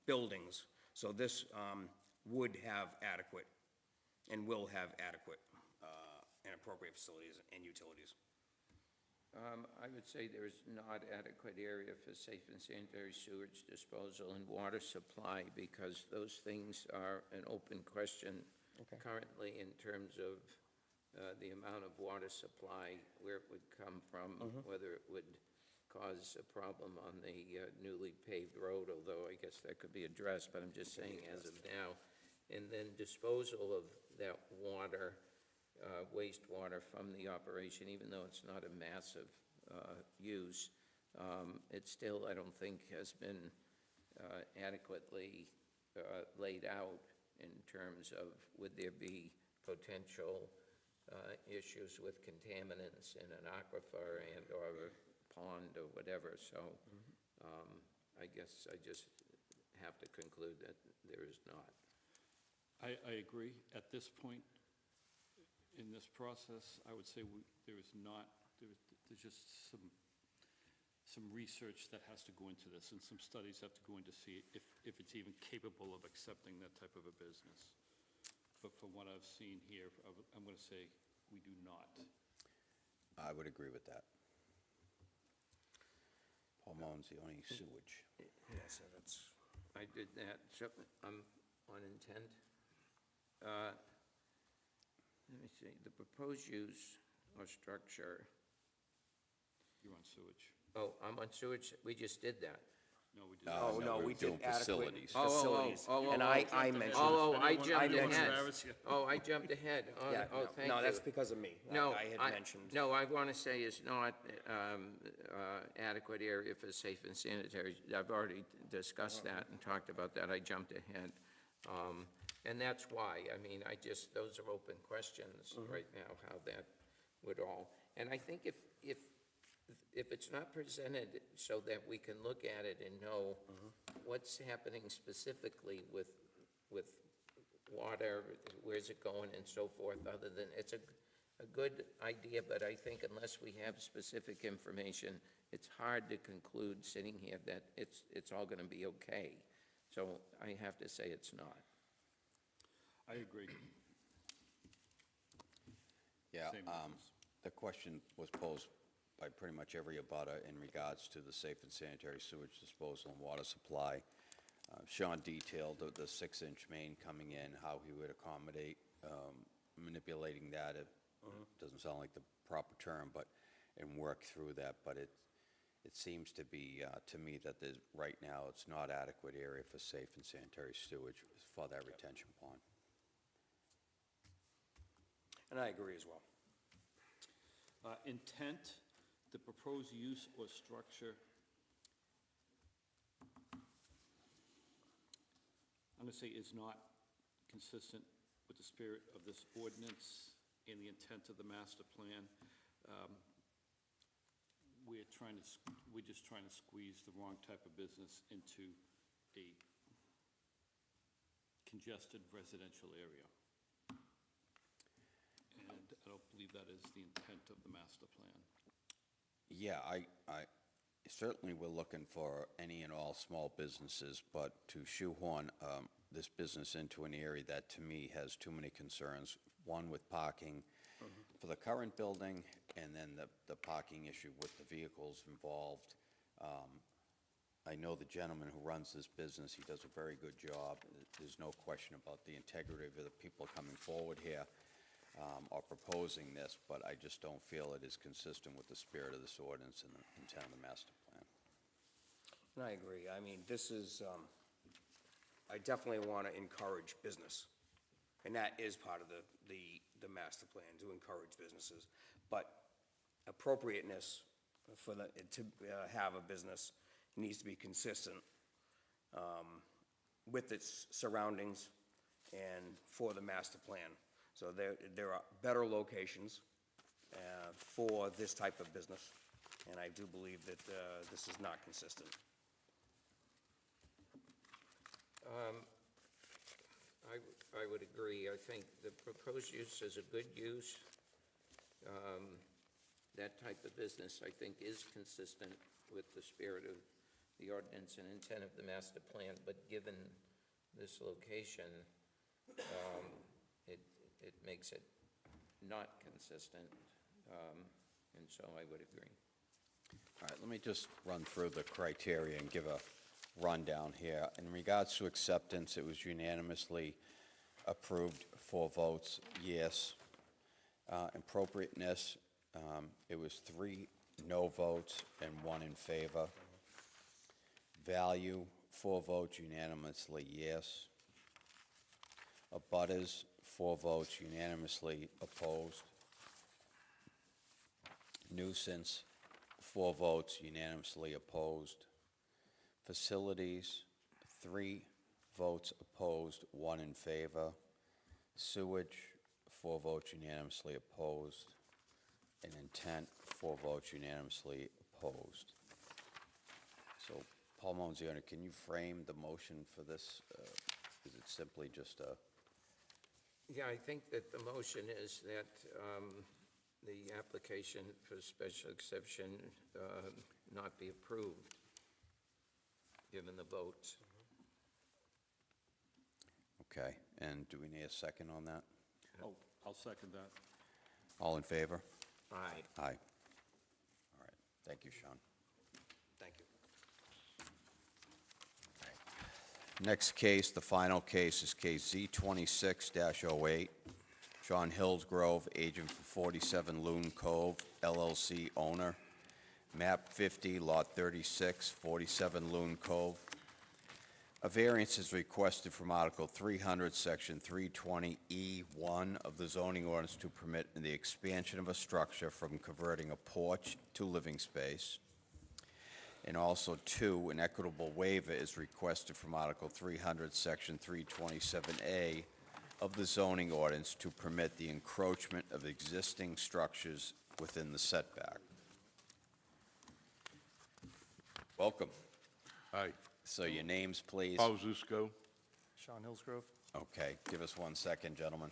buildings. So this would have adequate and will have adequate and appropriate facilities and utilities. I would say there is not adequate area for safe and sanitary sewage disposal and water supply, because those things are an open question currently in terms of the amount of water supply, where it would come from, whether it would cause a problem on the newly paved road, although I guess that could be addressed, but I'm just saying as of now. And then disposal of that water, wastewater from the operation, even though it's not a massive use, it still, I don't think, has been adequately laid out in terms of would there be potential issues with contaminants in an aquifer and/or a pond or whatever. So I guess I just have to conclude that there is not. I agree. At this point in this process, I would say there is not, there's just some research that has to go into this, and some studies have to go in to see if it's even capable of accepting that type of a business. But from what I've seen here, I'm going to say we do not. I would agree with that. Paul Moan's the only sewage. Yes, that's. I did that, so I'm on intent. Let me see, the proposed use or structure, You're on sewage. oh, I'm on sewage, we just did that. No, we didn't. Oh, no, we're we doing did adequate facilities. facilities. And I mentioned. I jumped mentioned- ahead. Travis, yeah. Oh, I jumped ahead. Yeah, Oh, thank you. no, that's because of me. No, I had mentioned. No, I want to say is not adequate area for safe and sanitary. I've already discussed that and talked about that. I jumped ahead. And that's why, I mean, those are open questions right now, how that would all. And I think if it's not presented so that we can look at it and know what's happening specifically with water, where's it going and so forth, other than, it's a good idea, but I think unless we have specific information, it's hard to conclude sitting here that it's all going to be okay. So I have to say it's not. I agree. Yeah, Same reasons. the question was posed by pretty much every abutter in regards to the safe and sanitary sewage disposal and water supply. Sean detailed the 6-inch main coming in, how he would accommodate manipulating that. It doesn't sound like the proper term, and work through that, but it seems to be, to me, that there's, right now, it's not adequate area for safe and sanitary sewage for that retention pond. And I agree as well. Intent, the proposed use or structure. I'm going to say is not consistent with the spirit of this ordinance and the intent of the master plan. We're just trying to squeeze the wrong type of business into a congested residential area. And I don't believe that is the intent of the master plan. Yeah, I certainly we're looking for any and all small businesses, but to shoehorn this business into an area that, to me, has too many concerns. One, with parking for the current building, and then the parking issue with the vehicles involved. I know the gentleman who runs this business, he does a very good job. There's no question about the integrity of the people coming forward here or proposing this, but I just don't feel it is consistent with the spirit of this ordinance and the intent of the master plan. And I agree. I mean, this is, I definitely want to encourage business. And that is part of the master plan, to encourage businesses. But appropriateness for to have a business needs to be consistent with its surroundings and for the master plan. So there are better locations for this type of business, and I do believe that this is not consistent. I would agree. I think the proposed use is a good use. That type of business, I think, is consistent with the spirit of the ordinance and intent of the master plan, but given this location, it makes it not consistent, and so I would agree. All right, let me just run through the criteria and give a rundown here. In regards to acceptance, it was unanimously approved, 4 votes, yes. Appropriateness, it was 3 no votes and 1 in favor. Value, 4 votes unanimously, yes. Abutters, 4 votes unanimously opposed. Nuisance, 4 votes unanimously opposed. Facilities, 3 votes opposed, 1 in favor. Sewage, 4 votes unanimously opposed. And intent, 4 votes unanimously opposed. So, Paul Monzioni, can you frame the motion for this? Is it simply just a... Yeah, I think that the motion is that the application for special exception not be approved, given the votes. Okay, and do we need a second on that? Oh, I'll second that. All in favor? Aye. Aye. All right, thank you, Sean. Thank you. Next case, the final case, is case Z26-08. John Hillsgrove, agent for 47 Loon Cove, LLC owner. Map 50, Lot 36, 47 Loon Cove. A variance is requested from Article 300, Section 320E1 of the zoning ordinance to permit the expansion of a structure from converting a porch to living space. And also, 2, an equitable waiver is requested from Article 300, Section 327A of the zoning ordinance to permit the encroachment of existing structures within the setback. Welcome. Hi, So your names, please. Paul Zusko. Sean Hillsgrove. Okay, give us 1 second, gentlemen.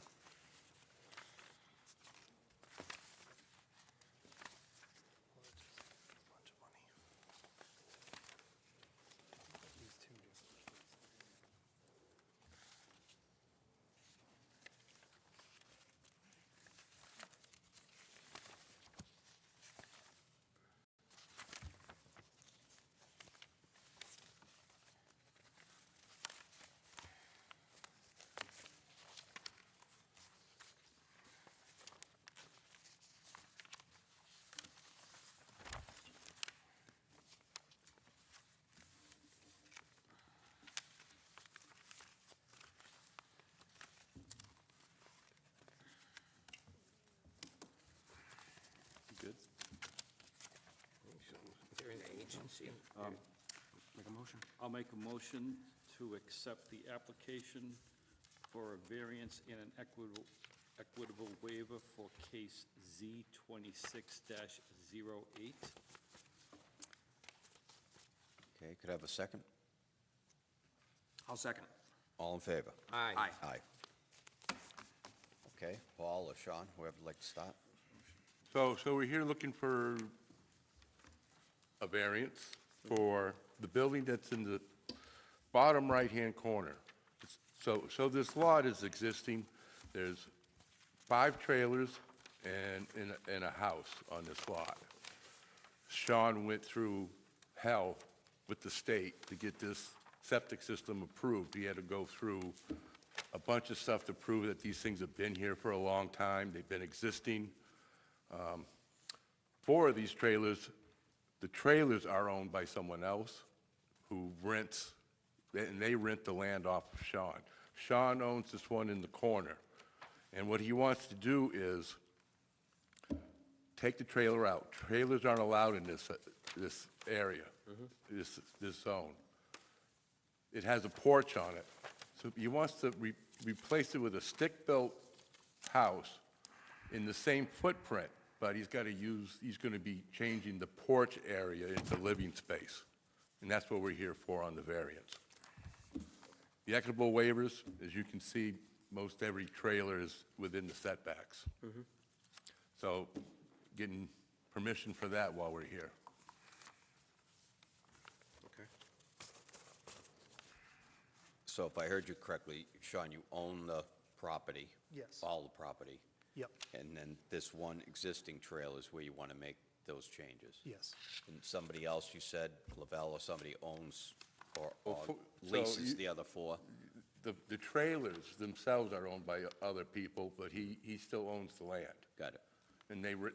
Bunch of money. These two just- Good? They're an agency. Make a motion? I'll make a motion to accept the application for a variance and an equitable waiver for case Z26-08. Okay, could I have a second? I'll second. All in favor? Aye. Aye. Okay, Paul or Sean, whoever would like to start. So we're here looking for a variance for the building that's in the bottom right-hand corner. So this lot is existing. There's 5 trailers and a house on this lot. Sean went through hell with the state to get this septic system approved. He had to go through a bunch of stuff to prove that these things have been here for a long time. They've been existing. 4 of these trailers, the trailers are owned by someone else who rents, and they rent the land off of Sean. Sean owns this one in the corner, and what he wants to do is take the trailer out. Trailers aren't allowed in this area, this zone. It has a porch on it, so he wants to replace it with a stick-built house in the same footprint, but he's going to be changing the porch area into living space. And that's what we're here for on the variance. The equitable waivers, as you can see, most every trailer is within the setbacks. So getting permission for that while we're here. Okay. So if I heard you correctly, Sean, you own the property? Yes. All the property? Yep, And then this one existing trail is where you want to make those changes? yes. And somebody else, you said, Lavelle or somebody owns or So leases you- the other four? The trailers themselves are owned by other people, but he still owns the land. Got it. And they rent,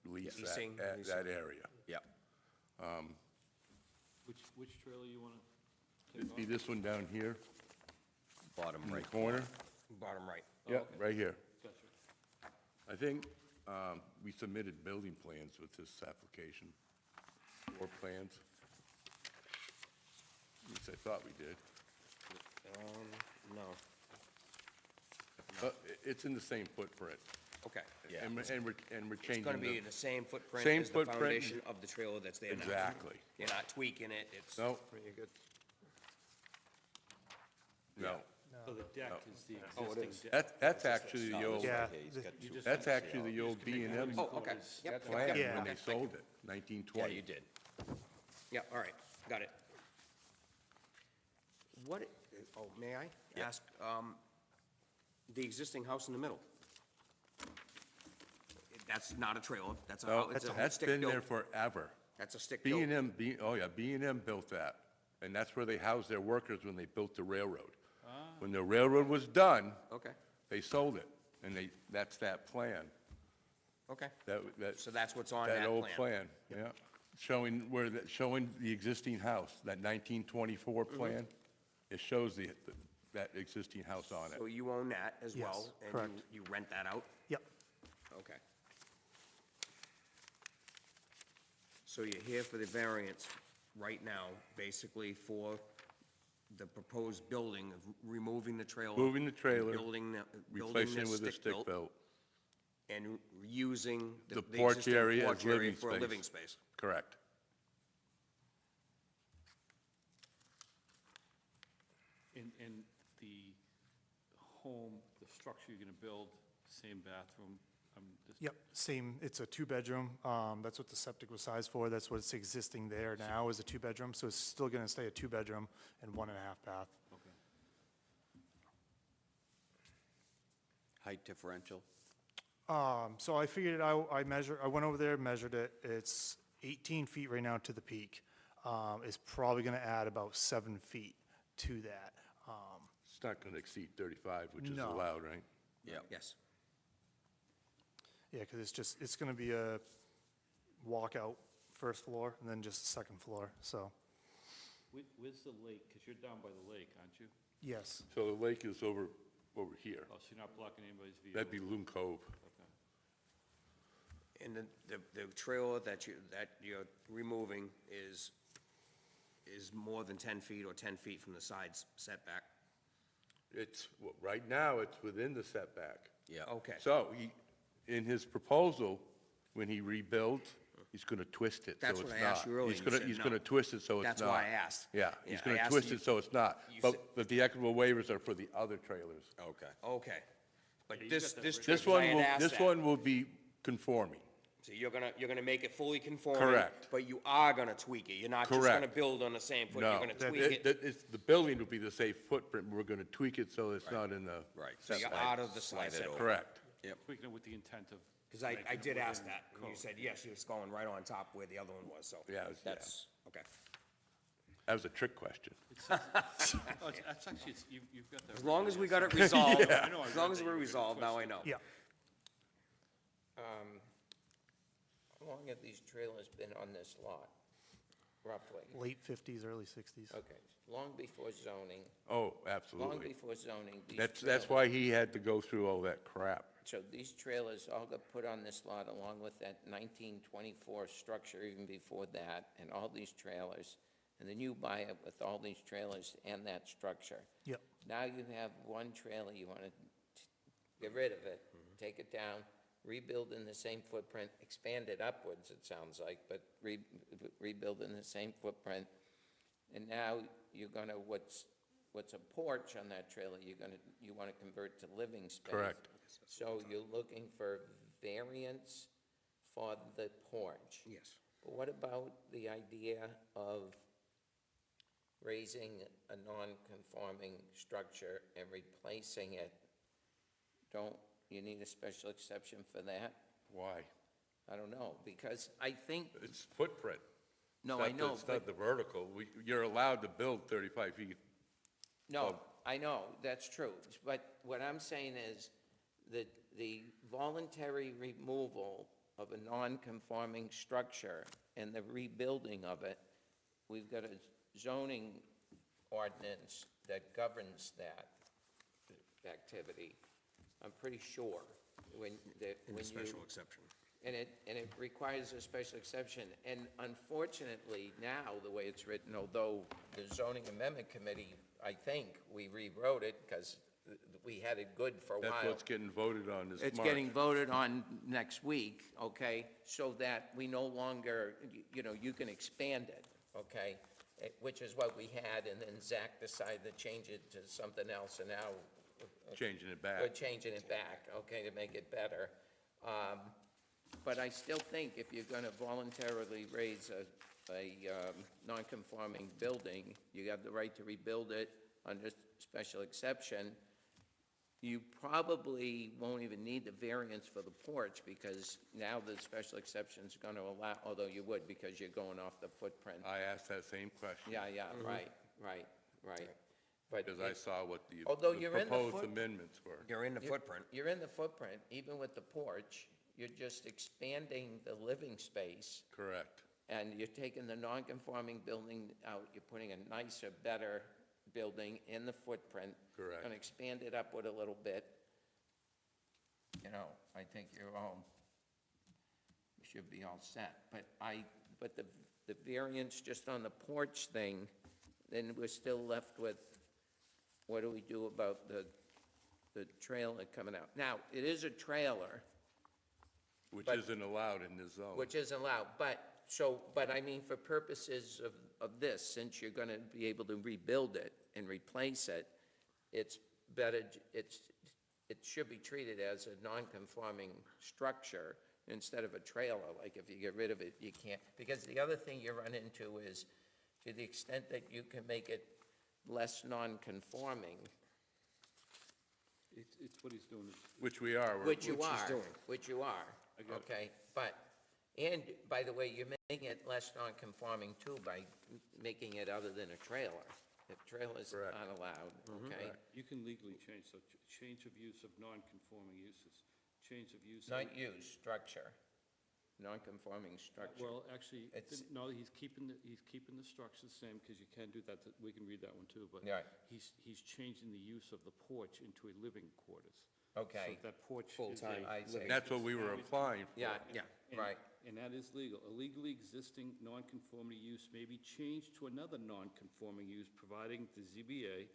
lease Leasing, that area. Yep. Which trailer you want to It'd be this one down here Bottom in the right. corner. Bottom right. Yeah, right here. Gotcha. I think we submitted building plans with this application, or plans. At least I thought we did. No. But it's in the same footprint. Okay. Yeah. And we're changing It's going to be the... in the same footprint Same as the footprint. foundation of the trailer that's there now. Exactly. You're not tweaking it, it's... No. You're good. No. So the deck is the Oh, it existing is. deck? That's actually the old, Yeah, He's the- got You two- just- that's actually the old B and M Oh, okay. Yep. plan Yeah. when they Okay, thank you. sold it, Yeah, 1920. you did. Yeah, all right, got it. What, may I Yeah. ask, the existing house in the middle? That's not a trailer, that's a, No, it's a that's been there stick-built. forever. That's a B stick-built. and M, B and M built that, and that's where they housed their workers when they built the railroad. When the railroad was done, Okay, they sold it, and that's that plan. okay. That So that's what's on that old plan? plan, yeah. Showing showing the existing house, that 1924 Mm-hmm. plan. It shows that existing house on it. So you own that as Yes, well? correct. And you rent that out? Yep, Okay. So you're here for the variance right now, basically for the proposed building of removing the trailer? Moving the trailer, Building the replacing it with a stick-built, stick-built, and using The porch existing area as porch area living for a space. living space? correct. And the home, the structure you're going to build, same bathroom? yep, same, it's a two-bedroom, that's what the septic was sized for, that's what's existing there now is a two-bedroom, so it's still gonna stay a two-bedroom and 1.5 bath. Okay. Height differential? So I figured I went over there, measured it, it's 18 feet right now to the peak. It's probably gonna add about 7 feet to that. It's not going to exceed 35, which is No. allowed, right? Yeah. Yes. Yeah, because it's gonna be a walkout first floor and then just second floor, so, Where's the lake? Because you're down by the lake, aren't you? yes. So the lake is over here. Oh, so you're not blocking anybody's view? That'd be Loon Cove. Okay. And the trailer that you're removing is more than 10 feet or 10 feet from the side setback? Right now, it's within the setback. Yeah. Okay. So in his proposal, when he rebuilds, he's going to twist it so That's it's what not. I asked you earlier, He's you gonna- said He's no. going to twist it so it's not. That's why I asked. Yeah, Yeah, he's I going to asked twist you- it so it's not. you said- But the equitable waivers are for the other trailers. Okay. Okay. But you've this got that this written. trip, This one I had will, asked this that. one will be conforming. So you're gonna make it fully conforming? Correct. But you are gonna tweak it? You're not just Correct. gonna build on the same foot? You're No. gonna tweak it? The building will be the same footprint. We're going to tweak it so it's not in the. Right. So you're Slide- out of the slide side it over. setback? Correct. Tweaking it with the intent of. Because I making it did ask within that, and you code. said, yes, it's going right on top where the other one was, so. Yeah, That's, okay. That was a trick question. Oh, it's actually, you've got that. As long as we written, got it yes. resolved, I know, I as read long as that we're you were gonna resolved, now twist I it. know. Yeah. How long have these trailers been on this lot? roughly? late 50s, early 60s. Okay, long before zoning, Oh, long absolutely. before zoning. These That's trailers- why he had to go through all that crap. So these trailers all got put on this lot along with that 1924 structure even before that, and all these trailers. And then you buy it with all these trailers and that structure. Yep. Now you have one trailer, you want to get rid of it, take it down, rebuild in the same footprint, expand it upwards, it sounds like, but rebuild in the same footprint. And now you're going to, what's a porch on that trailer, you want to convert to living space. Correct. So you're looking for variance for the porch. Yes. But what about the idea of raising a non-conforming structure and replacing it? Don't you need a special exception for that? Why? I don't know, because I think, It's footprint. no, It's I not know, It's but, not the vertical. You're allowed to build 35 feet. no, I know, that's true. But what I'm saying is that the voluntary removal of a non-conforming structure and the rebuilding of it, we've got a zoning ordinance that governs that activity. I'm pretty sure when you. Special exception. And it requires a special exception. And unfortunately, now, the way it's written, although the zoning amendment committee, I think, we rewrote it because we had it good for a while. That's what's getting voted on this March. It's getting voted on next week, okay? So that we no longer, you can expand it, okay? Which is what we had, and then Zach decided to change it to something else, and now. Changing it back. We're changing it back, okay, to make it better. But I still think if you're gonna voluntarily raise a non-conforming building, you have the right to rebuild it under special exception. You probably won't even need the variance for the porch, because now the special exception's gonna allow, although you would, because you're going off the footprint. I asked that same question. Yeah, right. But Because I saw what the although you're in the proposed foot- amendments were. You're in the footprint. You're in the footprint, even with the porch, you're just expanding the living space, Correct. and you're taking the non-conforming building out, you're putting a nicer, better building in the footprint. Correct. Gonna expand it upward a little bit. I think we should be all set. But the variance just on the porch thing, then we're still left with, what do we do about the trailer coming out? Now, it is a trailer, Which But- isn't allowed in this zone. which isn't allowed, but I mean, for purposes of this, since you're gonna be able to rebuild it and replace it, it's better, it should be treated as a non-conforming structure instead of a trailer. Like, if you get rid of it, you can't, because the other thing you run into is, to the extent that you can make it less non-conforming, It's what he's doing. Which we are. which you Which he's are, doing. which you are, I got it. okay? And by the way, you're making it less non-conforming too by making it other than a trailer. If trailers Correct. aren't allowed, okay? You can legally change, so change of use of non-conforming uses, change of use. Not use, structure, non-conforming structure. Well, actually, It's- no, he's keeping the structure the same, because you can do that, we can read that one too, but Right. he's changing the use of the porch into a living quarters. Okay. So that porch is Full-time a- I see. That's what we were applying for. Yeah, And- right. And that is legal. A legally existing nonconformity use may be changed to another nonconforming use, providing the ZBA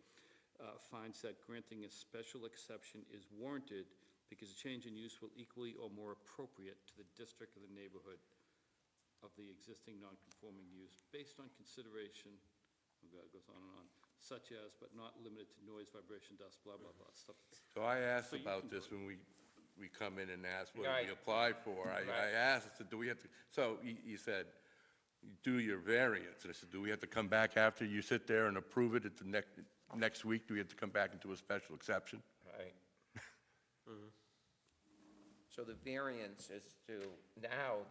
finds that granting a special exception is warranted because a change in use will equally or more appropriate to the district or the neighborhood of the existing nonconforming use, based on consideration, oh God, it goes on and on, such as, but not limited to noise, vibration, dust, blah, blah, blah, stuff. So I asked So you about can this go- when we come in and ask what Right. we applied for. I Right. asked, I said, do we have to, so you said, do your variance. And I said, do we have to come back after you sit there and approve it at the next week? Do we have to come back into a special exception? Right. So the variance is to, now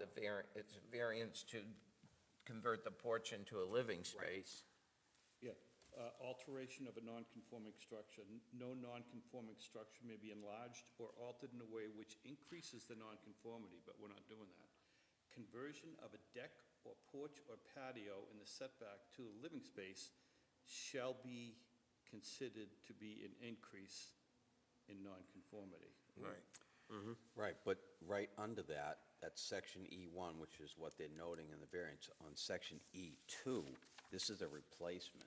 it's a variance to convert the porch into a living space. Yeah, alteration of a nonconforming structure. No nonconforming structure may be enlarged or altered in a way which increases the nonconformity, but we're not doing that. Conversion of a deck or porch or patio in the setback to the living space shall be considered to be an increase in nonconformity. Right. Right, but right under that, that's section E1, which is what they're noting in the variance. On section E2, this is a replacement.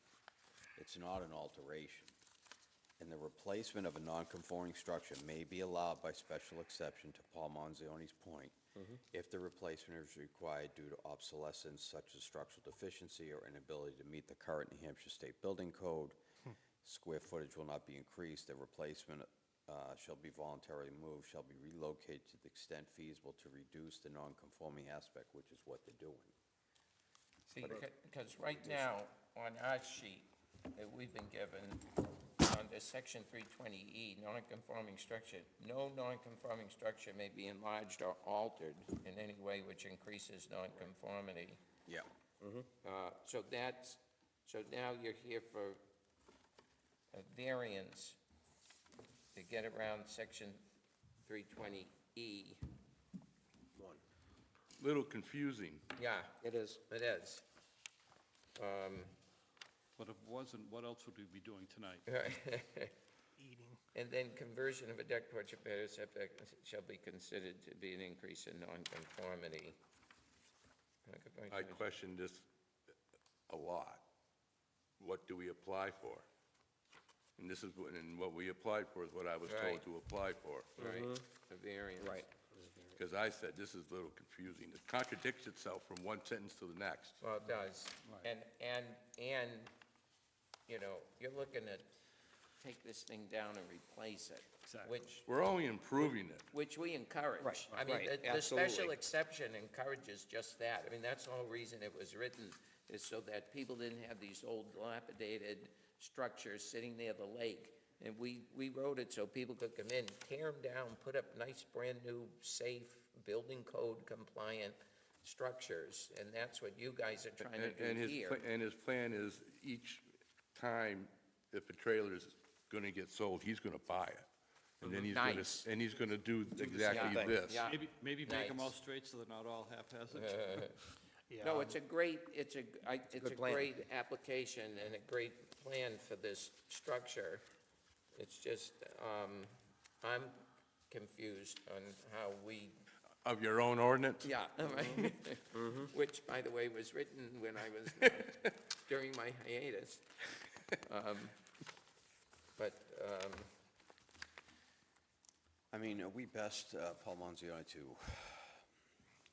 It's not an alteration. And the replacement of a non-conforming structure may be allowed by special exception to Paul Manzioni's point if the replacement is required due to obsolescence such as structural deficiency or inability to meet the current New Hampshire State Building Code. Square footage will not be increased. The replacement shall be voluntarily moved, shall be relocated to the extent feasible to reduce the non-conforming aspect, which is what they're doing. See, because right now, on our sheet that we've been given, under section 320E, non-conforming structure, no non-conforming structure may be enlarged or altered in any way which increases non-conformity. Yeah. So now you're here for a variance to get around section 320E. Little confusing. Yeah, it is. It is. But if it wasn't, what else would we be doing tonight? Eating. And then conversion of a deck, porch, or patio setback shall be considered to be an increase in nonconformity. I question this a lot. What do we apply for? And this is, what we applied for is what I was told Right. to apply for. Right, a variance. Right. Because I said, this is a little confusing. It contradicts itself from one sentence to the next. Well, it does. And, you know, you're looking at take this thing down and replace it. Exactly. We're only improving it. Which we encourage. Right, I mean, right, the special absolutely. exception encourages just that. I mean, that's the whole reason it was written, is so that people didn't have these old dilapidated structures sitting near the lake. And we wrote it so people could come in, tear them down, put up nice, brand-new, safe, building code compliant structures, and that's what you guys are trying to And do his, here. and his plan is each time if a trailer is gonna get sold, he's gonna buy it. And then he's gonna, Nice. and he's gonna do the same exactly thing. this. Yeah. Maybe make them all Nice. straight so they're not all haphazard. No, it's a great, it's a good plan. great application and a great plan for this structure. It's just, I'm confused on how we, Of your own ordinance? yeah, right? Which, by the way, was written when I was, during my hiatus. But, I mean, are we best, Paul Manzioni, to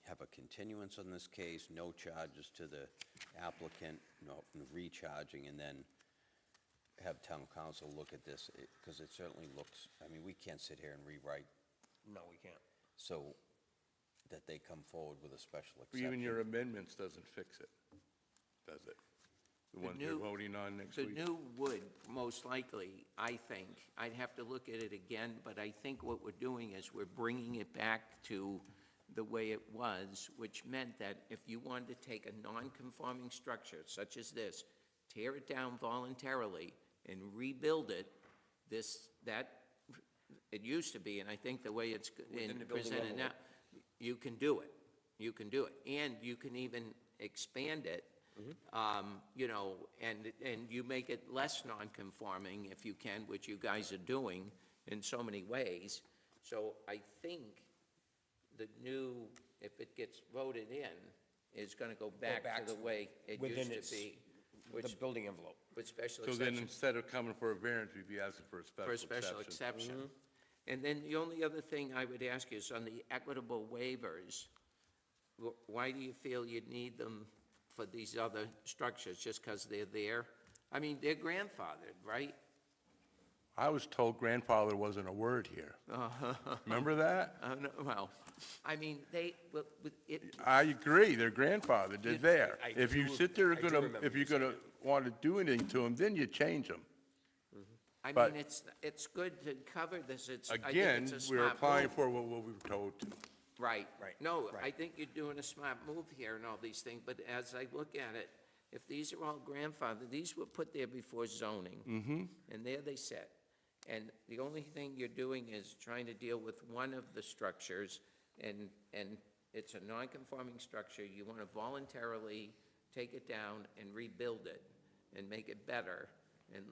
have a continuance on this case, no charges to the applicant, no recharging, and then have town council look at this? Because it certainly looks, I mean, we can't sit here and rewrite, No, we can't. so that they come forward with a special exception. Even your amendments doesn't fix it, does it? The ones you're new- voting on next the week? new would, most likely, I think, I'd have to look at it again, but I think what we're doing is we're bringing it back to the way it was, which meant that if you wanted to take a non-conforming structure such as this, tear it down voluntarily and rebuild it, it used to be, and I think the way it's Within the building presented now, envelope. you can do it. You can do it. And you can even expand it, you know, and you make it less non-conforming if you can, which you guys are doing in so many ways. So I think the new, if it gets voted in, is going to go back back to the to way it within used its- to be, The which, building envelope. with special So then exception. instead of coming for a variance, we'd be asking for a For a special exception. exception. And then the only other thing I would ask you is on the equitable waivers, why do you feel you'd need them for these other structures, just because they're there? I mean, they're grandfathered, right? I was told grandfather wasn't a word here. Remember that? No, well, I mean, I agree, they're grandfathered, they're there. I If you do- sit there I do remember if you you're gonna want to do anything to them, then you change them. I But- mean, it's good to cover this, I think Again, it's a we're smart applying move. for what we were told to. Right. Right, No, I right. think you're doing a smart move here and all these things, but as I look at it, if these are all grandfathered, these were put there before zoning. And there they sit. And the only thing you're doing is trying to deal with one of the structures and it's a non-conforming structure, you want to voluntarily take it down and rebuild it and make it better, and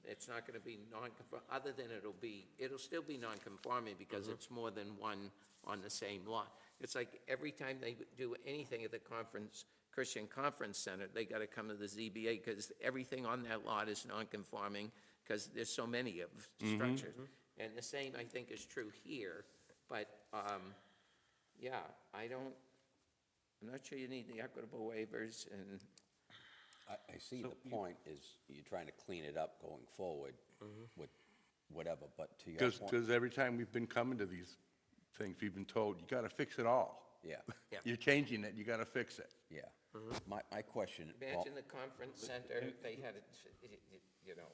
it's not going to be other than it'll still be non-conforming because it's more than one on the same lot. It's like every time they do anything at the Christian Conference Center, they got to come to the ZBA because everything on that lot is non-conforming because there's so many of structures. And the same, I think, is true here, but, yeah, I'm not sure you need the equitable waivers, and I see the point is you're trying to clean it up going forward with whatever, but to your point. Because every time we've been coming to these things, we've been told, you gotta fix it all. Yeah, You're changing it, you gotta fix it. yeah. My question, well, imagine the conference center, if they had it, you know.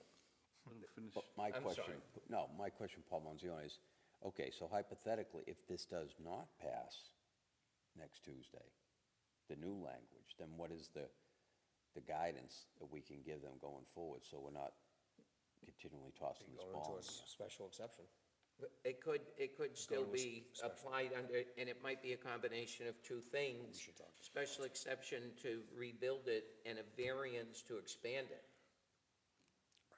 but my I'm question, sorry. no, my question, Paul Manzione, is, okay, so hypothetically, if this does not pass next Tuesday, the new language, then what is the guidance that we can give them going forward, so we're not continually tossing this Go ball? into a special exception. It could still with be applied under, and it might be a combination of two things. Special exception to rebuild it and a variance to expand it.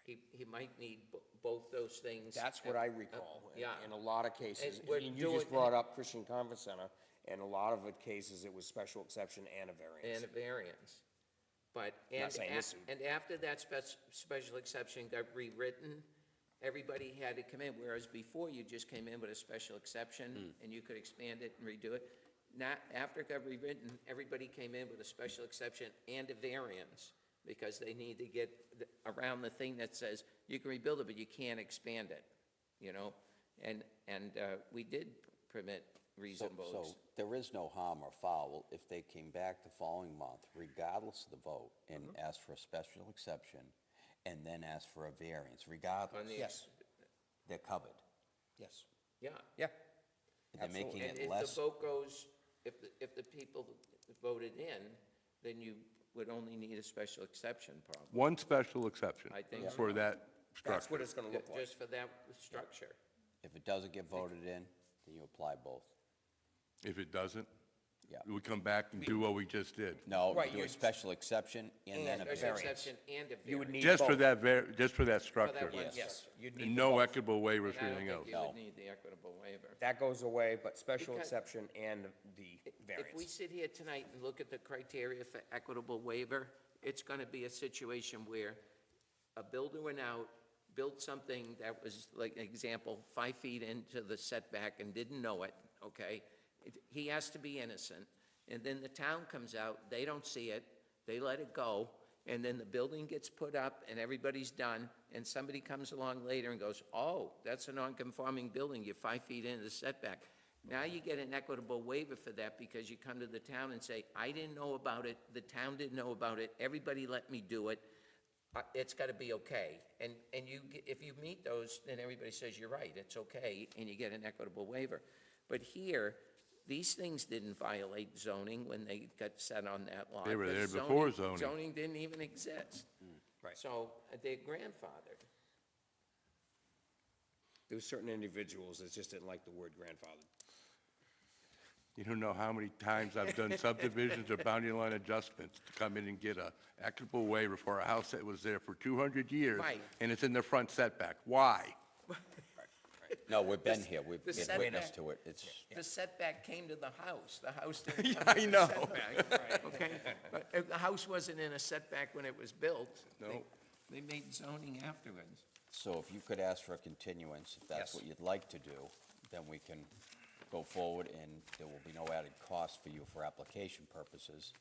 He might need both those things. That's what I recall. Yeah. In a lot of cases. And we're I mean, you just doing- brought up Christian Conference Center, and a lot of the cases, it was special exception and a variance. And a variance. But, Not saying this- and after that special exception got rewritten, everybody had to come in, whereas before you just came in with a special exception and you could expand it and redo it. Now, after it got rewritten, everybody came in with a special exception and a variance because they need to get around the thing that says you can rebuild it, but you can't expand it, you know? And we did permit reasonable. So there is no harm or foul if they came back the following month, regardless of the vote, and asked for a special exception, and then asked for a variance, regardless. On the- Yes. They're covered. Yes. Yeah. Yeah. They're making And it if less. the vote goes, if the people voted in, then you would only need a special exception probably. One special exception I think for so. that That's structure. what it's gonna look like. Just for that structure. If it doesn't get voted in, then you apply both. If it doesn't, Yeah. we come back and do what we just did. No, Right, you do a you- special exception and then a Special variance. exception and a variance. You would need Just for both. that, just for that For structure. that one Yes. Yes, structure. you'd need And no both. equitable waivers And for I anything don't else. think you would need the equitable waiver. That goes away, but special Because- exception and the If we variance. sit here tonight and look at the criteria for equitable waiver, it's going to be a situation where a builder went out, built something that was, like, example, 5 feet into the setback and didn't know it, okay? He has to be innocent. And then the town comes out, they don't see it, they let it go, and then the building gets put up and everybody's done, and somebody comes along later and goes, oh, that's a non-conforming building, you're 5 feet into the setback. Now you get an equitable waiver for that because you come to the town and say, I didn't know about it, the town didn't know about it, everybody let me do it, it's got to be okay. And if you meet those, then everybody says, you're right, it's okay, and you get an equitable waiver. But here, these things didn't violate zoning when they got set on that lot. They were there because before zoning. Zoning didn't even exist. Right. So they're grandfathered. There were certain individuals that just didn't like the word grandfather. You don't know how many times I've done subdivisions or boundary line adjustments to come in and get a equitable waiver for a house that was there for 200 years. Right. And it's in the front setback. Why? No, we've been here, we've the been witness setback- to it. It's, The setback came to the house. The house didn't Yeah, come I to the know. setback. Okay? But if the house wasn't in a setback when it was built. No. They made zoning afterwards. so if you could ask for a continuance, if that's Yes. what you'd like to do, then we can go forward and there will be no added cost for you for application purposes.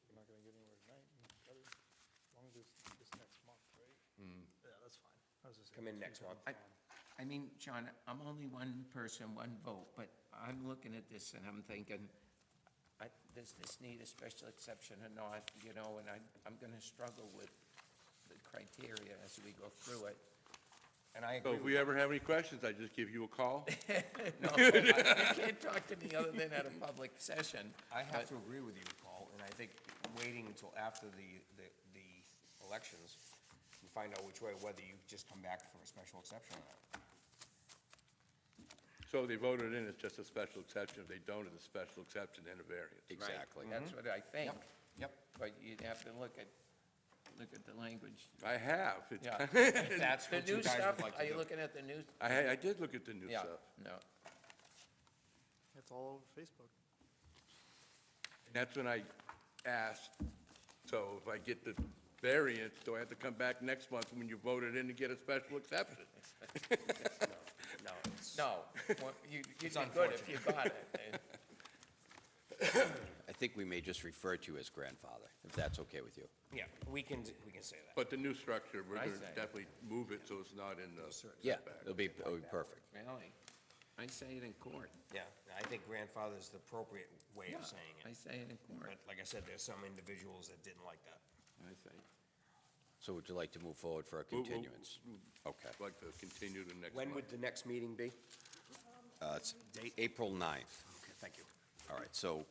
We're not gonna get anywhere tonight, as long as it's this next month, right? Yeah, that's fine. I was just Come in next month. I mean, John, I'm only one person, one vote, but I'm looking at this and I'm thinking, does this need a special exception or not, you know, and I'm gonna struggle with the criteria as we go through it. And I So agree if with we ever have any questions, I just give you a call? No, you can't talk to me other than at a public session. I have to agree with you, Paul, and I think waiting until after the elections, you find out which way, whether you just come back for a special exception or not. So they voted in, it's just a special exception. If they don't, it's a special exception and a variance. Exactly. That's what I think. Yep. But you'd have to look at the language. I have. It's Yeah. That's The what you new guys stuff, would like to are you do. looking at the new? I did look at the new Yeah, stuff. no. It's all over Facebook. And that's when I asked, so if I get the variance, do I have to come back next month when you voted in to get a special exception? No, it's, No, well, you did It's good if you got it. I think we may just refer to you as grandfather, if that's okay with you. yeah, we can say that. But the new structure, we're I going to say. definitely move it so it's not in the Yeah, setback. it'll be perfect. Really? I say it in court. Yeah, I think grandfather is the appropriate way of saying I it. say it in court. But like I said, there's some individuals that didn't like that. I say. So would you like to move forward for a We'll- continuance? Okay. I'd like to continue the next When month. would the next meeting be? It's April 9th. Okay, thank you. All right, so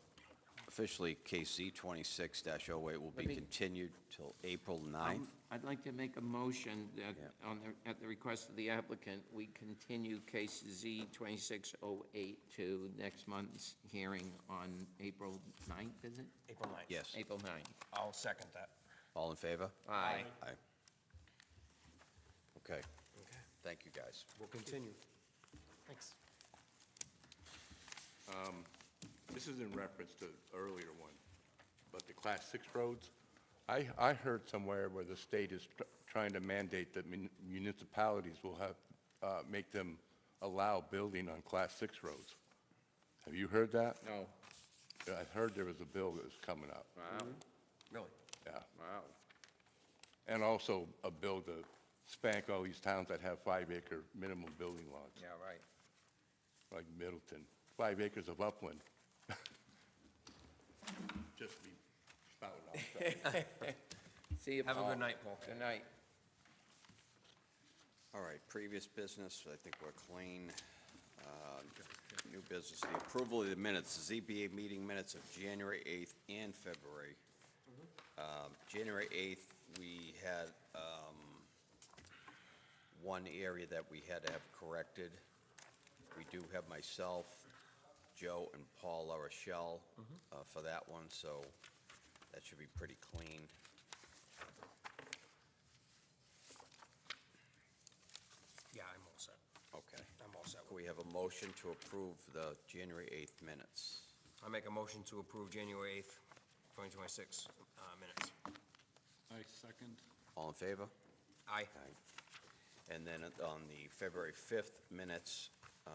officially, case Z 26-08 will be Let me- continued till April 9th. I'd like to make a motion that, Yeah. at the request of the applicant, we continue case Z 2608 to next month's hearing on April 9th, is it? April 9th. Yes. April 9th. I'll second that. All in favor? Aye. Aye. Okay. Thank you, guys. We'll continue. Thanks. This is in reference to earlier one, but the Class 6 roads, I heard somewhere where the state is trying to mandate that municipalities will have, make them allow building on Class 6 roads. Have you heard that? No. I heard there was a bill that was coming up, Wow. Really? yeah. Wow. And also a bill to spank all these towns that have 5-acre minimum building lots, Yeah, right. like Middleton, 5 acres of upland. Just be spouting off stuff. See you, Have a Paul. good night, Paul. Good night. All right, previous business, I think we're clean. New business, the approval of the minutes, ZBA meeting minutes of January 8th and February. January 8th, we had one area that we had to have corrected. We do have myself, Joe, and Paul LaRochelle for that one, so that should be pretty clean. Yeah, I'm all set. Okay. I'm all set. Can we have a motion to approve the January 8th minutes? I make a motion to approve January 8th, 2026 minutes. I second. All in favor? Aye. And then on the February 5th minutes, I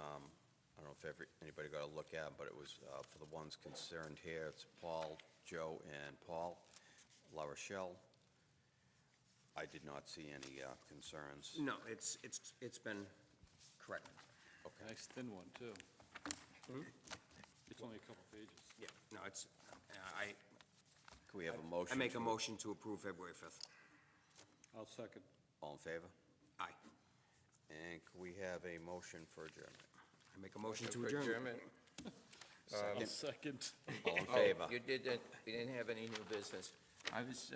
don't know if anybody got a look at them, but it was for the ones concerned here. It's Paul, Joe, and Paul LaRochelle. I did not see any concerns. No, it's been corrected. Okay. Nice thin one, too. It's only a couple pages. Yeah, no, it's, Can we have a motion? I make a to- motion to approve February 5th. I'll second. All in favor? Aye. And can we have a motion for adjournment? I make a motion to For adjourn. adjournment. I'll second. All in Oh, favor? you did that, we didn't have any new business. I was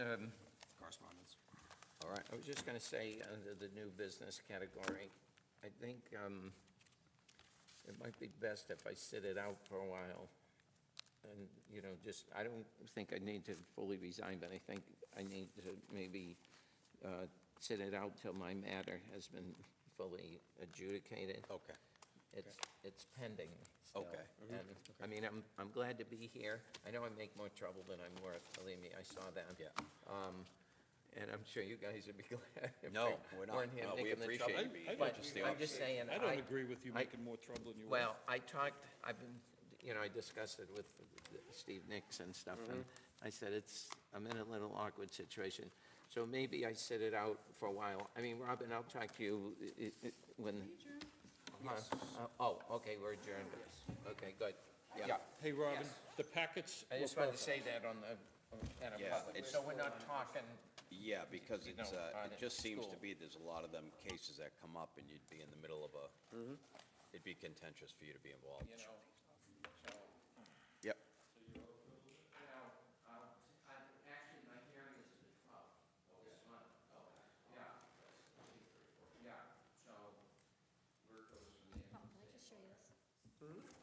Correspondence. All right. just going to say, under the new business category, I think it might be best if I sit it out for a while. And, just, I don't think I need to fully resign, but I think I need to maybe sit it out till my matter has been fully adjudicated. Okay. It's pending still. Okay. And, I mean, I'm glad to be here. I know I make more trouble than I'm worth, believe me, I saw that. Yeah. And I'm sure you guys would be glad if No, I we're not. weren't here No, we making the appreciate trouble. you being here. But Just the I'm just saying, I don't agree with you making more trouble than you're worth. well, I've been, I discussed it with Steve Nix and stuff, and I said, I'm in a little awkward situation. So maybe I sit it out for a while. I mean, Robin, I'll talk to you when. Oh, okay, we're adjourned. Okay, good. Yeah. Hey, Robin, Yes. the packets I just wanted to say that at a Yeah, public, it's- so we're not talking. Yeah, because You it's, know, on it it just seems to school. be, there's a lot of them cases that come up, and you'd be in the middle of a, it'd be contentious for you to be involved. So, Yep. actually, my hearing is the 12th of this month. Yeah. Yeah, so, where it goes from there. Can I just show you this? approved.